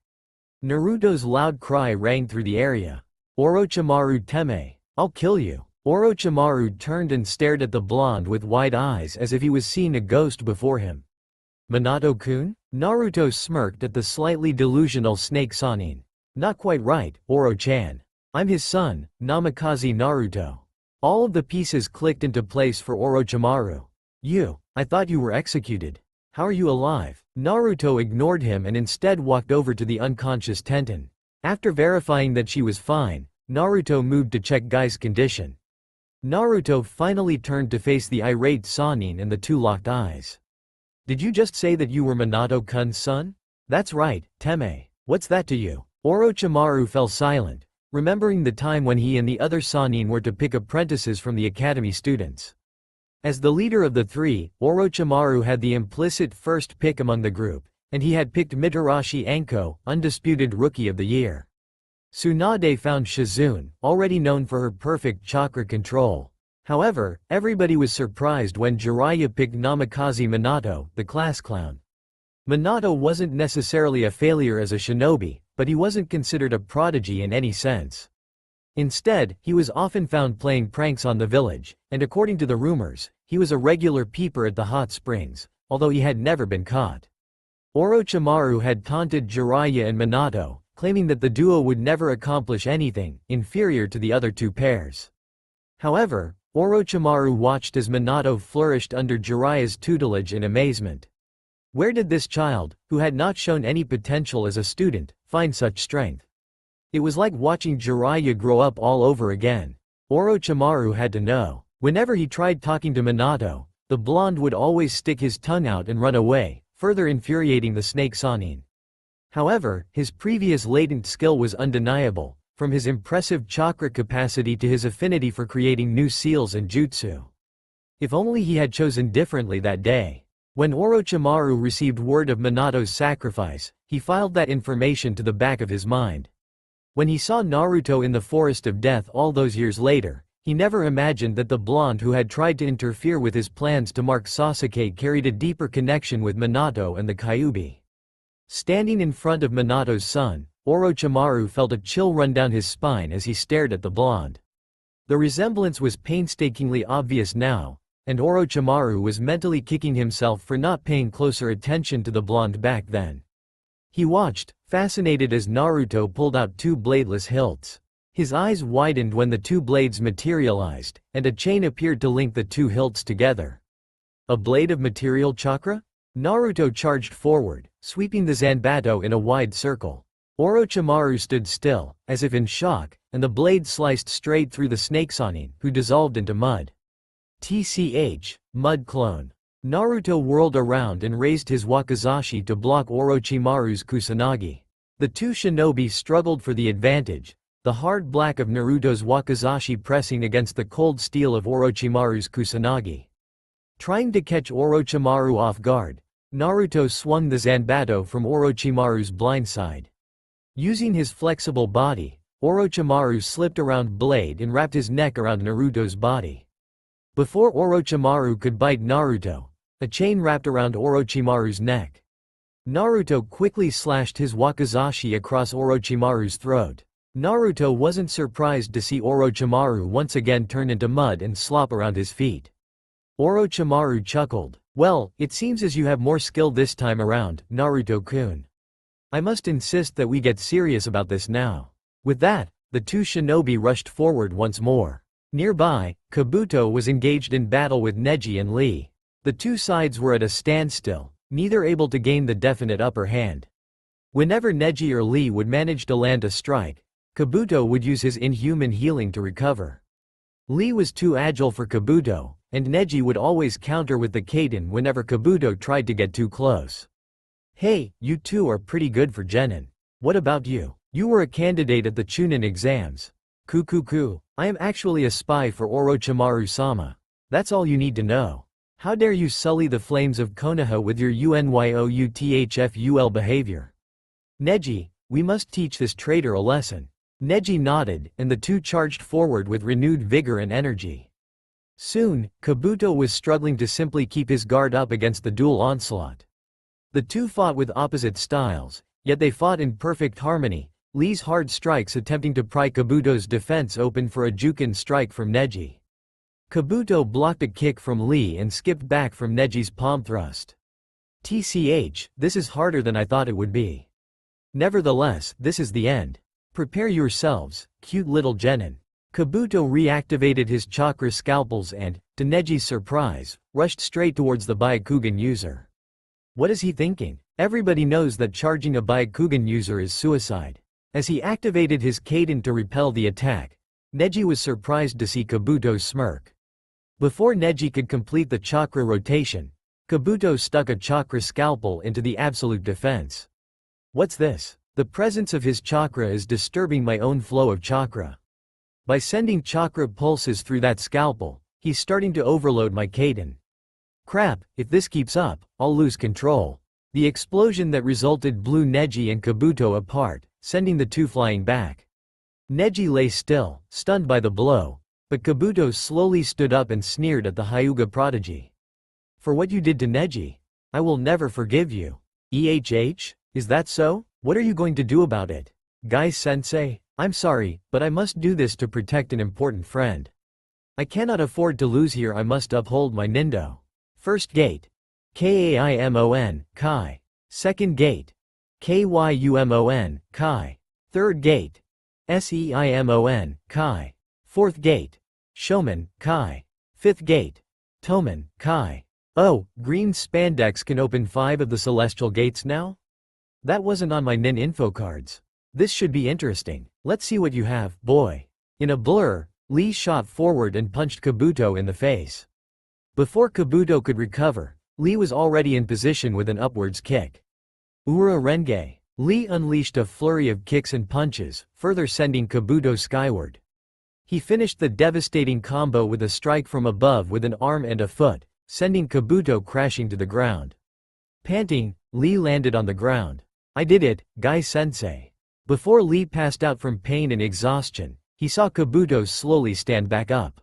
Naruto's loud cry rang through the area. Orochimaru Teme, I'll kill you. Orochimaru turned and stared at the blonde with wide eyes as if he was seeing a ghost before him. Minato-kun? Naruto smirked at the slightly delusional Snake Sanin. Not quite right, Oro-chan. I'm his son, Namikaze Naruto. All of the pieces clicked into place for Orochimaru. I thought you were executed. How are you alive? Naruto ignored him and instead walked over to the unconscious Tenten. After verifying that she was fine, Naruto moved to check Guy's condition. Naruto finally turned to face the irate Sanin and the two locked eyes. Did you just say that you were Minato-kun's son? That's right, Teme. What's that to you? Orochimaru fell silent, remembering the time when he and the other Sanin were to pick apprentices from the academy students. As the leader of the three, Orochimaru had the implicit first pick among the group, and he had picked Mitarashi Anko, undisputed Rookie of the Year. Tsunade found Shizune, already known for her perfect chakra control. However, everybody was surprised when Jiraiya picked Namikaze Minato, the class clown. Minato wasn't necessarily a failure as a shinobi, but he wasn't considered a prodigy in any sense. Instead, he was often found playing pranks on the village, and according to the rumors, he was a regular peeper at the hot springs, although he had never been caught. Orochimaru had taunted Jiraiya and Minato, claiming that the duo would never accomplish anything inferior to the other two pairs. However, Orochimaru watched as Minato flourished under Jiraiya's tutelage in amazement. Where did this child, who had not shown any potential as a student, find such strength? It was like watching Jiraiya grow up all over again. Orochimaru had to know. Whenever he tried talking to Minato, the blonde would always stick his tongue out and run away, further infuriating the Snake Sanin. However, his previous latent skill was undeniable, from his impressive chakra capacity to his affinity for creating new seals and jutsu. If only he had chosen differently that day. When Orochimaru received word of Minato's sacrifice, he filed that information to the back of his mind. When he saw Naruto in the Forest of Death all those years later, he never imagined that the blonde who had tried to interfere with his plans to mark Sasuke carried a deeper connection with Minato and the Kyuubi. Standing in front of Minato's son, Orochimaru felt a chill run down his spine as he stared at the blonde. The resemblance was painstakingly obvious now, and Orochimaru was mentally kicking himself for not paying closer attention to the blonde back then. He watched, fascinated as Naruto pulled out two bladeless hilts. His eyes widened when the two blades materialized, and a chain appeared to link the two hilts together. A blade of material chakra? Naruto charged forward, sweeping the Zanbato in a wide circle. Orochimaru stood still, as if in shock, and the blade sliced straight through the Snake Sanin, who dissolved into mud. TCH, mud clone. Naruto whirled around and raised his wakizashi to block Orochimaru's kusanagi. The two shinobi struggled for the advantage, the hard black of Naruto's wakizashi pressing against the cold steel of Orochimaru's kusanagi. Trying to catch Orochimaru off guard, Naruto swung the Zanbato from Orochimaru's blind side. Using his flexible body, Orochimaru slipped around blade and wrapped his neck around Naruto's body. Before Orochimaru could bite Naruto, a chain wrapped around Orochimaru's neck. Naruto quickly slashed his wakizashi across Orochimaru's throat. Naruto wasn't surprised to see Orochimaru once again turn into mud and slop around his feet. Orochimaru chuckled. "Well, it seems as you have more skill this time around, Naruto-kun. I must insist that we get serious about this now." With that, the two shinobi rushed forward once more. Nearby, Kabuto was engaged in battle with Neji and Lee. The two sides were at a standstill, neither able to gain the definite upper hand. Whenever Neji or Lee would manage to land a strike, Kabuto would use his inhuman healing to recover. Lee was too agile for Kabuto, and Neji would always counter with the Kaiden whenever Kabuto tried to get too close. "Hey, you two are pretty good for Genin. What about you? You were a candidate at the Chunin exams." "Kukuku, I am actually a spy for Orochimaru-sama. That's all you need to know. How dare you sully the flames of Konoha with your unyoutHFUL behavior. Neji, we must teach this traitor a lesson." Neji nodded, and the two charged forward with renewed vigor and energy. Soon, Kabuto was struggling to simply keep his guard up against the dual onslaught. The two fought with opposite styles, yet they fought in perfect harmony, Lee's hard strikes attempting to pry Kabuto's defense open for a Jukin strike from Neji. Kabuto blocked a kick from Lee and skipped back from Neji's palm thrust. "TCH, this is harder than I thought it would be. Nevertheless, this is the end. Prepare yourselves, cute little Genin." Kabuto reactivated his chakra scalpels and, to Neji's surprise, rushed straight towards the Byakugan user. What is he thinking? Everybody knows that charging a Byakugan user is suicide. As he activated his Kaiden to repel the attack, Neji was surprised to see Kabuto's smirk. Before Neji could complete the chakra rotation, Kabuto stuck a chakra scalpel into the absolute defense. What's this? The presence of his chakra is disturbing my own flow of chakra. By sending chakra pulses through that scalpel, he's starting to overload my Kaiden. Crap, if this keeps up, I'll lose control. The explosion that resulted blew Neji and Kabuto apart, sending the two flying back. Neji lay still, stunned by the blow, but Kabuto slowly stood up and sneered at the Hyuga prodigy. "For what you did to Neji, I will never forgive you." "EHH? Is that so? What are you going to do about it?" "Guy-sensei, I'm sorry, but I must do this to protect an important friend. I cannot afford to lose here. I must uphold my Nindo. First gate. Kaimon, Kai. Second gate. Kyumon, Kai. Third gate. Seimon, Kai. Fourth gate. Shomen, Kai. Fifth gate. Tomen, Kai. Oh, green spandex can open 5 of the celestial gates now? That wasn't on my nin info cards. This should be interesting. Let's see what you have, boy." In a blur, Lee shot forward and punched Kabuto in the face. Before Kabuto could recover, Lee was already in position with an upwards kick. Ura Renge. Lee unleashed a flurry of kicks and punches, further sending Kabuto skyward. He finished the devastating combo with a strike from above with an arm and a foot, sending Kabuto crashing to the ground. Panting, Lee landed on the ground. "I did it, Guy-sensei." Before Lee passed out from pain and exhaustion, he saw Kabuto slowly stand back up.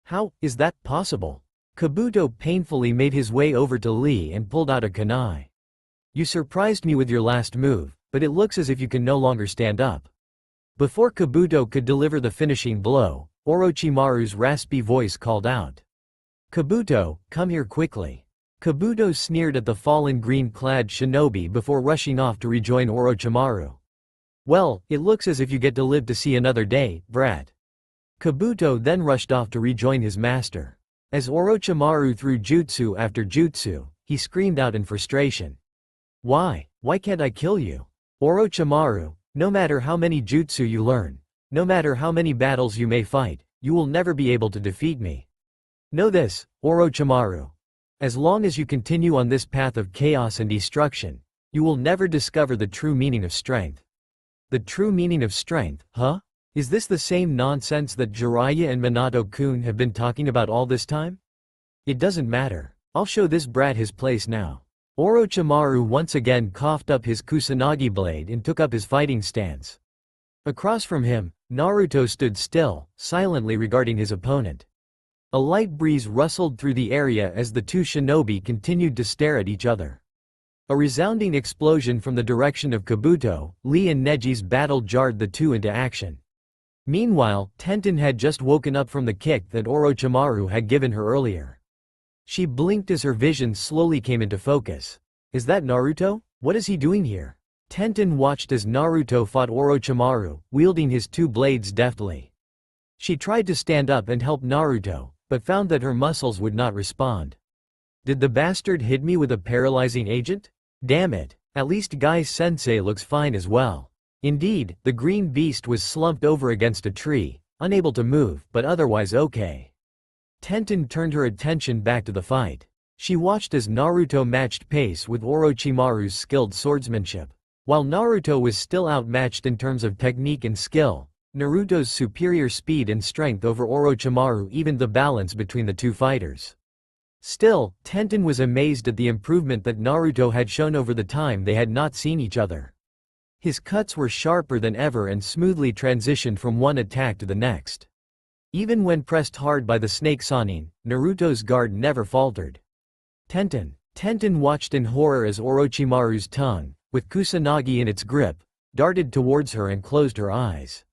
"How is that possible?" Kabuto painfully made his way over to Lee and pulled out a kunai. "You surprised me with your last move, but it looks as if you can no longer stand up." Before Kabuto could deliver the finishing blow, Orochimaru's raspy voice called out. "Kabuto, come here quickly." Kabuto sneered at the fallen green-clad shinobi before rushing off to rejoin Orochimaru. "Well, it looks as if you get to live to see another day, brat." Kabuto then rushed off to rejoin his master. As Orochimaru threw jutsu after jutsu, he screamed out in frustration. Why can't I kill you? Orochimaru, no matter how many jutsu you learn, no matter how many battles you may fight, you will never be able to defeat me. Know this, Orochimaru. As long as you continue on this path of chaos and destruction, you will never discover the true meaning of strength." "The true meaning of strength, huh?" Is this the same nonsense that Jiraiya and Minato-kun have been talking about all this time? It doesn't matter. I'll show this brat his place now. Orochimaru once again coughed up his Kusanagi blade and took up his fighting stance. Across from him, Naruto stood still, silently regarding his opponent. A light breeze rustled through the area as the two shinobi continued to stare at each other. A resounding explosion from the direction of Kabuto, Lee and Neji's battle jarred the two into action. Meanwhile, Tenten had just woken up from the kick that Orochimaru had given her earlier. She blinked as her vision slowly came into focus. Is that Naruto? What is he doing here? Tenten watched as Naruto fought Orochimaru, wielding his two blades deftly. She tried to stand up and help Naruto, but found that her muscles would not respond. Did the bastard hit me with a paralyzing agent? Damn it, at least Guy-sensei looks fine as well. Indeed, the green beast was slumped over against a tree, unable to move, but otherwise okay. Tenten turned her attention back to the fight. She watched as Naruto matched pace with Orochimaru's skilled swordsmanship. While Naruto was still outmatched in terms of technique and skill, Naruto's superior speed and strength over Orochimaru evened the balance between the two fighters. Still, Tenten was amazed at the improvement that Naruto had shown over the time they had not seen each other. His cuts were sharper than ever and smoothly transitioned from one attack to the next. Even when pressed hard by the snake Sannin, Naruto's guard never faltered. Tenten watched in horror as Orochimaru's tongue, with Kusanagi in its grip, darted towards her and closed her eyes.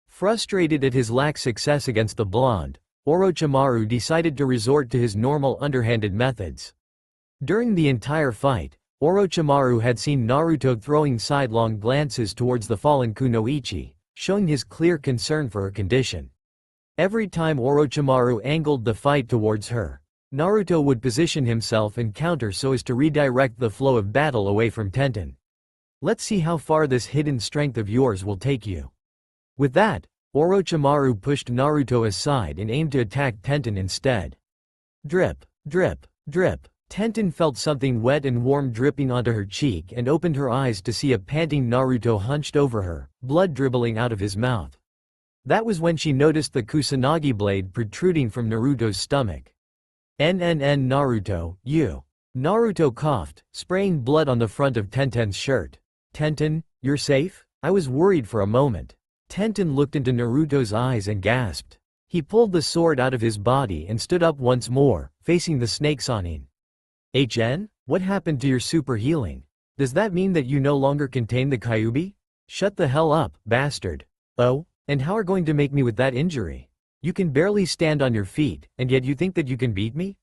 Frustrated at his lack success against the blonde, Orochimaru decided to resort to his normal underhanded methods. During the entire fight, Orochimaru had seen Naruto throwing sidelong glances towards the fallen Kunoichi, showing his clear concern for her condition. Every time Orochimaru angled the fight towards her, Naruto would position himself and counter so as to redirect the flow of battle away from Tenten. Let's see how far this hidden strength of yours will take you. With that, Orochimaru pushed Naruto aside and aimed to attack Tenten instead. Drip, drip, drip. Tenten felt something wet and warm dripping onto her cheek and opened her eyes to see a panting Naruto hunched over her, blood dribbling out of his mouth. That was when she noticed the Kusanagi blade protruding from Naruto's stomach. Naruto, you. Naruto coughed, spraying blood on the front of Tenten's shirt. Tenten, you're safe? I was worried for a moment. Tenten looked into Naruto's eyes and gasped. He pulled the sword out of his body and stood up once more, facing the snake Sannin. What happened to your super healing? Does that mean that you no longer contain the Kyuubi? Shut the hell up, bastard. Oh, and how are going to make me with that injury? You can barely stand on your feet, and yet you think that you can beat me?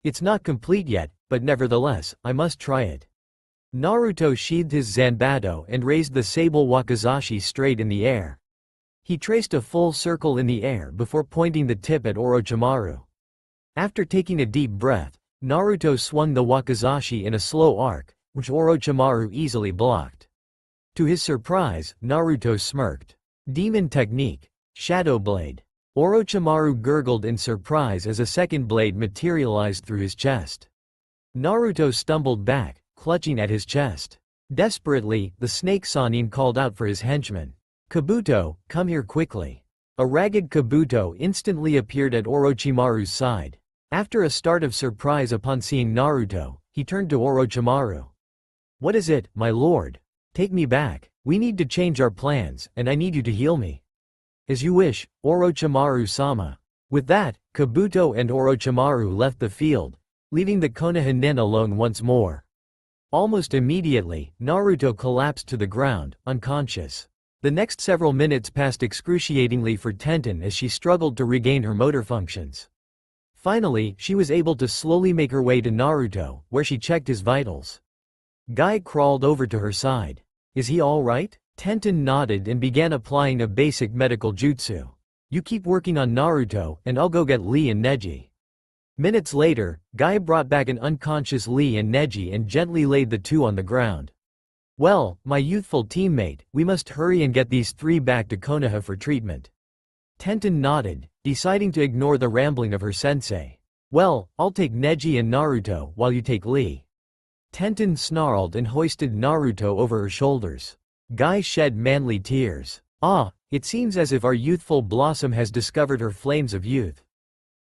It's not complete yet, but nevertheless, I must try it. Naruto sheathed his Zanbato and raised the sable wakizashi straight in the air. He traced a full circle in the air before pointing the tip at Orochimaru. After taking a deep breath, Naruto swung the wakizashi in a slow arc, which Orochimaru easily blocked. To his surprise, Naruto smirked. Demon technique. Shadow blade. Orochimaru gurgled in surprise as a second blade materialized through his chest. Naruto stumbled back, clutching at his chest. Desperately, the snake Sannin called out for his henchman. Kabuto, come here quickly. A ragged Kabuto instantly appeared at Orochimaru's side. After a start of surprise upon seeing Naruto, he turned to Orochimaru. What is it, my lord? Take me back. We need to change our plans, and I need you to heal me. As you wish, Orochimaru-sama. With that, Kabuto and Orochimaru left the field, leaving the Konoha nin alone once more. Almost immediately, Naruto collapsed to the ground, unconscious. The next several minutes passed excruciatingly for Tenten as she struggled to regain her motor functions. Finally, she was able to slowly make her way to Naruto, where she checked his vitals. Guy crawled over to her side. Is he all right? Tenten nodded and began applying a basic medical jutsu. You keep working on Naruto, and I'll go get Lee and Neji. Minutes later, Guy brought back an unconscious Lee and Neji and gently laid the two on the ground. Well, my youthful teammate, we must hurry and get these three back to Konoha for treatment. Tenten nodded, deciding to ignore the rambling of her sensei. Well, I'll take Neji and Naruto while you take Lee. Tenten snarled and hoisted Naruto over her shoulders. Guy shed manly tears. Ah, It seems as if our youthful blossom has discovered her flames of youth.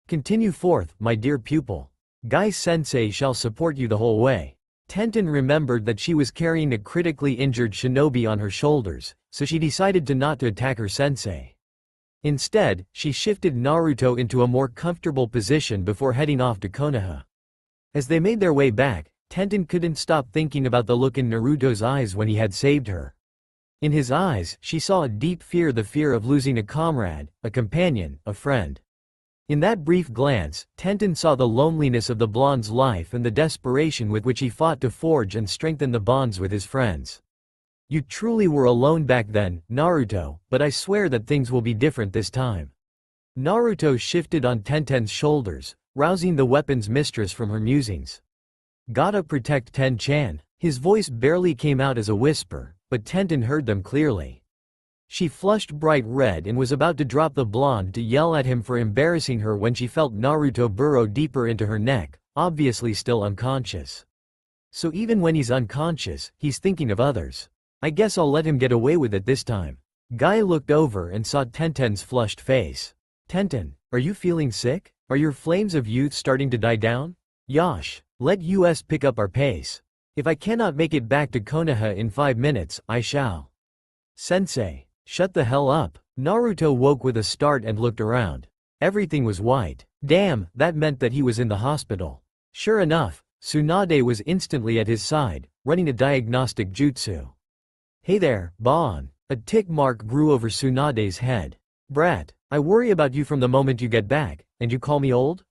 Continue forth, my dear pupil. Guy-sensei shall support you the whole way. Tenten remembered that she was carrying a critically injured shinobi on her shoulders, so she decided not to attack her sensei. Instead, she shifted Naruto into a more comfortable position before heading off to Konoha. As they made their way back, Tenten couldn't stop thinking about the look in Naruto's eyes when he had saved her. In his eyes, she saw a deep fear, the fear of losing a comrade, a companion, a friend. In that brief glance, Tenten saw the loneliness of the blonde's life and the desperation with which he fought to forge and strengthen the bonds with his friends. You truly were alone back then, Naruto, but I swear that things will be different this time. Naruto shifted on Tenten's shoulders, rousing the weapon's mistress from her musings. Gotta protect Ten-chan. His voice barely came out as a whisper, but Tenten heard them clearly. She flushed bright red and was about to drop the blonde to yell at him for embarrassing her when she felt Naruto burrow deeper into her neck, obviously still unconscious. So even when he's unconscious, he's thinking of others. I guess I'll let him get away with it this time. Guy looked over and saw Tenten's flushed face. Tenten, are you feeling sick? Are your flames of youth starting to die down? Yosh, let us pick up our pace. If I cannot make it back to Konoha in 5 minutes, I shall. Sensei. Shut the hell up. Naruto woke with a start and looked around. Everything was white. Damn, that meant that he was in the hospital. Sure enough, Tsunade was instantly at his side, running a diagnostic jutsu. Hey there, Bon. A tick mark grew over Tsunade's head. Brat, I worry about you from the moment you get back, and you call me old?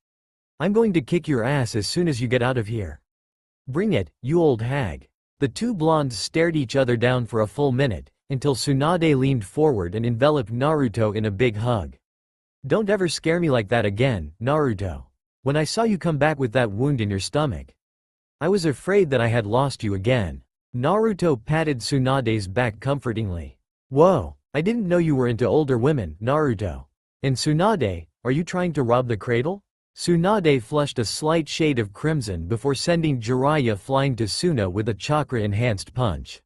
I'm going to kick your ass as soon as you get out of here. Bring it, you old hag. The two blondes stared each other down for a full minute, until Tsunade leaned forward and enveloped Naruto in a big hug. Don't ever scare me like that again, Naruto. When I saw you come back with that wound in your stomach, I was afraid that I had lost you again. Naruto patted Tsunade's back comfortingly. Whoa, I didn't know you were into older women, Naruto. And Tsunade, are you trying to rob the cradle? Tsunade flushed a slight shade of crimson before sending Jiraiya flying to Suna with a chakra-enhanced punch.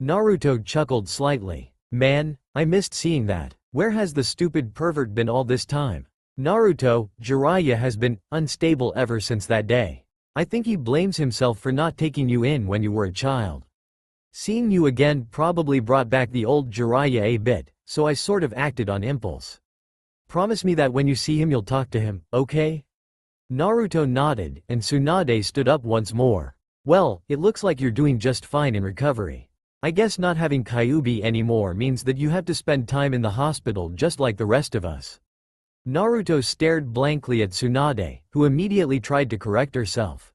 Naruto chuckled slightly. Man, I missed seeing that. Where has the stupid pervert been all this time? Naruto, Jiraiya has been unstable ever since that day. I think he blames himself for not taking you in when you were a child. Seeing you again probably brought back the old Jiraiya a bit, so I sort of acted on impulse. Promise me that when you see him you'll talk to him, okay? Naruto nodded, and Tsunade stood up once more. Well, it looks like you're doing just fine in recovery. I guess not having Kyuubi anymore means that you have to spend time in the hospital just like the rest of us. Naruto stared blankly at Tsunade, who immediately tried to correct herself.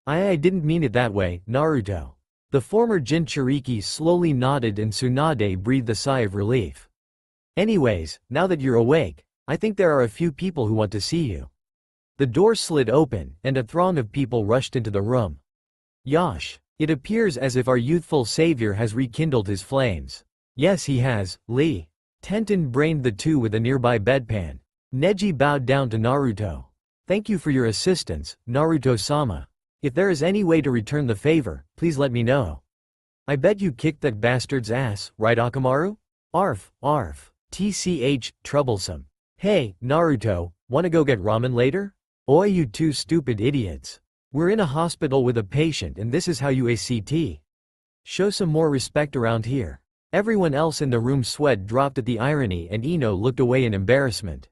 I didn't mean it that way, Naruto. The former Jinchuriki slowly nodded and Tsunade breathed a sigh of relief. Anyways, now that you're awake, I think there are a few people who want to see you. The door slid open, and a throng of people rushed into the room. Yosh. It appears as if our youthful savior has rekindled his flames. Yes, he has, Lee. Tenten brained the two with a nearby bedpan. Neji bowed down to Naruto. Thank you for your assistance, Naruto-sama. If there is any way to return the favor, please let me know. I bet you kicked that bastard's ass, right Akamaru? Arf, arf. TCH, troublesome. Hey, Naruto, wanna go get ramen later? Oi, you two stupid idiots. We're in a hospital with a patient and this is how you act. Show some more respect around here. Everyone else in the room sweat dropped at the irony and Ino looked away in embarrassment.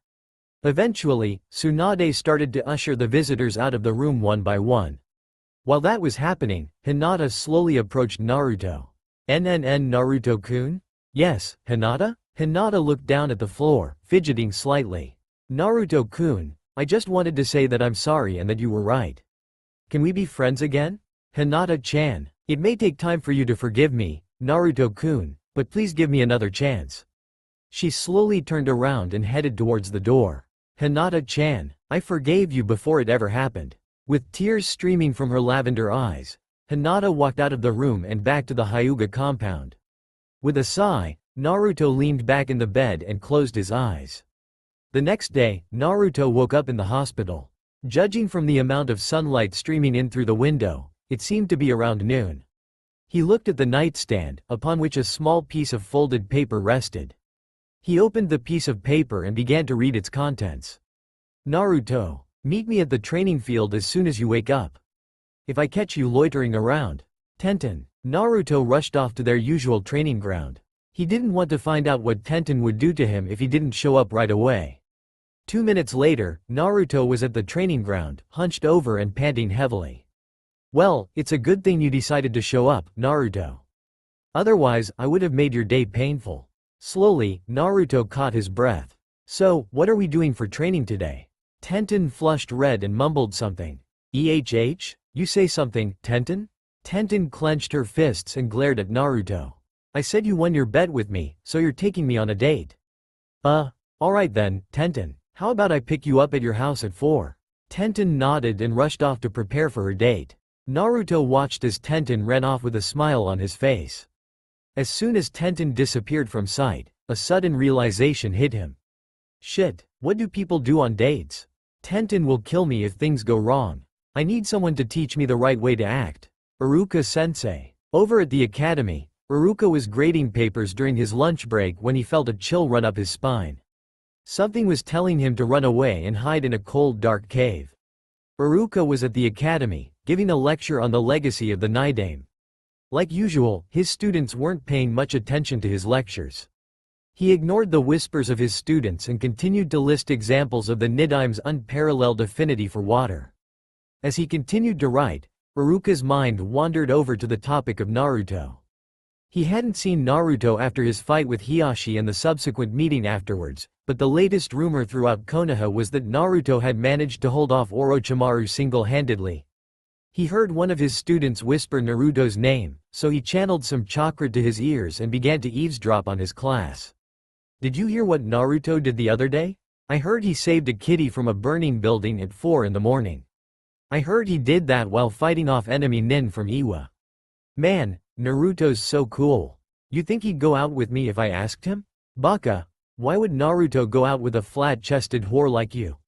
Eventually, Tsunade started to usher the visitors out of the room one by one. While that was happening, Hinata slowly approached Naruto. Naruto-kun? Yes, Hinata? Hinata looked down at the floor, fidgeting slightly. Naruto-kun, I just wanted to say that I'm sorry and that you were right. Can we be friends again? Hinata-chan, it may take time for you to forgive me, Naruto-kun, but please give me another chance. She slowly turned around and headed towards the door. Hinata-chan, I forgave you before it ever happened. With tears streaming from her lavender eyes, Hinata walked out of the room and back to the Hyuga compound. With a sigh, Naruto leaned back in the bed and closed his eyes. The next day, Naruto woke up in the hospital. Judging from the amount of sunlight streaming in through the window, it seemed to be around noon. He looked at the nightstand, upon which a small piece of folded paper rested. He opened the piece of paper and began to read its contents. Naruto, meet me at the training field as soon as you wake up. If I catch you loitering around. Tenten. Naruto rushed off to their usual training ground. He didn't want to find out what Tenten would do to him if he didn't show up right away. 2 minutes later, Naruto was at the training ground, hunched over and panting heavily. Well, it's a good thing you decided to show up, Naruto. Otherwise, I would have made your day painful. Slowly, Naruto caught his breath. So, what are we doing for training today? Tenten flushed red and mumbled something. You say something, Tenten? Tenten clenched her fists and glared at Naruto. I said you won your bet with me, so you're taking me on a date. Alright then, Tenten. How about I pick you up at your house at 4? Tenten nodded and rushed off to prepare for her date. Naruto watched as Tenten ran off with a smile on his face. As soon as Tenten disappeared from sight, a sudden realization hit him. Shit, what do people do on dates? Tenten will kill me if things go wrong. I need someone to teach me the right way to act. Iruka-sensei. Over at the academy, Iruka was grading papers during his lunch break when he felt a chill run up his spine. Something was telling him to run away and hide in a cold dark cave. Iruka was at the academy, giving a lecture on the legacy of the Nidaime. Like usual, his students weren't paying much attention to his lectures. He ignored the whispers of his students and continued to list examples of the Nidaime's unparalleled affinity for water. As he continued to write, Iruka's mind wandered over to the topic of Naruto. He hadn't seen Naruto after his fight with Hiashi and the subsequent meeting afterwards, but the latest rumor throughout Konoha was that Naruto had managed to hold off Orochimaru single-handedly. He heard one of his students whisper Naruto's name, so he channeled some chakra to his ears and began to eavesdrop on his class. Did you hear what Naruto did the other day? I heard he saved a kitty from a burning building at 4 in the morning. I heard he did that while fighting off enemy Nin from Iwa. Man, Naruto's so cool. You think he'd go out with me if I asked him? Baka, why would Naruto go out with a flat-chested whore like you?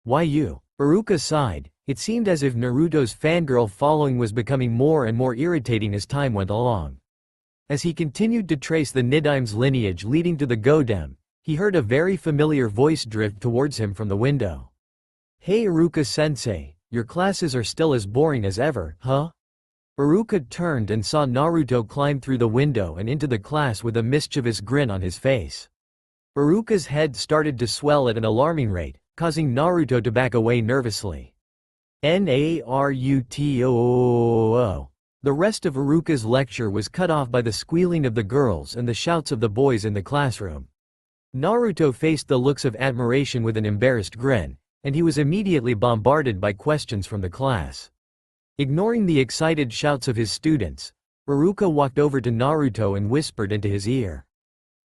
Why you? Iruka sighed. It seemed as if Naruto's fangirl following was becoming more and more irritating as time went along. As he continued to trace the Nidaime's lineage leading to the Godem, he heard a very familiar voice drift towards him from the window. Hey Iruka-sensei, your classes are still as boring as ever, huh? Iruka turned and saw Naruto climb through the window and into the class with a mischievous grin on his face. Iruka's head started to swell at an alarming rate, causing Naruto to back away nervously. Naruto. The rest of Iruka's lecture was cut off by the squealing of the girls and the shouts of the boys in the classroom. Naruto faced the looks of admiration with an embarrassed grin, and he was immediately bombarded by questions from the class. Ignoring the excited shouts of his students, Iruka walked over to Naruto and whispered into his ear.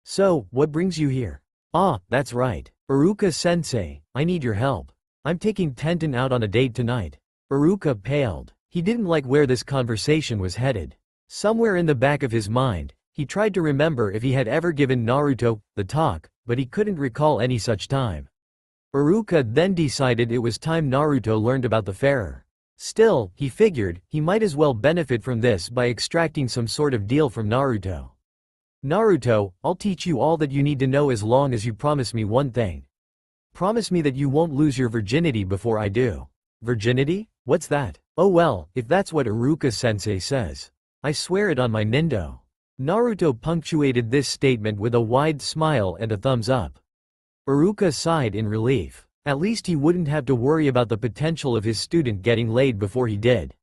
So, what brings you here? Ah, that's right. Iruka-sensei, I need your help. I'm taking Tenten out on a date tonight. Iruka paled. He didn't like where this conversation was headed. Somewhere in the back of his mind, he tried to remember if he had ever given Naruto the talk, but he couldn't recall any such time. Iruka then decided it was time Naruto learned about the Pharaoh. Still, he figured, he might as well benefit from this by extracting some sort of deal from Naruto. Naruto, I'll teach you all that you need to know as long as you promise me one thing. Promise me that you won't lose your virginity before I do. Virginity? What's that? Oh well, if that's what Iruka-sensei says. I swear it on my Nindo. Naruto punctuated this statement with a wide smile and a thumbs up. Iruka sighed in relief. At least he wouldn't have to worry about the potential of his student getting laid before he did.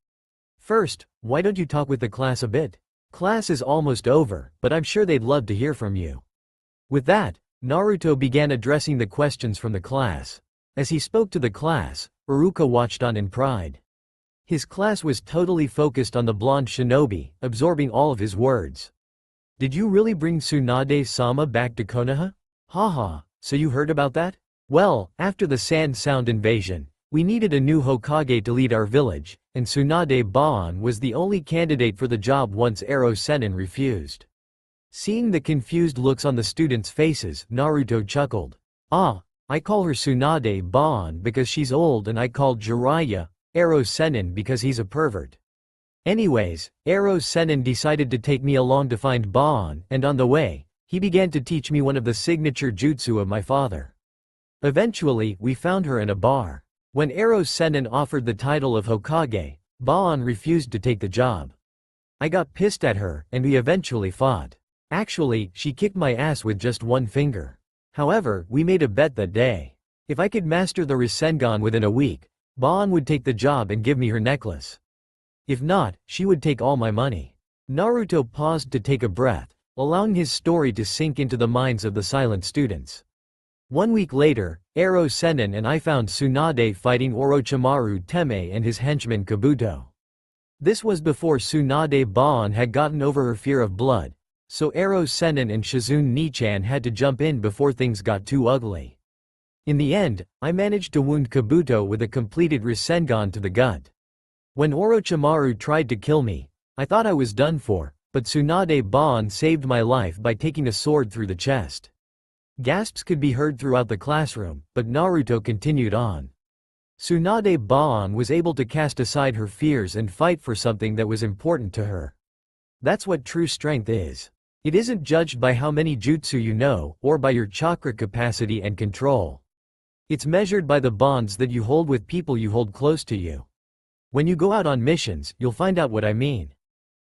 First, why don't you talk with the class a bit? Class is almost over, but I'm sure they'd love to hear from you. With that, Naruto began addressing the questions from the class. As he spoke to the class, Iruka watched on in pride. His class was totally focused on the blonde shinobi, absorbing all of his words. Did you really bring Tsunade-sama back to Konoha? Haha, so you heard about that? Well, after the Sand Sound invasion, we needed a new Hokage to lead our village, and Tsunade Baan was the only candidate for the job once Ero Sennin refused. Seeing the confused looks on the students' faces, Naruto chuckled. Ah, I call her Tsunade Baan because she's old and I call Jiraiya Ero Sennin because he's a pervert. Anyways, Ero Sennin decided to take me along to find Baan, and on the way, He began to teach me one of the signature jutsu of my father. Eventually, we found her in a bar. When Ero Sennin offered the title of Hokage, Baan refused to take the job. I got pissed at her, and we eventually fought. Actually, she kicked my ass with just one finger. However, we made a bet that day. If I could master the Rasengan within a week, Baan would take the job and give me her necklace. If not, she would take all my money. Naruto paused to take a breath, allowing his story to sink into the minds of the silent students. 1 week later, Ero Sennin and I found Tsunade fighting Orochimaru Teme and his henchman Kabuto. This was before Tsunade Baan had gotten over her fear of blood, so Ero Sennin and Shizune Nichan had to jump in before things got too ugly. In the end, I managed to wound Kabuto with a completed Rasengan to the gut. When Orochimaru tried to kill me, I thought I was done for, but Tsunade Baan saved my life by taking a sword through the chest. Gasps could be heard throughout the classroom, but Naruto continued on. Tsunade Baan was able to cast aside her fears and fight for something that was important to her. That's what true strength is. It isn't judged by how many jutsu you know, or by your chakra capacity and control. It's measured by the bonds that you hold with people you hold close to you. When you go out on missions, you'll find out what I mean.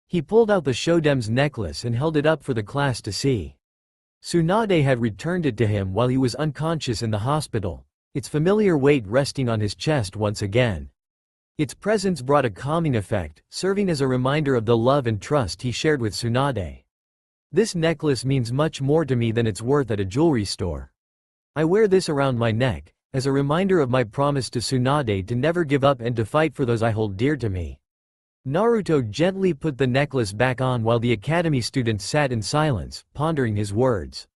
He pulled out the Shodem's necklace and held it up for the class to see. Tsunade had returned it to him while he was unconscious in the hospital, its familiar weight resting on his chest once again. Its presence brought a calming effect, serving as a reminder of the love and trust he shared with Tsunade. This necklace means much more to me than it's worth at a jewelry store. I wear this around my neck, as a reminder of my promise to Tsunade to never give up and to fight for those I hold dear to me. Naruto gently put the necklace back on while the academy students sat in silence, pondering his words.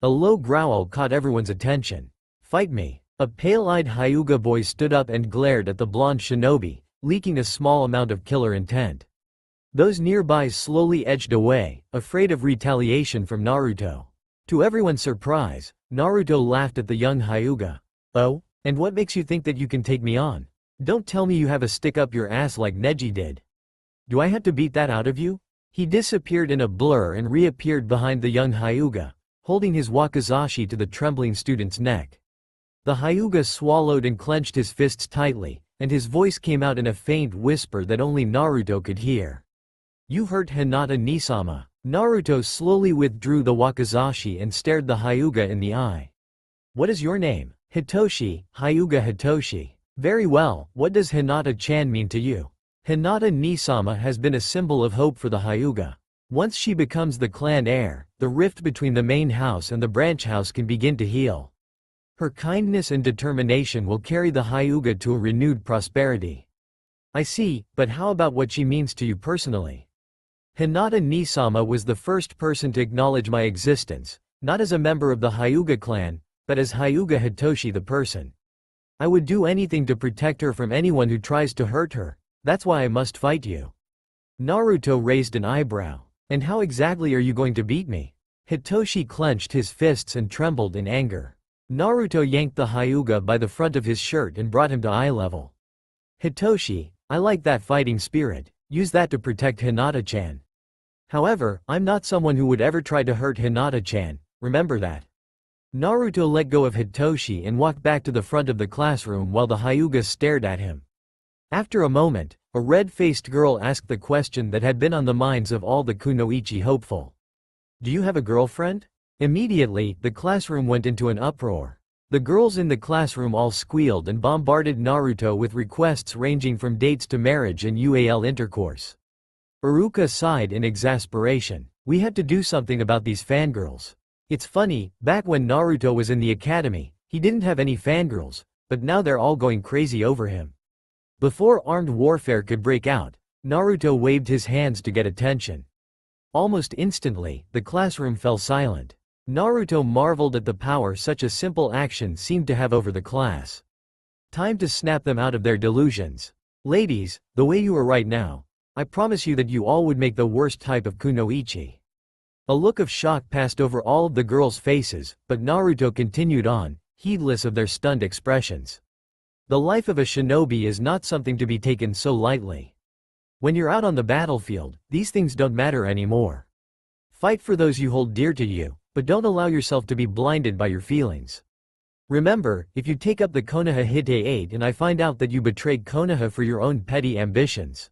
A low growl caught everyone's attention. "Fight me." A pale-eyed Hyuga boy stood up and glared at the blonde shinobi, leaking a small amount of killer intent. Those nearby slowly edged away, afraid of retaliation from Naruto. To everyone's surprise, Naruto laughed at the young Hyuga. "Oh? And what makes you think that you can take me on? Don't tell me you have a stick up your ass like Neji did. Do I have to beat that out of you?" He disappeared in a blur and reappeared behind the young Hyuga, holding his wakizashi to the trembling student's neck. The Hyuga swallowed and clenched his fists tightly, and his voice came out in a faint whisper that only Naruto could hear. "You hurt Hinata Nisama." Naruto slowly withdrew the wakizashi and stared the Hyuga in the eye. "What is your name?" "Hitoshi, Hyuga Hitoshi." "Very well, what does Hinata-chan mean to you?" Hinata Nisama has been a symbol of hope for the Hyuga. Once she becomes the clan heir, the rift between the main house and the branch house can begin to heal. Her kindness and determination will carry the Hyuga to a renewed prosperity. "I see, but how about what she means to you personally?" Hinata Nisama was the first person to acknowledge my existence, not as a member of the Hyuga clan, but as Hyuga Hitoshi the person. I would do anything to protect her from anyone who tries to hurt her. That's why I must fight you. Naruto raised an eyebrow. "And how exactly are you going to beat me?" Hitoshi clenched his fists and trembled in anger. Naruto yanked the Hyuga by the front of his shirt and brought him to eye level. "Hitoshi, I like that fighting spirit. Use that to protect Hinata-chan. However, I'm not someone who would ever try to hurt Hinata-chan, remember that." Naruto let go of Hitoshi and walked back to the front of the classroom while the Hyuga stared at him. After a moment, a red-faced girl asked the question that had been on the minds of all the Kunoichi hopeful. "Do you have a girlfriend?" Immediately, the classroom went into an uproar. The girls in the classroom all squealed and bombarded Naruto with requests ranging from dates to marriage and UAL intercourse. Iruka sighed in exasperation. "We had to do something about these fangirls. It's funny, back when Naruto was in the academy, he didn't have any fangirls, but now they're all going crazy over him." Before armed warfare could break out, Naruto waved his hands to get attention. Almost instantly, the classroom fell silent. Naruto marveled at the power such a simple action seemed to have over the class. Time to snap them out of their delusions. "Ladies, the way you are right now, I promise you that you all would make the worst type of kunoichi." A look of shock passed over all of the girls' faces, but Naruto continued on, heedless of their stunned expressions. The life of a shinobi is not something to be taken so lightly. When you're out on the battlefield, these things don't matter anymore. Fight for those you hold dear to you, but don't allow yourself to be blinded by your feelings. Remember, if you take up the Konoha Hite 8 and I find out that you betrayed Konoha for your own petty ambitions.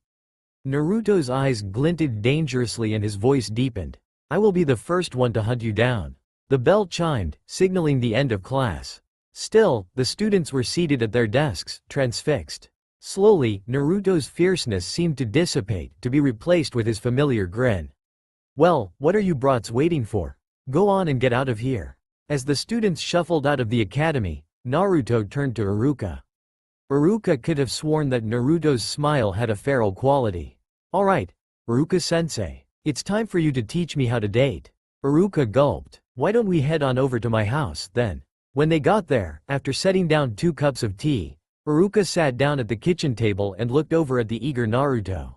Naruto's eyes glinted dangerously and his voice deepened. I will be the first one to hunt you down. The bell chimed, signaling the end of class. Still, the students were seated at their desks, transfixed. Slowly, Naruto's fierceness seemed to dissipate, to be replaced with his familiar grin. Well, what are you brats waiting for? Go on and get out of here. As the students shuffled out of the academy, Naruto turned to Iruka. Iruka could have sworn that Naruto's smile had a feral quality. Alright, Iruka-sensei, it's time for you to teach me how to date. Iruka gulped. Why don't we head on over to my house, then? When they got there, after setting down 2 cups of tea, Iruka sat down at the kitchen table and looked over at the eager Naruto.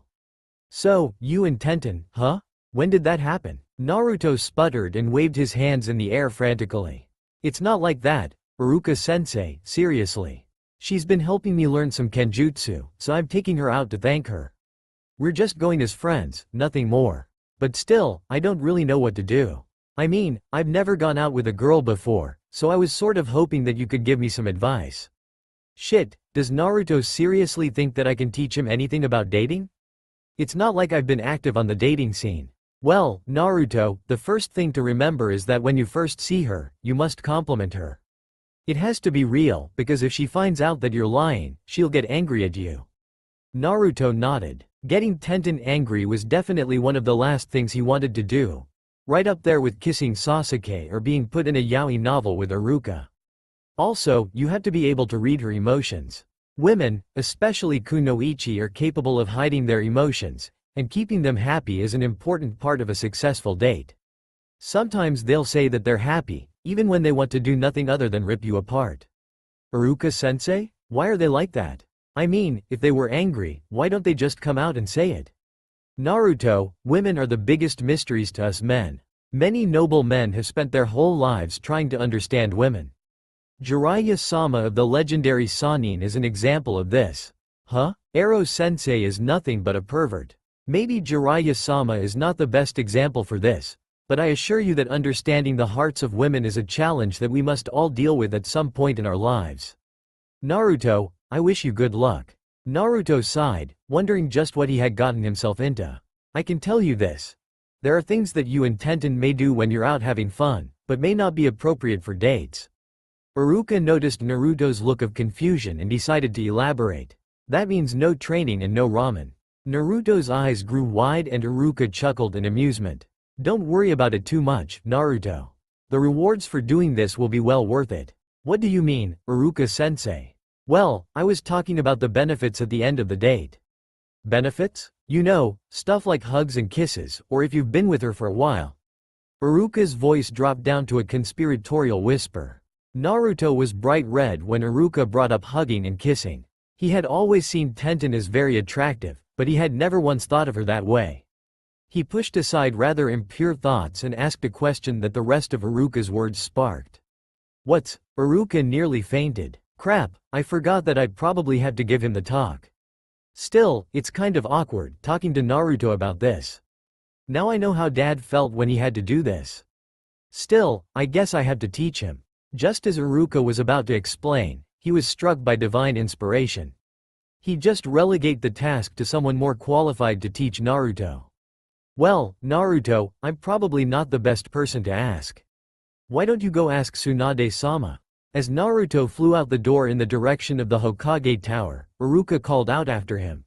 So, you and Tenten, huh? When did that happen? Naruto sputtered and waved his hands in the air frantically. It's not like that, Iruka-sensei, seriously. She's been helping me learn some kenjutsu, so I'm taking her out to thank her. We're just going as friends, nothing more. But still, I don't really know what to do. I mean, I've never gone out with a girl before, so I was sort of hoping that you could give me some advice. Shit, does Naruto seriously think that I can teach him anything about dating? It's not like I've been active on the dating scene. Well, Naruto, the first thing to remember is that when you first see her, you must compliment her. It has to be real, because if she finds out that you're lying, she'll get angry at you. Naruto nodded. Getting Tenten angry was definitely one of the last things he wanted to do. Right up there with kissing Sasuke or being put in a yaoi novel with Iruka. Also, you have to be able to read her emotions. Women, especially kunoichi, are capable of hiding their emotions, and keeping them happy is an important part of a successful date. Sometimes they'll say that they're happy, even when they want to do nothing other than rip you apart. Iruka-sensei? Why are they like that? I mean, if they were angry, why don't they just come out and say it? Naruto, women are the biggest mysteries to us men. Many noble men have spent their whole lives trying to understand women. Jiraiya-sama of the legendary Sannin is an example of this. Huh? Ero-sensei is nothing but a pervert. Maybe Jiraiya-sama is not the best example for this, but I assure you that understanding the hearts of women is a challenge that we must all deal with at some point in our lives. Naruto, I wish you good luck. Naruto sighed, wondering just what he had gotten himself into. I can tell you this. There are things that you and Tenten may do when you're out having fun, but may not be appropriate for dates. Iruka noticed Naruto's look of confusion and decided to elaborate. That means no training and no ramen. Naruto's eyes grew wide and Iruka chuckled in amusement. Don't worry about it too much, Naruto. The rewards for doing this will be well worth it. What do you mean, Iruka-sensei? Well, I was talking about the benefits at the end of the date. Benefits? You know, stuff like hugs and kisses, or if you've been with her for a while. Iruka's voice dropped down to a conspiratorial whisper. Naruto was bright red when Iruka brought up hugging and kissing. He had always seen Tenten as very attractive, but he had never once thought of her that way. He pushed aside rather impure thoughts and asked a question that the rest of Iruka's words sparked. What's? Iruka nearly fainted. Crap, I forgot that I'd probably have to give him the talk. Still, it's kind of awkward talking to Naruto about this. Now I know how Dad felt when he had to do this. Still, I guess I have to teach him. Just as Iruka was about to explain, he was struck by divine inspiration. He'd just relegate the task to someone more qualified to teach Naruto. Well, Naruto, I'm probably not the best person to ask. Why don't you go ask Tsunade-sama? As Naruto flew out the door in the direction of the Hokage Tower, Iruka called out after him.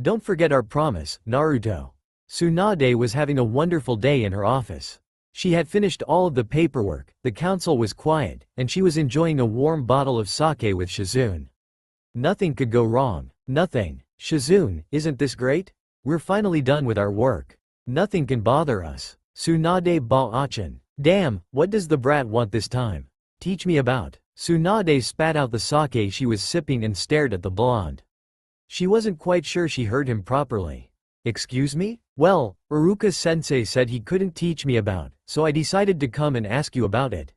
Don't forget our promise, Naruto. Tsunade was having a wonderful day in her office. She had finished all of the paperwork, the council was quiet, and she was enjoying a warm bottle of sake with Shizune. Nothing could go wrong. Nothing. Shizune, isn't this great? We're finally done with our work. Nothing can bother us. Tsunade Ba-achan. Damn, what does the brat want this time? Teach me about. Tsunade spat out the sake she was sipping and stared at the blonde. She wasn't quite sure she heard him properly. Excuse me? Well, Iruka-sensei said he couldn't teach me about, so I decided to come and ask you about it.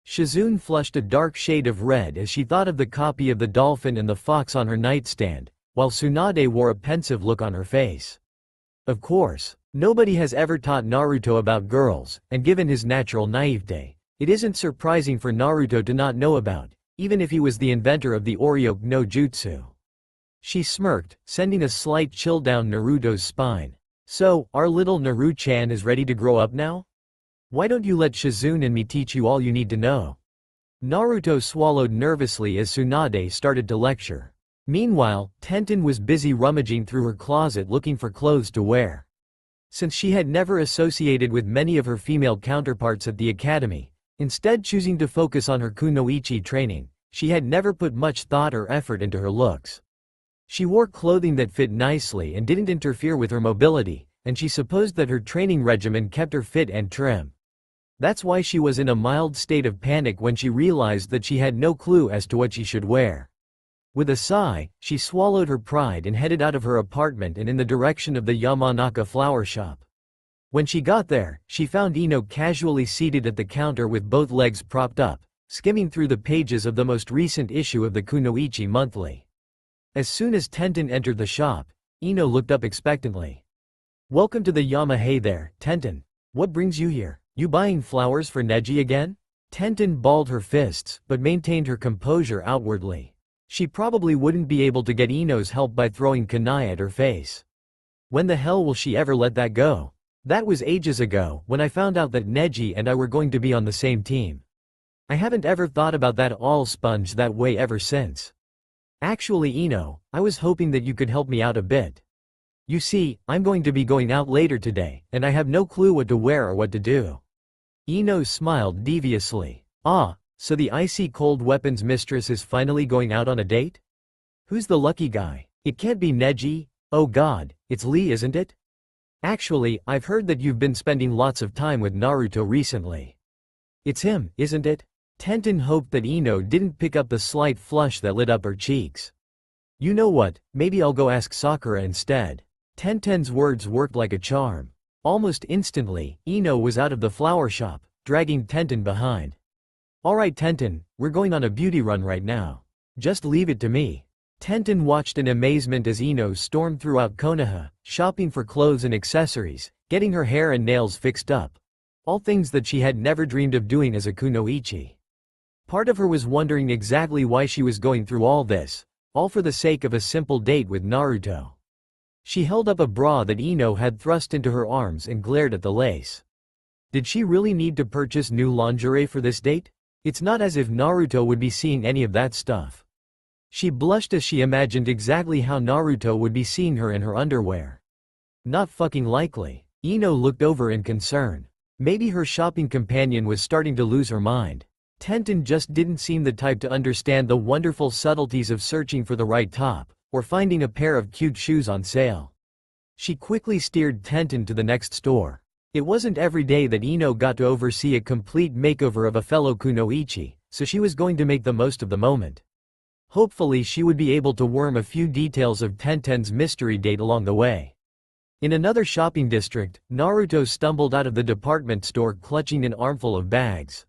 Shizune flushed a dark shade of red as she thought of the copy of the dolphin and the fox on her nightstand, while Tsunade wore a pensive look on her face. Of course, nobody has ever taught Naruto about girls, and given his natural naivete, it isn't surprising for Naruto to not know about, even if he was the inventor of the Oryoke no Jutsu. She smirked, sending a slight chill down Naruto's spine. So, our little Naru-chan is ready to grow up now? Why don't you let Shizune and me teach you all you need to know? Naruto swallowed nervously as Tsunade started to lecture. Meanwhile, Tenten was busy rummaging through her closet looking for clothes to wear. Since she had never associated with many of her female counterparts at the academy, instead choosing to focus on her kunoichi training, she had never put much thought or effort into her looks. She wore clothing that fit nicely and didn't interfere with her mobility, and she supposed that her training regimen kept her fit and trim. That's why she was in a mild state of panic when she realized that she had no clue as to what she should wear. With a sigh, she swallowed her pride and headed out of her apartment and in the direction of the Yamanaka flower shop. When she got there, she found Ino casually seated at the counter with both legs propped up, skimming through the pages of the most recent issue of the Kunoichi Monthly. As soon as Tenten entered the shop, Ino looked up expectantly. "Welcome to the Yama. Hey there, Tenten. What brings you here? You buying flowers for Neji again?" Tenten balled her fists, but maintained her composure outwardly. She probably wouldn't be able to get Ino's help by throwing kunai at her face. When the hell will she ever let that go? That was ages ago, when I found out that Neji and I were going to be on the same team. I haven't ever thought about that all sponge that way ever since. Actually, Ino, I was hoping that you could help me out a bit. You see, I'm going to be going out later today, and I have no clue what to wear or what to do. Ino smiled deviously. Ah, so the icy cold weapons mistress is finally going out on a date? Who's the lucky guy? It can't be Neji. Oh god, it's Lee, isn't it? Actually, I've heard that you've been spending lots of time with Naruto recently. It's him, isn't it? Tenten hoped that Ino didn't pick up the slight flush that lit up her cheeks. You know what, maybe I'll go ask Sakura instead. Tenten's words worked like a charm. Almost instantly, Ino was out of the flower shop, dragging Tenten behind. Alright Tenten, we're going on a beauty run right now. Just leave it to me. Tenten watched in amazement as Ino stormed throughout Konoha, shopping for clothes and accessories, getting her hair and nails fixed up. All things that she had never dreamed of doing as a kunoichi. Part of her was wondering exactly why she was going through all this, all for the sake of a simple date with Naruto. She held up a bra that Ino had thrust into her arms and glared at the lace. Did she really need to purchase new lingerie for this date? It's not as if Naruto would be seeing any of that stuff. She blushed as she imagined exactly how Naruto would be seeing her in her underwear. Not fucking likely. Ino looked over in concern. Maybe her shopping companion was starting to lose her mind. Tenten just didn't seem the type to understand the wonderful subtleties of searching for the right top, or finding a pair of cute shoes on sale. She quickly steered Tenten to the next store. It wasn't every day that Ino got to oversee a complete makeover of a fellow kunoichi, so she was going to make the most of the moment. Hopefully she would be able to worm a few details of Tenten's mystery date along the way. In another shopping district, Naruto stumbled out of the department store clutching an armful of bags.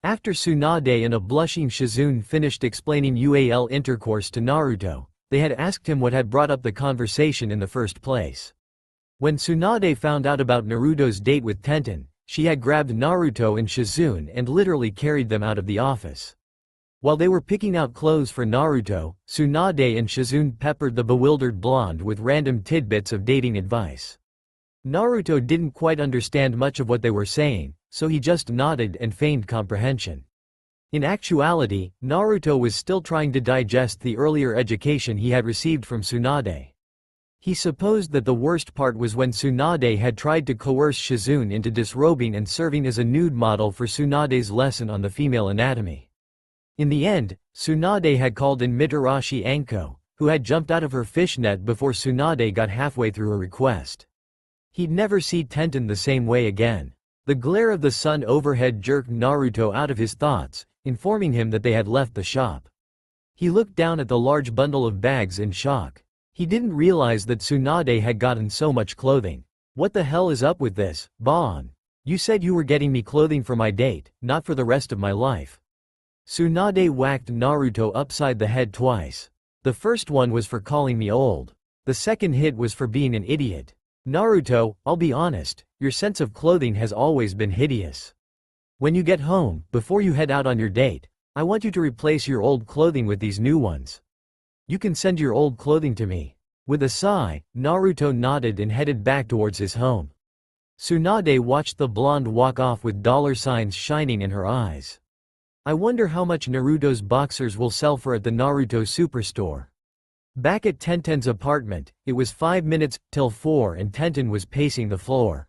After Tsunade and a blushing Shizune finished explaining UAL intercourse to Naruto, they had asked him what had brought up the conversation in the first place. When Tsunade found out about Naruto's date with Tenten, she had grabbed Naruto and Shizune and literally carried them out of the office. While they were picking out clothes for Naruto, Tsunade and Shizune peppered the bewildered blonde with random tidbits of dating advice. Naruto didn't quite understand much of what they were saying, so he just nodded and feigned comprehension. In actuality, Naruto was still trying to digest the earlier education he had received from Tsunade. He supposed that the worst part was when Tsunade had tried to coerce Shizune into disrobing and serving as a nude model for Tsunade's lesson on the female anatomy. In the end, Tsunade had called in Mitarashi Anko, who had jumped out of her fishnet before Tsunade got halfway through her request. He'd never see Tenten the same way again. The glare of the sun overhead jerked Naruto out of his thoughts, informing him that they had left the shop. He looked down at the large bundle of bags in shock. He didn't realize that Tsunade had gotten so much clothing. What the hell is up with this, Bon? You said you were getting me clothing for my date, not for the rest of my life. Tsunade whacked Naruto upside the head twice. The first one was for calling me old. The second hit was for being an idiot. Naruto, I'll be honest, your sense of clothing has always been hideous. When you get home, before you head out on your date, I want you to replace your old clothing with these new ones. You can send your old clothing to me. With a sigh, Naruto nodded and headed back towards his home. Tsunade watched the blonde walk off with dollar signs shining in her eyes. I wonder how much Naruto's boxers will sell for at the Naruto superstore. Back at Tenten's apartment, it was 5 minutes till 4 and Tenten was pacing the floor.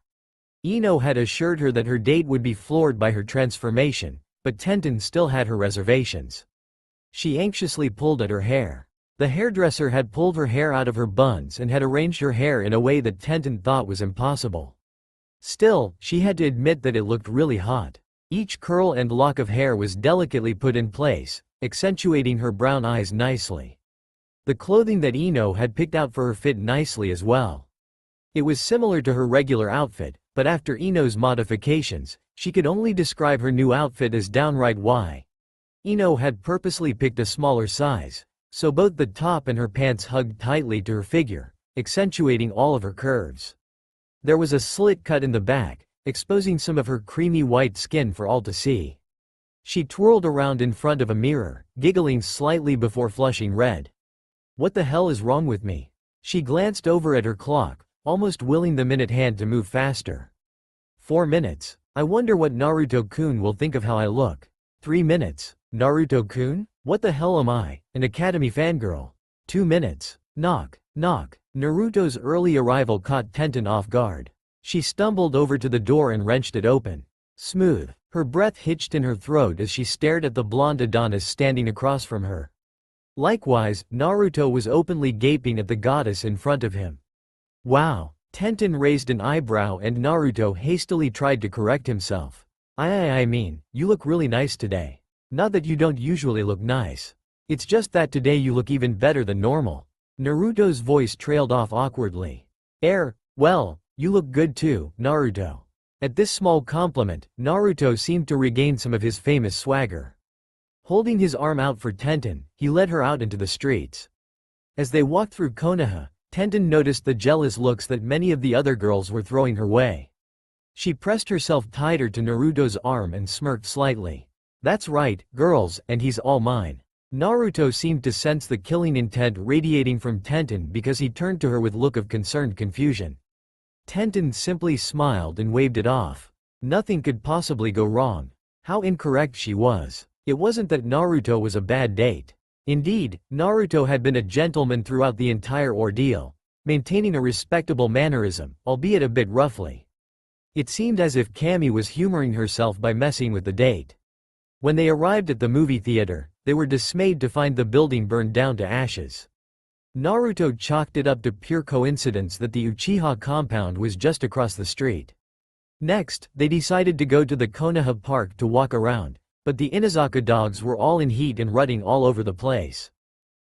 Ino had assured her that her date would be floored by her transformation, but Tenten still had her reservations. She anxiously pulled at her hair. The hairdresser had pulled her hair out of her buns and had arranged her hair in a way that Tenten thought was impossible. Still, she had to admit that it looked really hot. Each curl and lock of hair was delicately put in place, accentuating her brown eyes nicely. The clothing that Ino had picked out for her fit nicely as well. It was similar to her regular outfit, but after Ino's modifications, she could only describe her new outfit as downright Y. Ino had purposely picked a smaller size, so both the top and her pants hugged tightly to her figure, accentuating all of her curves. There was a slit cut in the back, exposing some of her creamy white skin for all to see. She twirled around in front of a mirror, giggling slightly before flushing red. What the hell is wrong with me? She glanced over at her clock, almost willing the minute hand to move faster. 4 minutes. I wonder what Naruto-kun will think of how I look. 3 minutes. Naruto-kun? What the hell am I, an academy fangirl? 2 minutes. Knock, knock. Naruto's early arrival caught Tenten off guard. She stumbled over to the door and wrenched it open. Smooth. Her breath hitched in her throat as she stared at the blonde Adonis standing across from her. Likewise, Naruto was openly gaping at the goddess in front of him. Wow. Tenten raised an eyebrow and Naruto hastily tried to correct himself. I mean, you look really nice today. Not that you don't usually look nice. It's just that today you look even better than normal. Naruto's voice trailed off awkwardly. Well, you look good too, Naruto. At this small compliment, Naruto seemed to regain some of his famous swagger. Holding his arm out for Tenten, he led her out into the streets. As they walked through Konoha, Tenten noticed the jealous looks that many of the other girls were throwing her way. She pressed herself tighter to Naruto's arm and smirked slightly. That's right, girls, and he's all mine. Naruto seemed to sense the killing intent radiating from Tenten because he turned to her with look of concerned confusion. Tenten simply smiled and waved it off. Nothing could possibly go wrong. How incorrect she was. It wasn't that Naruto was a bad date. Indeed, Naruto had been a gentleman throughout the entire ordeal, maintaining a respectable mannerism, albeit a bit roughly. It seemed as if Cammy was humoring herself by messing with the date. When they arrived at the movie theater, they were dismayed to find the building burned down to ashes. Naruto chalked it up to pure coincidence that the Uchiha compound was just across the street. Next, they decided to go to the Konoha Park to walk around, but the Inazaka dogs were all in heat and rutting all over the place.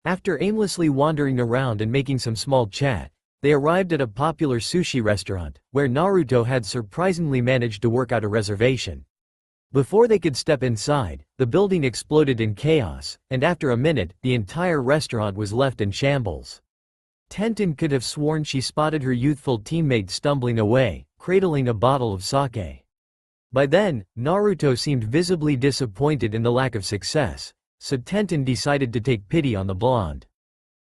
After aimlessly wandering around and making some small chat, they arrived at a popular sushi restaurant, where Naruto had surprisingly managed to work out a reservation. Before they could step inside, the building exploded in chaos, and after a minute, the entire restaurant was left in shambles. Tenten could have sworn she spotted her youthful teammate stumbling away, cradling a bottle of sake. By then, Naruto seemed visibly disappointed in the lack of success, so Tenten decided to take pity on the blonde.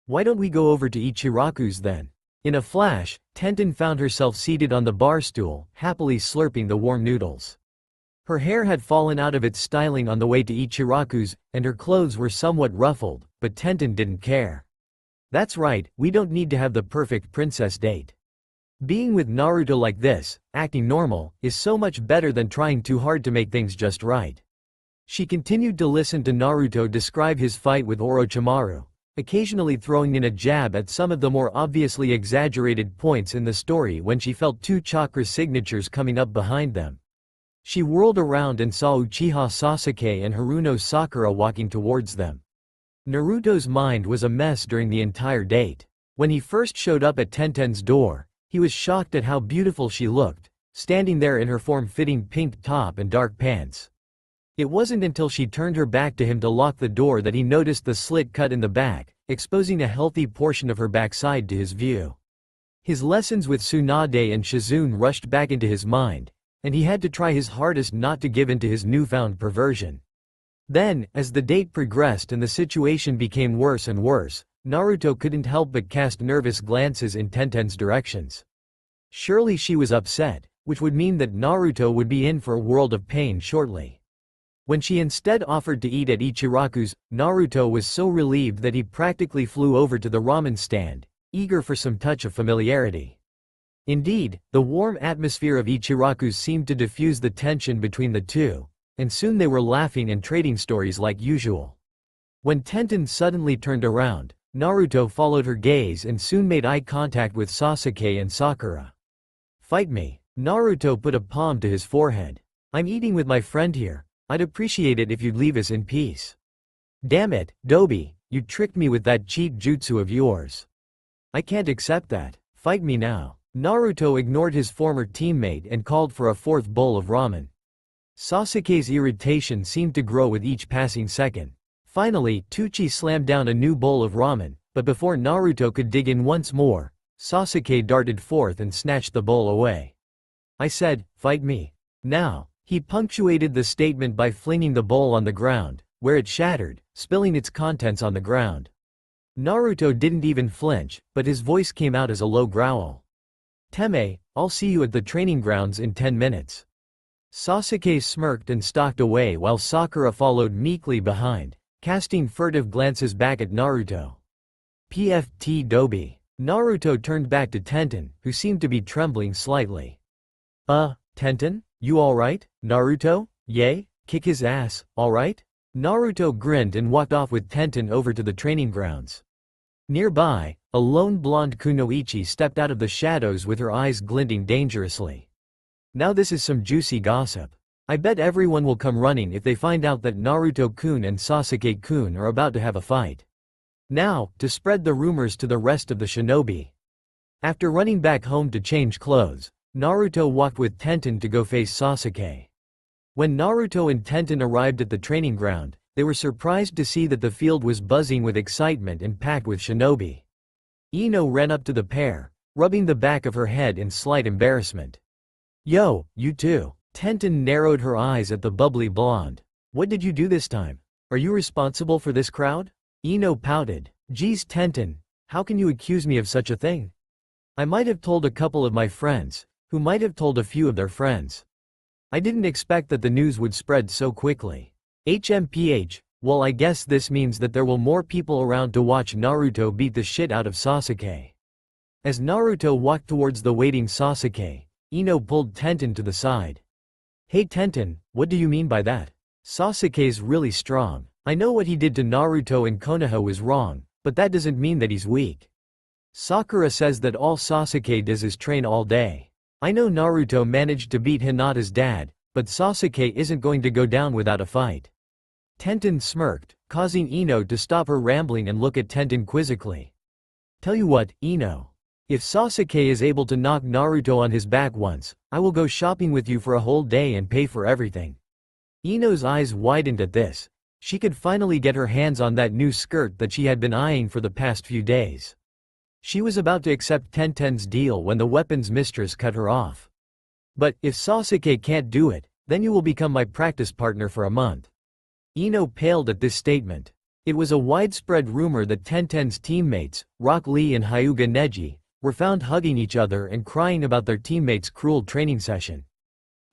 Why don't we go over to Ichiraku's then? In a flash, Tenten found herself seated on the bar stool, happily slurping the warm noodles. Her hair had fallen out of its styling on the way to Ichiraku's, and her clothes were somewhat ruffled, but Tenten didn't care. That's right, we don't need to have the perfect princess date. Being with Naruto like this, acting normal, is so much better than trying too hard to make things just right. She continued to listen to Naruto describe his fight with Orochimaru, occasionally throwing in a jab at some of the more obviously exaggerated points in the story when she felt two chakra signatures coming up behind them. She whirled around and saw Uchiha Sasuke and Haruno Sakura walking towards them. Naruto's mind was a mess during the entire date. When he first showed up at Tenten's door, he was shocked at how beautiful she looked, standing there in her form-fitting pink top and dark pants. It wasn't until she turned her back to him to lock the door that he noticed the slit cut in the back, exposing a healthy portion of her backside to his view. His lessons with Tsunade and Shizune rushed back into his mind, and he had to try his hardest not to give in to his newfound perversion. Then, as the date progressed and the situation became worse and worse, Naruto couldn't help but cast nervous glances in Tenten's directions. Surely she was upset, which would mean that Naruto would be in for a world of pain shortly. When she instead offered to eat at Ichiraku's, Naruto was so relieved that he practically flew over to the ramen stand, eager for some touch of familiarity. Indeed, the warm atmosphere of Ichiraku's seemed to diffuse the tension between the two, and soon they were laughing and trading stories like usual. When Tenten suddenly turned around, Naruto followed her gaze and soon made eye contact with Sasuke and Sakura. "Fight me." Naruto put a palm to his forehead. "I'm eating with my friend here. I'd appreciate it if you'd leave us in peace." "Damn it, Dobi, you tricked me with that cheat jutsu of yours. I can't accept that. Fight me now." Naruto ignored his former teammate and called for a fourth bowl of ramen. Sasuke's irritation seemed to grow with each passing second. Finally, Teuchi slammed down a new bowl of ramen, but before Naruto could dig in once more, Sasuke darted forth and snatched the bowl away. "I said, fight me. Now." He punctuated the statement by flinging the bowl on the ground, where it shattered, spilling its contents on the ground. Naruto didn't even flinch, but his voice came out as a low growl. "Teme, I'll see you at the training grounds in 10 minutes. Sasuke smirked and stalked away while Sakura followed meekly behind, casting furtive glances back at Naruto. "PFT Dobi." Naruto turned back to Tenten, who seemed to be trembling slightly. Tenten? You alright, Naruto? Yay? Kick his ass, alright?" Naruto grinned and walked off with Tenten over to the training grounds. Nearby, a lone blonde kunoichi stepped out of the shadows with her eyes glinting dangerously. "Now this is some juicy gossip. I bet everyone will come running if they find out that Naruto-kun and Sasuke-kun are about to have a fight. Now, to spread the rumors to the rest of the shinobi." After running back home to change clothes, Naruto walked with Tenten to go face Sasuke. When Naruto and Tenten arrived at the training ground, they were surprised to see that the field was buzzing with excitement and packed with shinobi. Ino ran up to the pair, rubbing the back of her head in slight embarrassment. "Yo, you too." Tenten narrowed her eyes at the bubbly blonde. "What did you do this time? Are you responsible for this crowd?" Ino pouted. "Geez Tenten, how can you accuse me of such a thing? I might have told a couple of my friends, who might have told a few of their friends. I didn't expect that the news would spread so quickly. HMPH, well I guess this means that there will more people around to watch Naruto beat the shit out of Sasuke." As Naruto walked towards the waiting Sasuke, Ino pulled Tenten to the side. "Hey Tenten, what do you mean by that? Sasuke's really strong. I know what he did to Naruto and Konoha was wrong, but that doesn't mean that he's weak. Sakura says that all Sasuke does is train all day. I know Naruto managed to beat Hinata's dad, but Sasuke isn't going to go down without a fight." Tenten smirked, causing Ino to stop her rambling and look at Tenten quizzically. "Tell you what, Ino. If Sasuke is able to knock Naruto on his back once, I will go shopping with you for a whole day and pay for everything." Ino's eyes widened at this. She could finally get her hands on that new skirt that she had been eyeing for the past few days. She was about to accept Tenten's deal when the weapons mistress cut her off. "But, if Sasuke can't do it, then you will become my practice partner for a month." Ino paled at this statement. It was a widespread rumor that Tenten's teammates, Rock Lee and Hyuga Neji, were found hugging each other and crying about their teammates' cruel training session.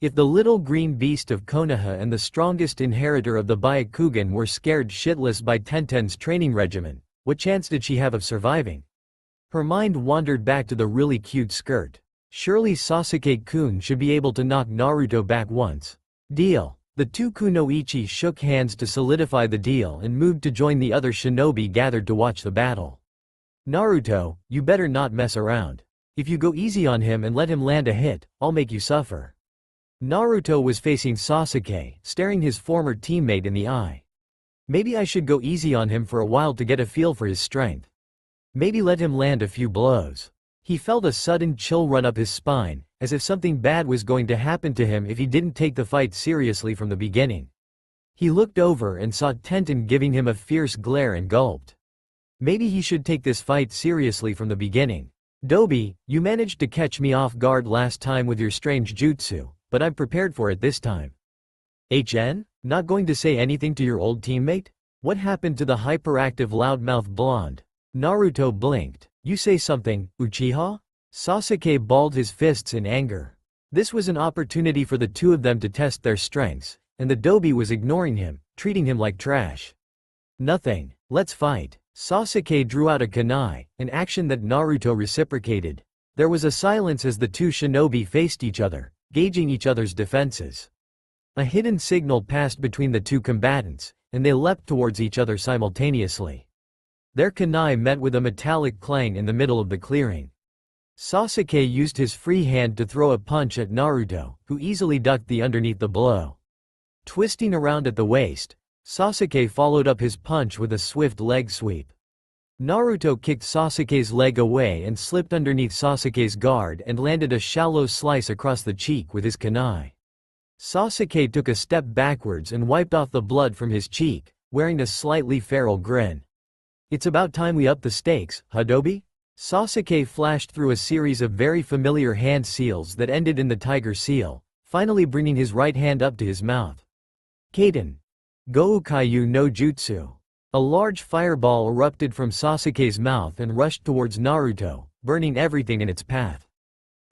If the little green beast of Konoha and the strongest inheritor of the Byakugan were scared shitless by Tenten's training regimen, what chance did she have of surviving? Her mind wandered back to the really cute skirt. Surely Sasuke-kun should be able to knock Naruto back once. Deal. The two kunoichi shook hands to solidify the deal and moved to join the other shinobi gathered to watch the battle. "Naruto, you better not mess around. If you go easy on him and let him land a hit, I'll make you suffer." Naruto was facing Sasuke, staring his former teammate in the eye. Maybe I should go easy on him for a while to get a feel for his strength. Maybe let him land a few blows. He felt a sudden chill run up his spine, as if something bad was going to happen to him if he didn't take the fight seriously from the beginning. He looked over and saw Tenten giving him a fierce glare and gulped. Maybe he should take this fight seriously from the beginning. Dobi, you managed to catch me off guard last time with your strange jutsu, but I'm prepared for it this time. HN? Not going to say anything to your old teammate? What happened to the hyperactive loudmouth blonde? Naruto blinked. You say something, Uchiha? Sasuke balled his fists in anger. This was an opportunity for the two of them to test their strengths, and the Dobi was ignoring him, treating him like trash. Nothing. Let's fight. Sasuke drew out a kunai, an action that Naruto reciprocated. There was a silence as the two shinobi faced each other, gauging each other's defenses. A hidden signal passed between the two combatants, and they leapt towards each other simultaneously. Their kunai met with a metallic clang in the middle of the clearing. Sasuke used his free hand to throw a punch at Naruto, who easily ducked underneath the blow. Twisting around at the waist, Sasuke followed up his punch with a swift leg sweep. Naruto kicked Sasuke's leg away and slipped underneath Sasuke's guard and landed a shallow slice across the cheek with his kunai. Sasuke took a step backwards and wiped off the blood from his cheek, wearing a slightly feral grin. It's about time we up the stakes, huh Dobi? Sasuke flashed through a series of very familiar hand seals that ended in the tiger seal, finally bringing his right hand up to his mouth. Kaden. Goukaiyu no Jutsu. A large fireball erupted from Sasuke's mouth and rushed towards Naruto, burning everything in its path.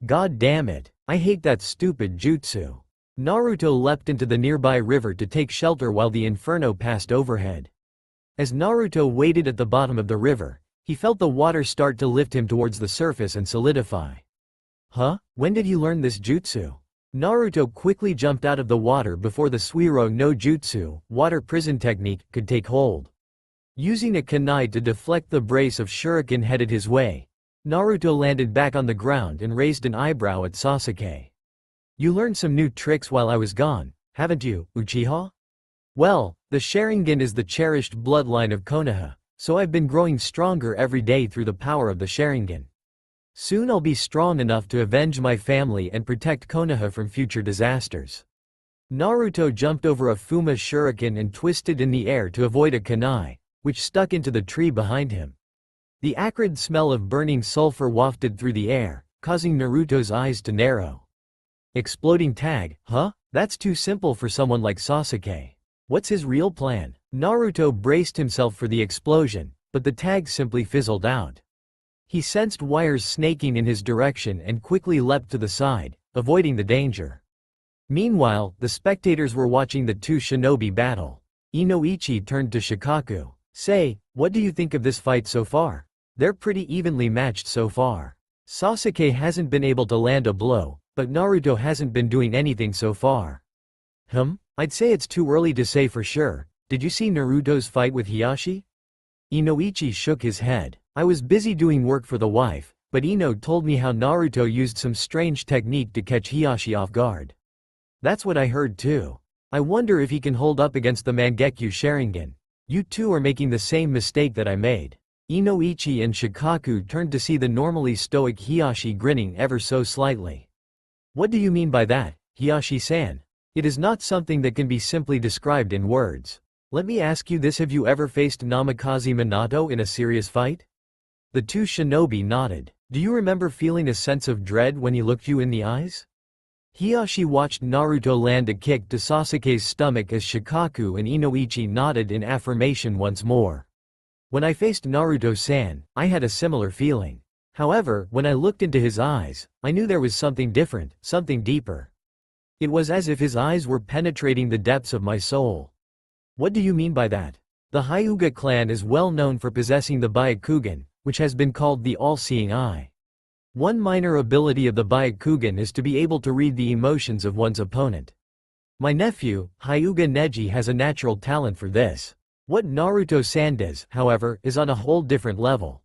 God damn it, I hate that stupid jutsu. Naruto leapt into the nearby river to take shelter while the inferno passed overhead. As Naruto waited at the bottom of the river, he felt the water start to lift him towards the surface and solidify. Huh? When did you learn this jutsu? Naruto quickly jumped out of the water before the Suiro no Jutsu, water prison technique, could take hold. Using a kunai to deflect the brace of shuriken headed his way, Naruto landed back on the ground and raised an eyebrow at Sasuke. You learned some new tricks while I was gone, haven't you, Uchiha? Well, the Sharingan is the cherished bloodline of Konoha, so I've been growing stronger every day through the power of the Sharingan. Soon I'll be strong enough to avenge my family and protect Konoha from future disasters. Naruto jumped over a Fuma shuriken and twisted in the air to avoid a kunai, which stuck into the tree behind him. The acrid smell of burning sulfur wafted through the air, causing Naruto's eyes to narrow. Exploding tag, huh? That's too simple for someone like Sasuke. What's his real plan? Naruto braced himself for the explosion, but the tag simply fizzled out. He sensed wires snaking in his direction and quickly leapt to the side, avoiding the danger. Meanwhile, the spectators were watching the two shinobi battle. Inoichi turned to Shikaku. Say, what do you think of this fight so far? They're pretty evenly matched so far. Sasuke hasn't been able to land a blow, but Naruto hasn't been doing anything so far. I'd say it's too early to say for sure. Did you see Naruto's fight with Hiashi? Inoichi shook his head. I was busy doing work for the wife, but Ino told me how Naruto used some strange technique to catch Hiashi off guard. That's what I heard too. I wonder if he can hold up against the Mangekyo Sharingan. You two are making the same mistake that I made. Inoichi and Shikaku turned to see the normally stoic Hiashi grinning ever so slightly. What do you mean by that, Hiashi-san? It is not something that can be simply described in words. Let me ask you this: have you ever faced Namikaze Minato in a serious fight? The two shinobi nodded. Do you remember feeling a sense of dread when he looked you in the eyes? Hiashi watched Naruto land a kick to Sasuke's stomach as Shikaku and Inoichi nodded in affirmation once more. When I faced Naruto-san, I had a similar feeling. However, when I looked into his eyes, I knew there was something different, something deeper. It was as if his eyes were penetrating the depths of my soul. What do you mean by that? The Hyuga clan is well known for possessing the Byakugan, which has been called the all-seeing eye. One minor ability of the Byakugan is to be able to read the emotions of one's opponent. My nephew, Hyuga Neji, has a natural talent for this. What Naruto-san does, however, is on a whole different level.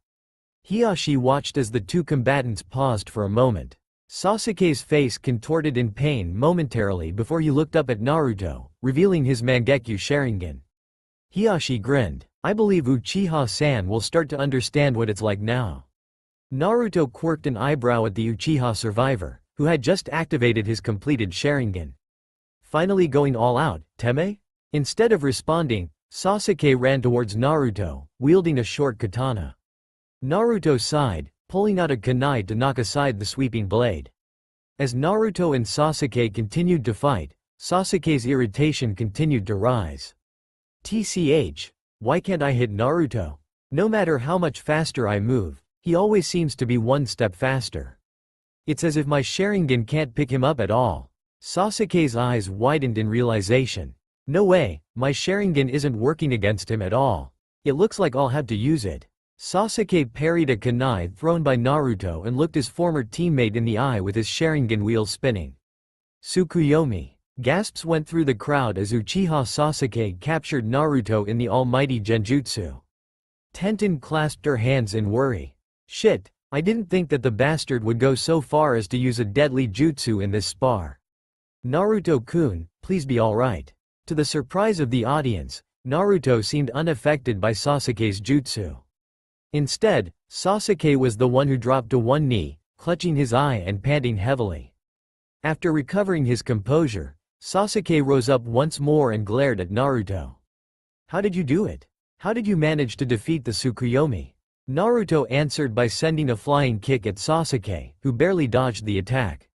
Hiashi watched as the two combatants paused for a moment. Sasuke's face contorted in pain momentarily before he looked up at Naruto, revealing his Mangekyo Sharingan. Hiashi grinned. I believe Uchiha-san will start to understand what it's like now. Naruto quirked an eyebrow at the Uchiha survivor, who had just activated his completed Sharingan. Finally going all out, Teme? Instead of responding, Sasuke ran towards Naruto, wielding a short katana. Naruto sighed, pulling out a kunai to knock aside the sweeping blade. As Naruto and Sasuke continued to fight, Sasuke's irritation continued to rise. TCH, why can't I hit Naruto? No matter how much faster I move, he always seems to be one step faster. It's as if my Sharingan can't pick him up at all. Sasuke's eyes widened in realization. No way, my Sharingan isn't working against him at all. It looks like I'll have to use it. Sasuke parried a kunai thrown by Naruto and looked his former teammate in the eye with his Sharingan wheel spinning. Tsukuyomi. Gasps went through the crowd as Uchiha Sasuke captured Naruto in the almighty genjutsu. Tenten clasped her hands in worry. Shit, I didn't think that the bastard would go so far as to use a deadly jutsu in this spar. Naruto-kun, please be alright. To the surprise of the audience, Naruto seemed unaffected by Sasuke's jutsu. Instead, Sasuke was the one who dropped to one knee, clutching his eye and panting heavily. After recovering his composure, Sasuke rose up once more and glared at Naruto. How did you do it? How did you manage to defeat the Tsukuyomi? Naruto answered by sending a flying kick at Sasuke, who barely dodged the attack.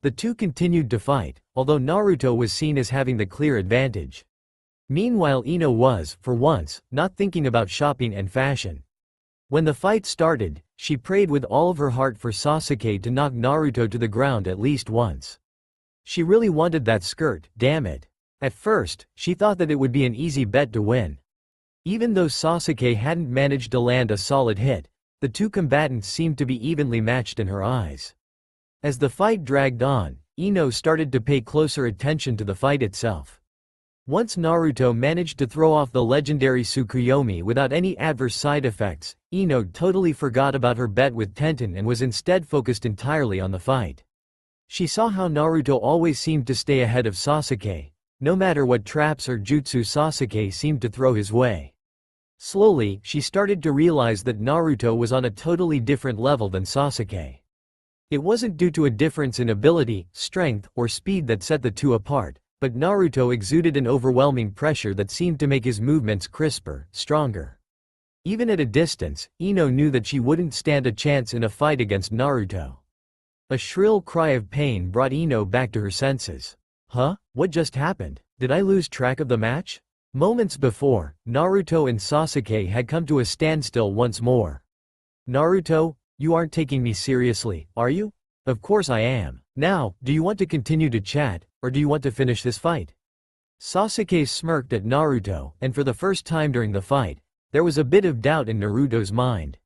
The two continued to fight, although Naruto was seen as having the clear advantage. Meanwhile, Ino was, for once, not thinking about shopping and fashion. When the fight started, she prayed with all of her heart for Sasuke to knock Naruto to the ground at least once. She really wanted that skirt, damn it. At first, she thought that it would be an easy bet to win. Even though Sasuke hadn't managed to land a solid hit, the two combatants seemed to be evenly matched in her eyes. As the fight dragged on, Ino started to pay closer attention to the fight itself. Once Naruto managed to throw off the legendary Tsukuyomi without any adverse side effects, Ino totally forgot about her bet with Tenten and was instead focused entirely on the fight. She saw how Naruto always seemed to stay ahead of Sasuke, no matter what traps or jutsu Sasuke seemed to throw his way. Slowly, she started to realize that Naruto was on a totally different level than Sasuke. It wasn't due to a difference in ability, strength, or speed that set the two apart, but Naruto exuded an overwhelming pressure that seemed to make his movements crisper, stronger. Even at a distance, Ino knew that she wouldn't stand a chance in a fight against Naruto. A shrill cry of pain brought Ino back to her senses. Huh? What just happened? Did I lose track of the match? Moments before, Naruto and Sasuke had come to a standstill once more. Naruto, you aren't taking me seriously, are you? Of course I am. Now, do you want to continue to chat, or do you want to finish this fight? Sasuke smirked at Naruto, and for the first time during the fight, there was a bit of doubt in Naruto's mind.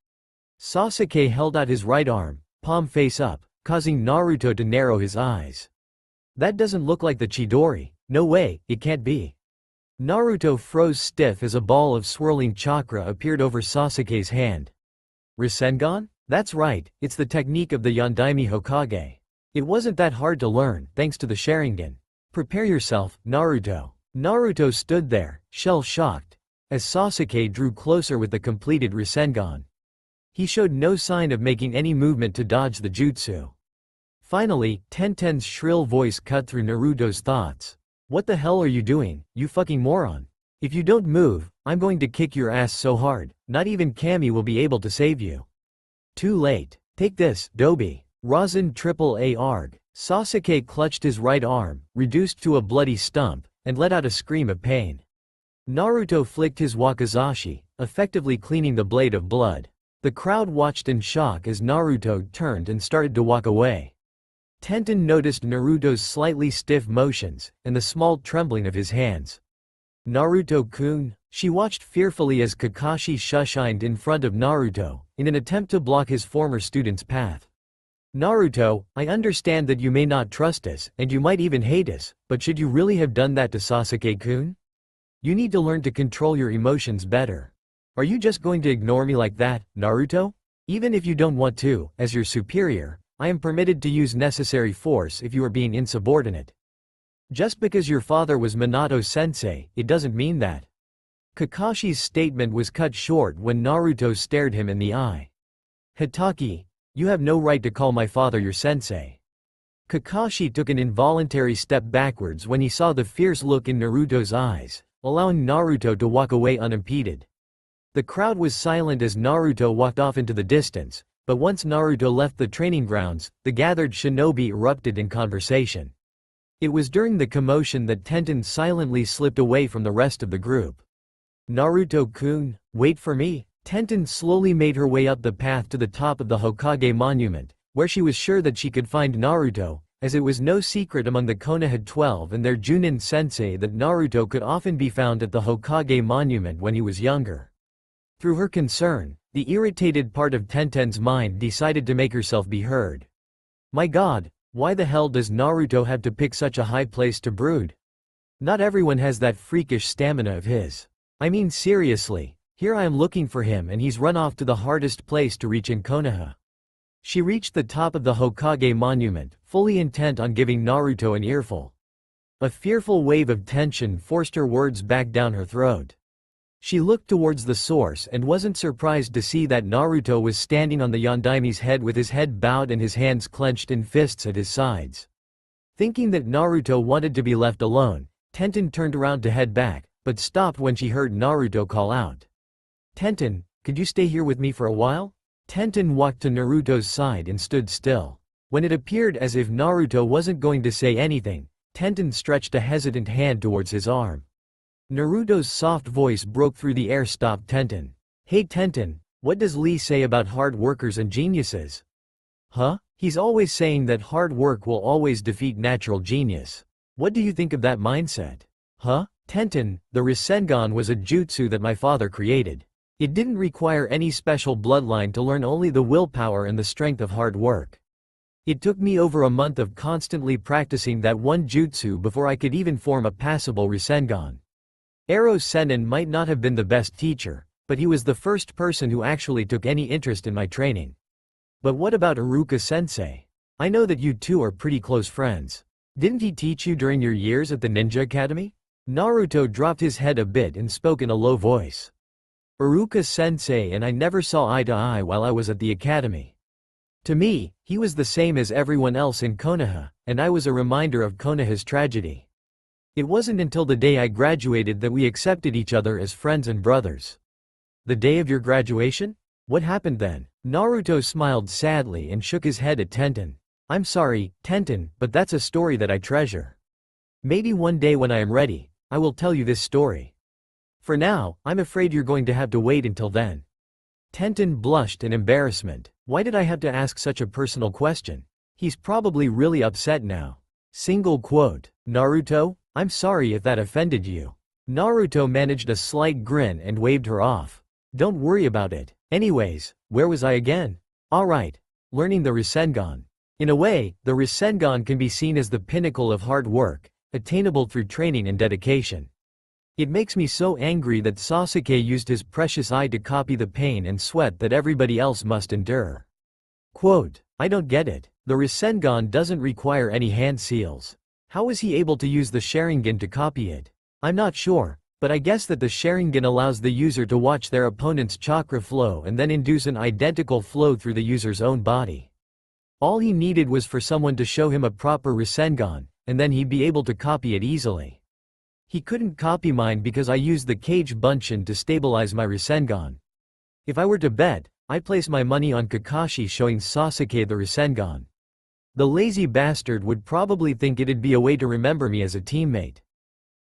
Sasuke held out his right arm, palm face up, causing Naruto to narrow his eyes. That doesn't look like the Chidori. No way, it can't be. Naruto froze stiff as a ball of swirling chakra appeared over Sasuke's hand. Rasengan? That's right, it's the technique of the Yondaime Hokage. It wasn't that hard to learn, thanks to the Sharingan. Prepare yourself, Naruto. Naruto stood there, shell-shocked, as Sasuke drew closer with the completed Rasengan. He showed no sign of making any movement to dodge the jutsu. Finally, Tenten's shrill voice cut through Naruto's thoughts. What the hell are you doing, you fucking moron? If you don't move, I'm going to kick your ass so hard, not even Kami will be able to save you. Too late. Take this, Dobi. Rasen AAA ARG. Sasuke clutched his right arm, reduced to a bloody stump, and let out a scream of pain. Naruto flicked his wakizashi, effectively cleaning the blade of blood. The crowd watched in shock as Naruto turned and started to walk away. Tenten noticed Naruto's slightly stiff motions, and the small trembling of his hands. Naruto-kun, she watched fearfully as Kakashi shushined in front of Naruto, in an attempt to block his former student's path. Naruto, I understand that you may not trust us, and you might even hate us, but should you really have done that to Sasuke-kun? You need to learn to control your emotions better. Are you just going to ignore me like that, Naruto? Even if you don't want to, as your superior, I am permitted to use necessary force if you are being insubordinate. Just because your father was Minato-sensei, it doesn't mean that. Kakashi's statement was cut short when Naruto stared him in the eye. Hitaki, you have no right to call my father your sensei. Kakashi took an involuntary step backwards when he saw the fierce look in Naruto's eyes, allowing Naruto to walk away unimpeded. The crowd was silent as Naruto walked off into the distance, But once Naruto left the training grounds, the gathered shinobi erupted in conversation. It was during the commotion that Tenten silently slipped away from the rest of the group. Naruto-kun, wait for me. Tenten slowly made her way up the path to the top of the Hokage monument, where she was sure that she could find Naruto, as it was no secret among the Konoha 12 and their Junin sensei that Naruto could often be found at the Hokage monument when he was younger. Through her concern, the irritated part of Tenten's mind decided to make herself be heard. My god, why the hell does Naruto have to pick such a high place to brood? Not everyone has that freakish stamina of his. I mean seriously, here I am looking for him and he's run off to the hardest place to reach in Konoha. She reached the top of the Hokage monument, fully intent on giving Naruto an earful. A fearful wave of tension forced her words back down her throat. She looked towards the source and wasn't surprised to see that Naruto was standing on the Yondaime's head with his head bowed and his hands clenched in fists at his sides. Thinking that Naruto wanted to be left alone, Tenten turned around to head back, but stopped when she heard Naruto call out. Tenten, could you stay here with me for a while? Tenten walked to Naruto's side and stood still. When it appeared as if Naruto wasn't going to say anything, Tenten stretched a hesitant hand towards his arm. Naruto's soft voice broke through the air. Stopped Tenten. Hey Tenten, what does Lee say about hard workers and geniuses? Huh? He's always saying that hard work will always defeat natural genius. What do you think of that mindset? Huh? Tenten, the Rasengan was a jutsu that my father created. It didn't require any special bloodline to learn, only the willpower and the strength of hard work. It took me over a month of constantly practicing that one jutsu before I could even form a passable Rasengan. Ero Sennin might not have been the best teacher, but he was the first person who actually took any interest in my training. But what about Iruka-sensei? I know that you two are pretty close friends. Didn't he teach you during your years at the Ninja Academy? Naruto dropped his head a bit and spoke in a low voice. Iruka-sensei and I never saw eye to eye while I was at the academy. To me, he was the same as everyone else in Konoha, and I was a reminder of Konoha's tragedy. It wasn't until the day I graduated that we accepted each other as friends and brothers. The day of your graduation? What happened then? Naruto smiled sadly and shook his head at Tenten. I'm sorry, Tenten, but that's a story that I treasure. Maybe one day when I am ready, I will tell you this story. For now, I'm afraid you're going to have to wait until then. Tenten blushed in embarrassment. Why did I have to ask such a personal question? He's probably really upset now. Single quote. Naruto, I'm sorry if that offended you. Naruto managed a slight grin and waved her off. Don't worry about it. Anyways, where was I again? Alright. Learning the Rasengan. In a way, the Rasengan can be seen as the pinnacle of hard work, attainable through training and dedication. It makes me so angry that Sasuke used his precious eye to copy the pain and sweat that everybody else must endure. Quote, I don't get it. The Rasengan doesn't require any hand seals. How was he able to use the Sharingan to copy it? I'm not sure, but I guess that the Sharingan allows the user to watch their opponent's chakra flow and then induce an identical flow through the user's own body. All he needed was for someone to show him a proper Rasengan, and then he'd be able to copy it easily. He couldn't copy mine because I used the Kage Bunshin to stabilize my Rasengan. If I were to bet, I'd place my money on Kakashi showing Sasuke the Rasengan. The lazy bastard would probably think it'd be a way to remember me as a teammate.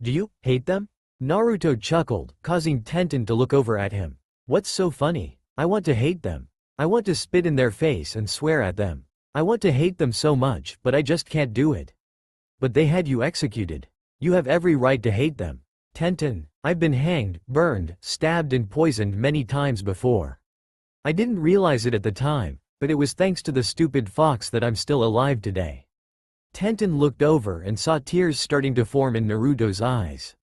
Do you hate them? Naruto chuckled, causing Tenten to look over at him. What's so funny? I want to hate them. I want to spit in their face and swear at them. I want to hate them so much, but I just can't do it. But they had you executed. You have every right to hate them. Tenten, I've been hanged, burned, stabbed and poisoned many times before. I didn't realize it at the time, but it was thanks to the stupid fox that I'm still alive today. Tenten looked over and saw tears starting to form in Naruto's eyes.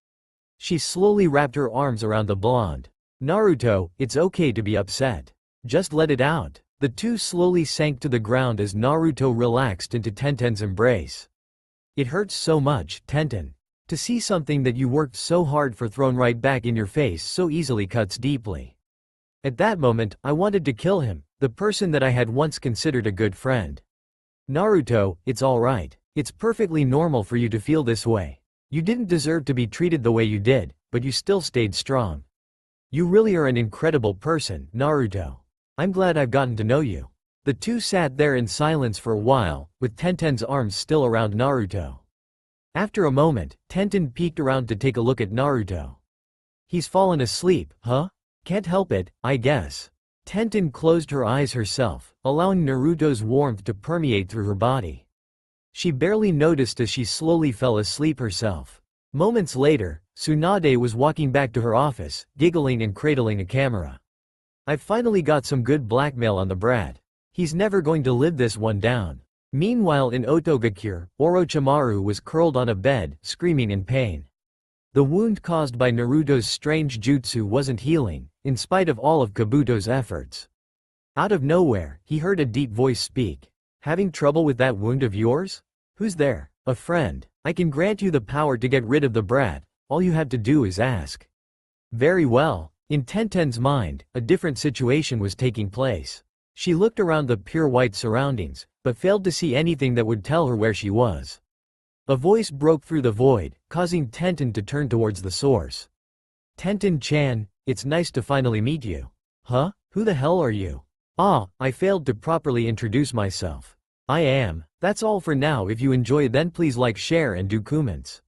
She slowly wrapped her arms around the blonde. Naruto, it's okay to be upset. Just let it out. The two slowly sank to the ground as Naruto relaxed into Tenten's embrace. It hurts so much, Tenten. To see something that you worked so hard for thrown right back in your face so easily cuts deeply. At that moment, I wanted to kill him, the person that I had once considered a good friend. Naruto, it's alright. It's perfectly normal for you to feel this way. You didn't deserve to be treated the way you did, but you still stayed strong. You really are an incredible person, Naruto. I'm glad I've gotten to know you. The two sat there in silence for a while, with Tenten's arms still around Naruto. After a moment, Tenten peeked around to take a look at Naruto. He's fallen asleep, huh? Can't help it, I guess. Tenten closed her eyes herself, allowing Naruto's warmth to permeate through her body. She barely noticed as she slowly fell asleep herself. Moments later, Tsunade was walking back to her office, giggling and cradling a camera. I've finally got some good blackmail on the brat. He's never going to live this one down. Meanwhile in Otogakure, Orochimaru was curled on a bed, screaming in pain. The wound caused by Naruto's strange jutsu wasn't healing, in spite of all of Kabuto's efforts. Out of nowhere, he heard a deep voice speak. Having trouble with that wound of yours? Who's there? A friend. I can grant you the power to get rid of the brat, all you have to do is ask. Very well. In Tenten's mind, a different situation was taking place. She looked around the pure white surroundings, but failed to see anything that would tell her where she was. A voice broke through the void, causing Tenten to turn towards the source. Tenten-chan, it's nice to finally meet you. Huh? Who the hell are you? Ah, I failed to properly introduce myself. I am. That's all for now. If you enjoy then please like, share and do comments.